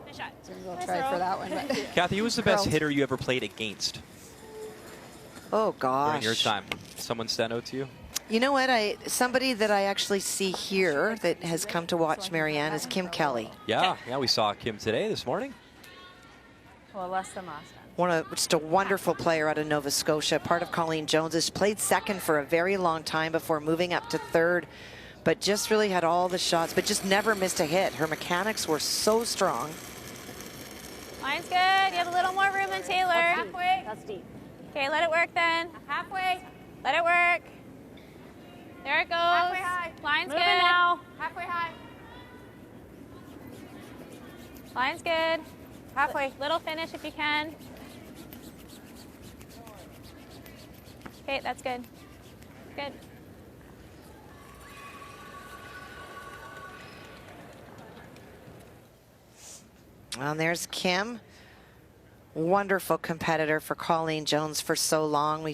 Nice shot. We'll try for that one. But Kathy, who was the best hitter you ever played against Oh, gosh. during your time? Someone stand out to you? You know what? Somebody that I actually see here that has come to watch Marianne is Kim Kelly. Yeah, we saw Kim today, this morning. Well, less than last time. Just a wonderful player out of Nova Scotia, part of Colleen Jones's. Played second for a very long time before moving up to third, but just really had all the shots, but just never missed a hit. Her mechanics were so strong. Line's good. You have a little more room than Taylor. Halfway. That's deep. Okay, let it work then. Halfway. Let it work. There it goes. Halfway high. Line's Moving good. now. Halfway high. Line's good. Halfway. Little finish if you can. Okay, that's good. Good. And there's Kim. Wonderful competitor for Colleen Jones for so long.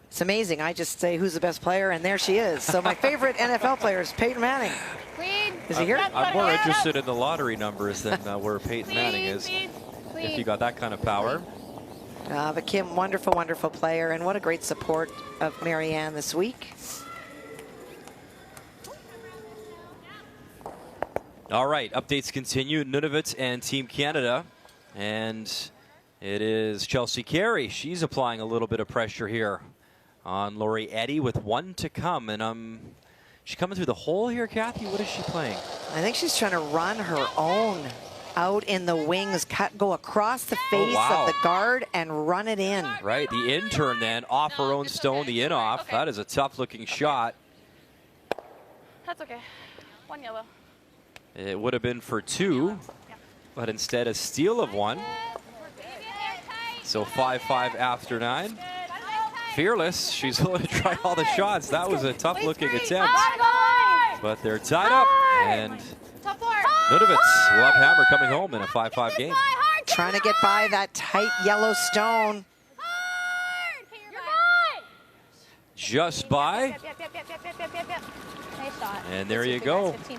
It's amazing. I just say who's the best player, and there she is. So my favorite NFL player is Peyton Manning. Clean. Is he here? I'm more interested in the lottery numbers than where Peyton Manning is. Clean. If you got that kind of power. But Kim, wonderful, wonderful player, and what a great support of Marianne this week. All right, updates continue. Nunavut and Team Canada. And it is Chelsea Carey. She's applying a little bit of pressure here on Lori Eddy with 1 to come. And She's coming through the hole here, Kathy. What is she playing? I think she's trying to run her own out in the wings, go across the face of the guard and run it in. Right, the in turn then off her own stone, the in off. That is a tough looking shot. That's okay. 1 yellow. It would have been for 2, but instead a steal of 1. So 5-5 after 9. Fearless, she's willing to try all the shots. That was a tough looking attempt. But they're tied up, and Nunavut will have Hammer coming home in a 5-5 game. Trying to get by that tight yellow stone. Just by. Nice shot. And there you go. 15-3.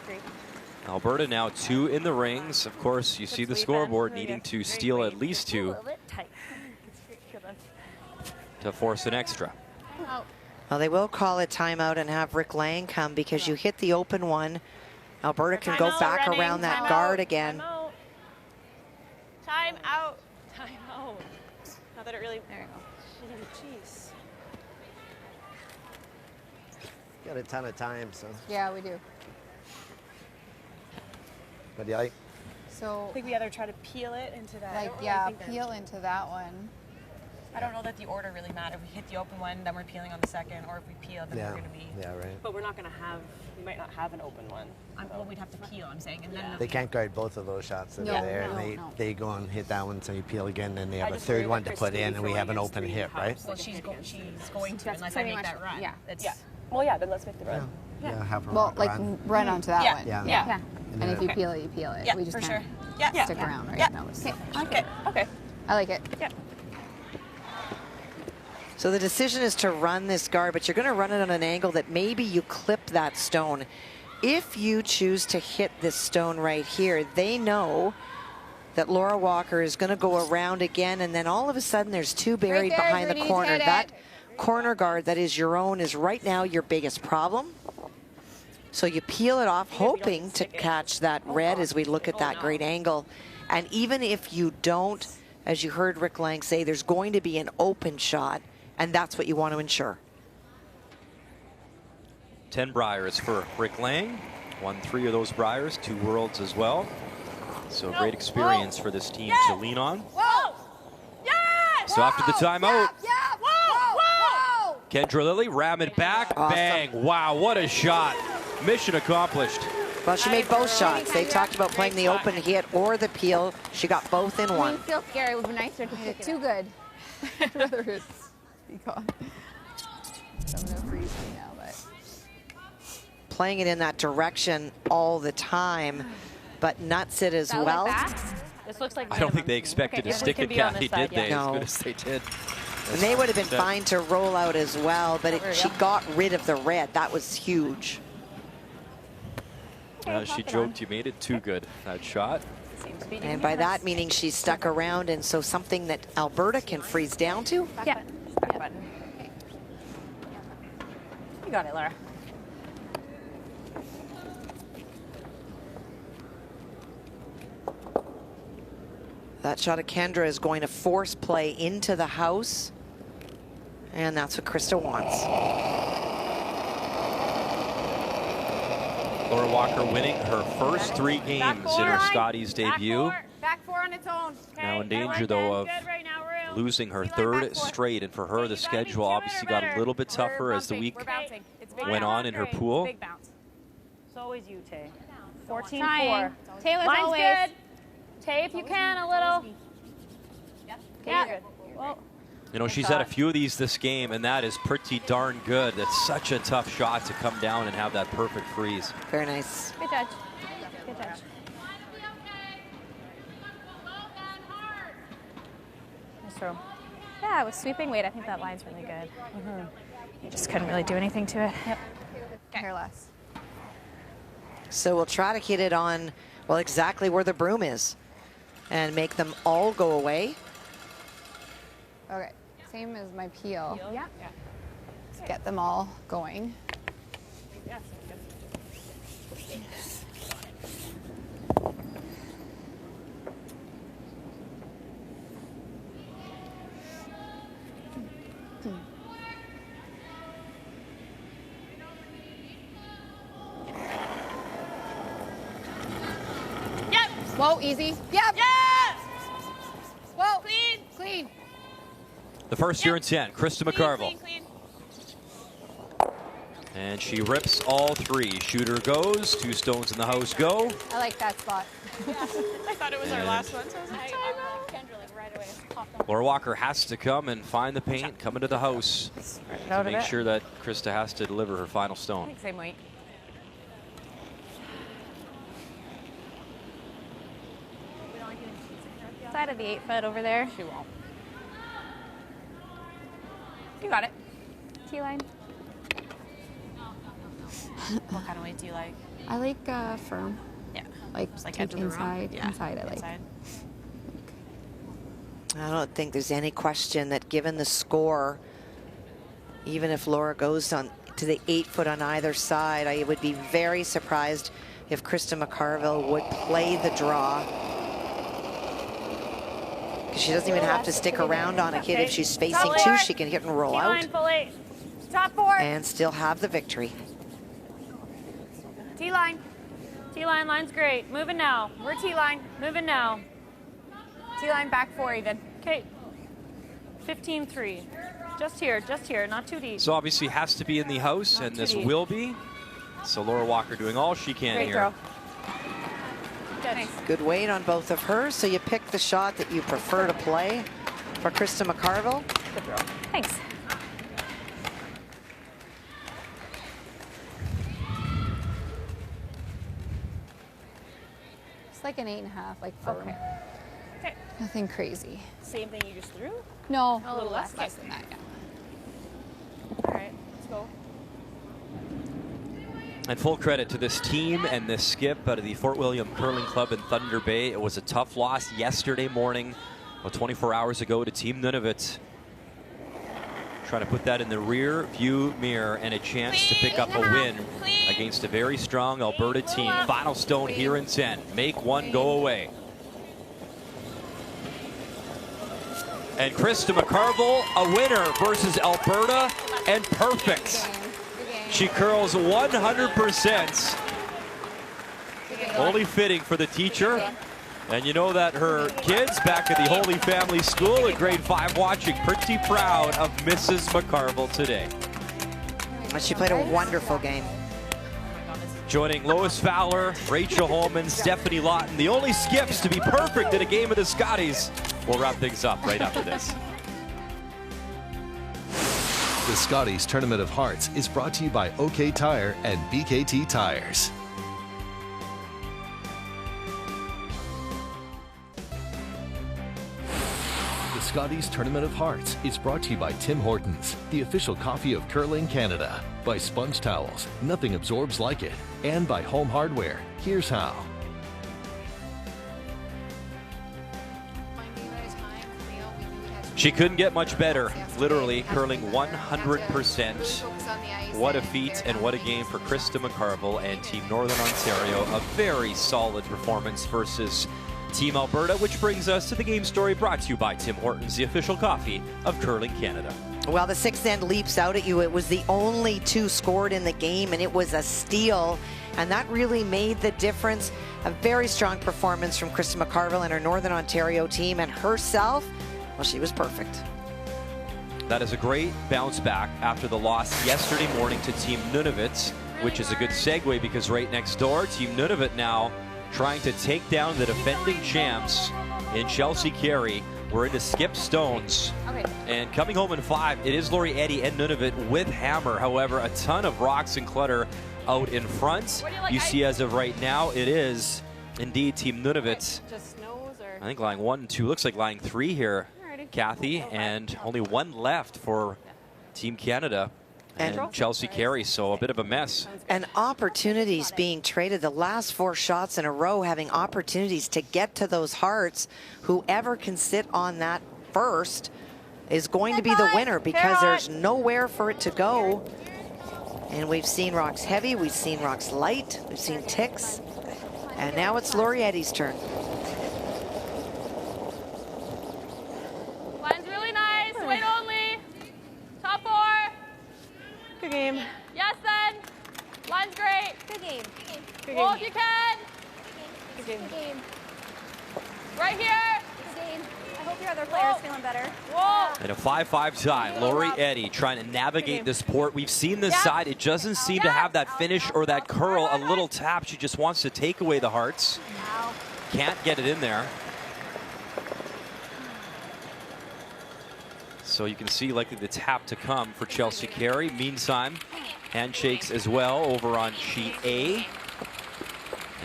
Alberta now 2 in the rings. Of course, you see the scoreboard needing to steal at least 2 to force an extra. Well, they will call it timeout and have Rick Lang come because you hit the open one. Alberta can go back around that guard again. Time out. Time out. Not that it really. There you go. Jeez. Got a ton of time, so. Yeah, we do. But yeah, So, I think we either try to peel it into that. like, yeah, peel into that one. I don't know that the order really matters. If we hit the open one, then we're peeling on the second, or if we peel, then we're going to be. Yeah, right. But we're not going to have. We might not have an open one. Well, we'd have to peel. I'm saying, and then They can't guard both of those shots that No, are there, no, and no. they go and hit that one, so you peel again, then they have a just third worry one about to put in, Christine and we have an throwing open his hit, 3 right? hops. Well, she's going to That's unless I pretty make much- that run. yeah. Yeah. Well, yeah. Then let's make the run. Yeah, have her Well, like run. run onto that Yeah. one. Yeah. Yeah. And if you peel it, you peel it. Yeah, we just for can't sure. Yeah. stick around right now. Okay. Okay. I like it. Yeah. So the decision is to run this guard, but you're going to run it on an angle that maybe you clip that stone. If you choose to hit this stone right here, they know that Laura Walker is going to go around again, and then all of a sudden there's 2 buried there, behind the Brittany, corner. hit it. That corner guard that is your own is right now your biggest problem. So you peel it off, hoping to catch that red as we look at that great angle. And even if you don't, as you heard Rick Lang say, there's going to be an open shot, and that's what you want to ensure. 10 Briars for Rick Lang. Won 3 of those Briars, 2 Worlds as well. So great experience for this team to lean on. Whoa! Yeah! So after the timeout, Yeah! Whoa! Whoa! Kendra Lilly ram it back, Awesome. bang! Wow, what a shot! Mission accomplished. Well, she made both shots. They talked about playing the open hit or the peel. She got both in I one. mean, it feels scary. It would be nicer to pick too good. I'd rather it be gone. So I'm going to freeze me now, but. Playing it in that direction all the time, but nuts it as well. This looks like I don't think they expected to stick it, Kathy, did they? No. As good as they did. And they would have been fine to roll out as well, but she got rid of the red. That was huge. She joked you made it too good, that shot. And by that meaning she's stuck around, and so something that Alberta can freeze down to. Yeah. Back button. You got it, Laura. That shot of Kendra is going to force play into the house, and that's what Krista wants. Laura Walker winning her first 3 games in her Scotties debut. Back 4 on its own. Now in danger, though, of losing her 3rd straight. And for her, the schedule obviously got a little bit tougher as the week went on in her pool. Big bounce. It's always you, Tay. 14-4. Taylor's Mine's always. good. Tay, if you can, a little. Yeah. You're good. Well, You know, she's had a few of these this game, and that is pretty darn good. That's such a tough shot to come down and have that perfect freeze. Very nice. Good judge. Good judge. Nice throw. Yeah, with sweeping weight, I think that line's really good. You just couldn't really do anything to it. Yep. Hair less. So we'll try to hit it on, well, exactly where the broom is and make them all go away. Okay, same as my peel. Yeah. Let's get them all going. Whoa, easy. Yep. Yes! Whoa. Clean. Clean. The first here in 10, Krista McCarville. Clean. And she rips all three. Shooter goes, 2 stones in the house go. I like that spot. I thought it was our last one, so I was like, Kendra, like right away. Laura Walker has to come and find the paint, come into the house to make sure that Krista has to deliver her final stone. same weight. Side of the 8-foot over there. She won't. You got it. T-line. What kind of weight do you like? I like firm. Yeah. Like, Just like take edge of the room? inside. Yeah. Inside I like. Inside. I don't think there's any question that given the score, even if Laura goes on to the 8-foot on either side, I would be very surprised if Krista McCarville would play the draw. Because she doesn't even have to stick around on a kid. If she's facing 2, she can hit and roll out T-line, full 8. Top 4. and still have the victory. T-line. T-line, line's great. Moving now. We're T-line. Moving now. T-line back 4 even. Okay. 15-3. Just here, not too deep. So obviously has to be in the house, and this will be. So Laura Walker doing all she can Great here. throw. Good. Nice. Good weight on both of her, so you pick the shot that you prefer to play for Krista McCarville. Good throw. Thanks. It's like an 8.5, like firm. Okay. Nothing crazy. Same thing you just threw? No, A little less than that, yeah. All right, let's go. And full credit to this team and this skip out of the Fort William Curling Club in Thunder Bay. It was a tough loss yesterday morning, about 24 hours ago, to Team Nunavut. Trying to put that in the rear view mirror and a chance to pick up a win against a very strong Alberta team. Final stone here in 10. Make one go away. And Krista McCarville, a winner versus Alberta, and perfect. She curls 100%. Only fitting for the teacher. And you know that her kids back at the Holy Family School at grade 5 watching, pretty proud of Mrs. McCarville today. She played a wonderful game. Joining Lois Fowler, Rachel Holman, Stephanie Lawton, the only skips to be perfect in a game of the Scotties. We'll wrap things up right after this. The Scotties Tournament of Hearts is brought to you by OK Tire and BKT Tires. The Scotties Tournament of Hearts is brought to you by Tim Hortons, the official coffee of Curling Canada, by Sponge Towels, nothing absorbs like it, and by Home Hardware. Here's how. She couldn't get much better, literally curling 100%. What a feat and what a game for Krista McCarville and Team Northern Ontario. A very solid performance versus Team Alberta, which brings us to the game story brought to you by Tim Hortons, the official coffee of Curling Canada. Well, the 6th end leaps out at you. It was the only 2 scored in the game, and it was a steal, and that really made the difference. A very strong performance from Krista McCarville and her Northern Ontario team, and herself, well, she was perfect. That is a great bounce back after the loss yesterday morning to Team Nunavut, which is a good segue because right next door, Team Nunavut now trying to take down the defending champs in Chelsea Carey. We're into skip stones. Okay. And coming home in 5, it is Lori Eddy and Nunavut with hammer. However, a ton of rocks and clutter out in front. You see as of right now, it is indeed Team Nunavut. Just nose or? I think line 1 and 2, looks like line 3 here, Kathy, and only 1 left for Team Canada and Chelsea Carey, so a bit of a mess. And opportunities being traded. The last 4 shots in a row, having opportunities to get to those hearts. Whoever can sit on that first is going to be the winner because there's nowhere for it to go. And we've seen rocks heavy, we've seen rocks light, we've seen ticks, and now it's Lori Eddy's turn. Line's really nice. Weight only. Top 4. Good game. Yes, then. Line's great. Good game. Good game. Roll if you can. Good game. Good game. Right here. I hope your other player's feeling better. Whoa. And a 5-5 tie. Lori Eddy trying to navigate this port. We've seen this side. It doesn't seem to have that finish or that curl. A little tap. She just wants to take away the hearts. Can't get it in there. So you can see likely the tap to come for Chelsea Carey. Meantime, handshakes as well over on sheet A.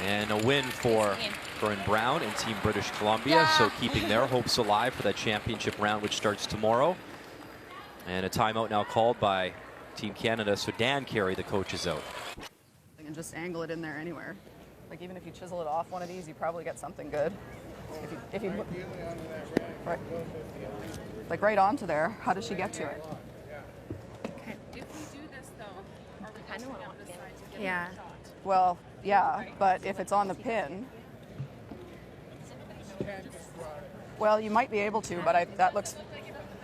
And a win for Corinne Brown and Team British Columbia. So keeping their hopes alive for that championship round, which starts tomorrow. And a timeout now called by Team Canada. So Dan Carey, the coach, is out. And just angle it in there anywhere. Like even if you chisel it off one of these, you probably get something good. If you right, like right onto there, how does she get to it? Okay. If we do this though, are we kind of on this side to get Yeah. Well, yeah, but if it's on the pin, well, you might be able to, but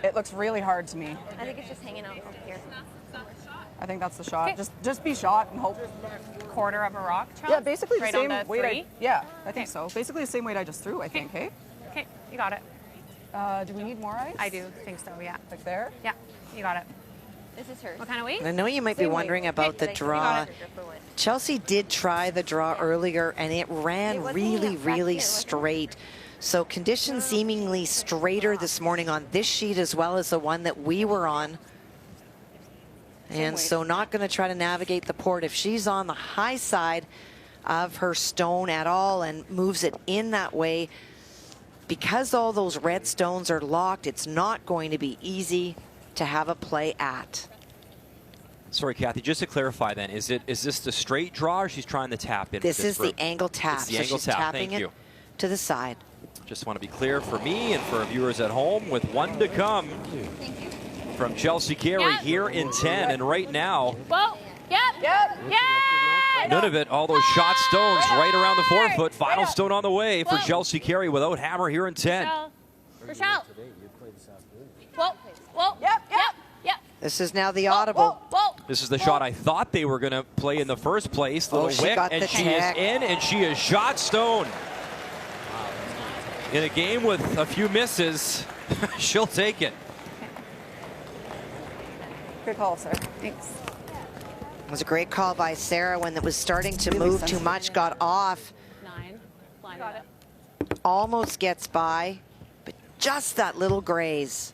it looks really hard to me. I think it's just hanging out over here. I think that's the shot. Just be shot and hope. Quarter of a rock, Charles? Yeah, basically the Right same on the weight. I think so. Basically the same weight I just threw, I think, hey? Okay, you got it. Do we need more ice? I do think so, yeah. Like there? Yeah, you got it. This is hers. What kind of weight? I know you might be wondering about the draw. Chelsea did try the draw earlier, and it ran really straight. So conditions seemingly straighter this morning on this sheet as well as the one that we were on. And so not going to try to navigate the port. If she's on the high side of her stone at all and moves it in that way, because all those red stones are locked, it's not going to be easy to have a play at. Sorry, Kathy, just to clarify then, is this the straight draw or she's trying to tap in? This is the angle tap. It's the so angle she's tap. tapping Thank you. it to the side. Just want to be clear for me and for viewers at home with one to come from Chelsea Carey here in 10. And right now, Whoa. Yep. Nunavut, all those shot stones right around the forefoot. Final stone on the way for Chelsea Carey without hammer here in 10. Rochelle. Whoa. Yep. This is now the audible. This is the shot I thought they were going to play in the first place. Little she whip, got and the she check. is in, and she is shot stone. In a game with a few misses, she'll take it. Good call, sir. Thanks. It was a great call by Sarah when it was starting to move too much, got off. 9. Got it. Almost gets by, but just that little graze.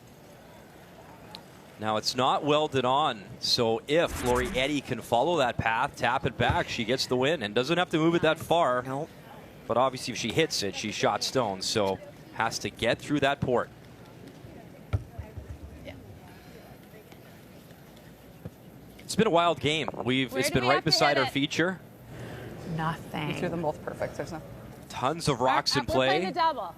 Now it's not welded on, so if Lori Eddy can follow that path, tap it back, she gets the win and doesn't have to move it that far. Nope. But obviously if she hits it, she's shot stone, so has to get through that port. It's been a wild game. It's been right beside our feature. Nothing. You threw them both perfect. There's nothing. Tons of rocks in We're playing play. a double.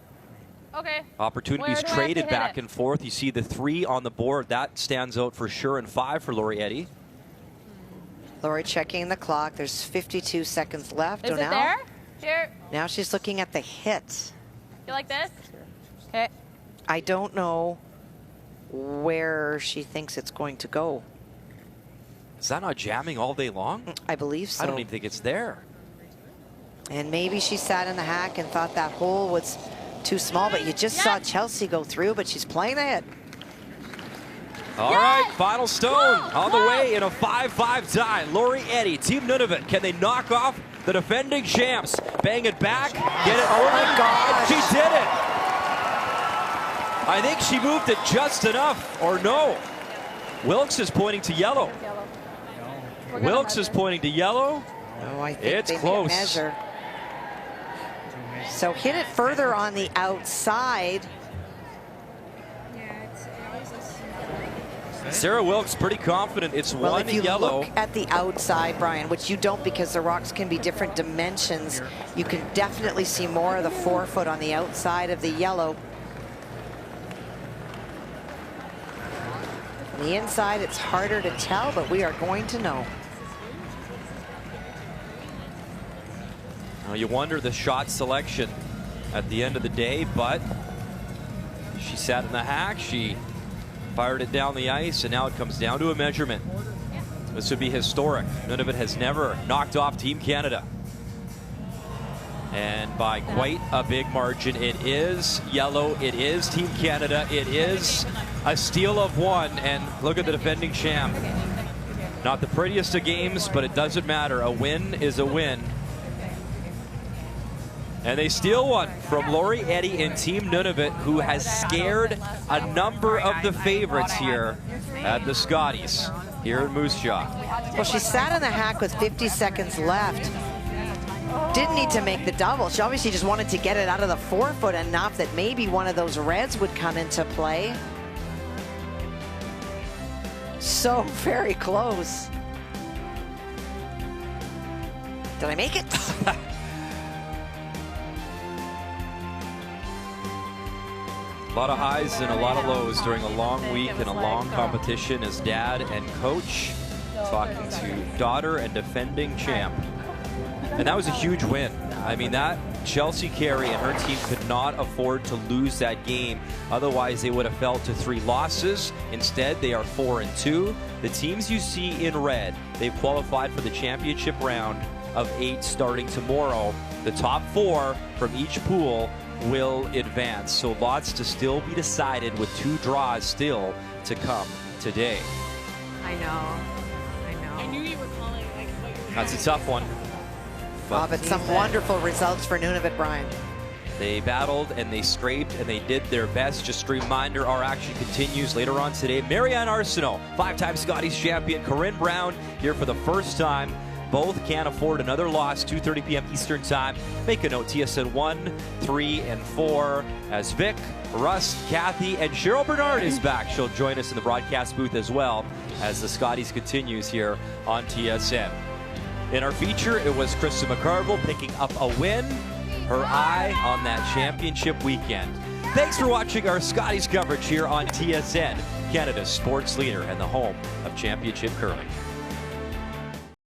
Okay. Opportunities Where do I have to traded hit back it? and forth. You see the 3 on the board. That stands out for sure, and 5 for Lori Eddy. Lori checking the clock. There's 52 seconds left. Is it there? Here. Now she's looking at the hit. You like this? Okay. I don't know where she thinks it's going to go. Is that not jamming all day long? I believe so. I don't even think it's there. And maybe she sat in the hack and thought that hole was too small, but you just saw Chelsea go through, but she's playing the hit. All right, final stone on the way in a 5-5 tie. Lori Eddy, Team Nunavut, can they knock off the defending champs? Bang it back, get it over. my gosh. She did it. I think she moved it just enough, or no. Wilkes is pointing to yellow. Wilkes is pointing to yellow. Oh, I think It's they close. may measure. So hit it further on the outside. Sarah Wilkes pretty confident it's Well, one if you yellow. look at the outside, Brian, which you don't because the rocks can be different dimensions, you can definitely see more of the forefoot on the outside of the yellow. On the inside, it's harder to tell, but we are going to know. Now you wonder the shot selection at the end of the day, but she sat in the hack, she fired it down the ice, and now it comes down to a measurement. This would be historic. Nunavut has never knocked off Team Canada. And by quite a big margin. It is yellow. It is Team Canada. It is a steal of 1. And look at the defending champ. Not the prettiest of games, but it doesn't matter. A win is a win. And they steal one from Lori Eddy in Team Nunavut, who has scared a number of the favorites here at the Scotties here in Moose Jaw. Well, she sat in the hack with 50 seconds left. Didn't need to make the double. She obviously just wanted to get it out of the forefoot enough that maybe one of those reds would come into play. So very close. Did I make it? A lot of highs and a lot of lows during a long week and a long competition as dad and coach talking to daughter and defending champ. And that was a huge win. I mean, that Chelsea Carey and her team could not afford to lose that game. Otherwise, they would have fell to 3 losses. Instead, they are 4-2. The teams you see in red, they've qualified for the championship round of 8 starting tomorrow. The top 4 from each pool will advance. So lots to still be decided with 2 draws still to come today. I know. I knew you were calling like what you were. That's a tough one. But some wonderful results for Nunavut, Brian. They battled and they scraped and they did their best. Just a reminder, our action continues later on today. Marianne Arsenault, 5-time Scotties champion, Corinne Brown here for the first time. Both can't afford another loss, 2:30 p.m. Eastern Time. Make a note, TSN 1, 3, and 4. As Vic, Russ, Kathy, and Cheryl Bernard is back. She'll join us in the broadcast booth as well as the Scotties continues here on TSN. In our feature, it was Krista McCarville picking up a win. Her eye on that championship weekend. Thanks for watching our Scotties coverage here on TSN, Canada's sports leader and the home of championship curling.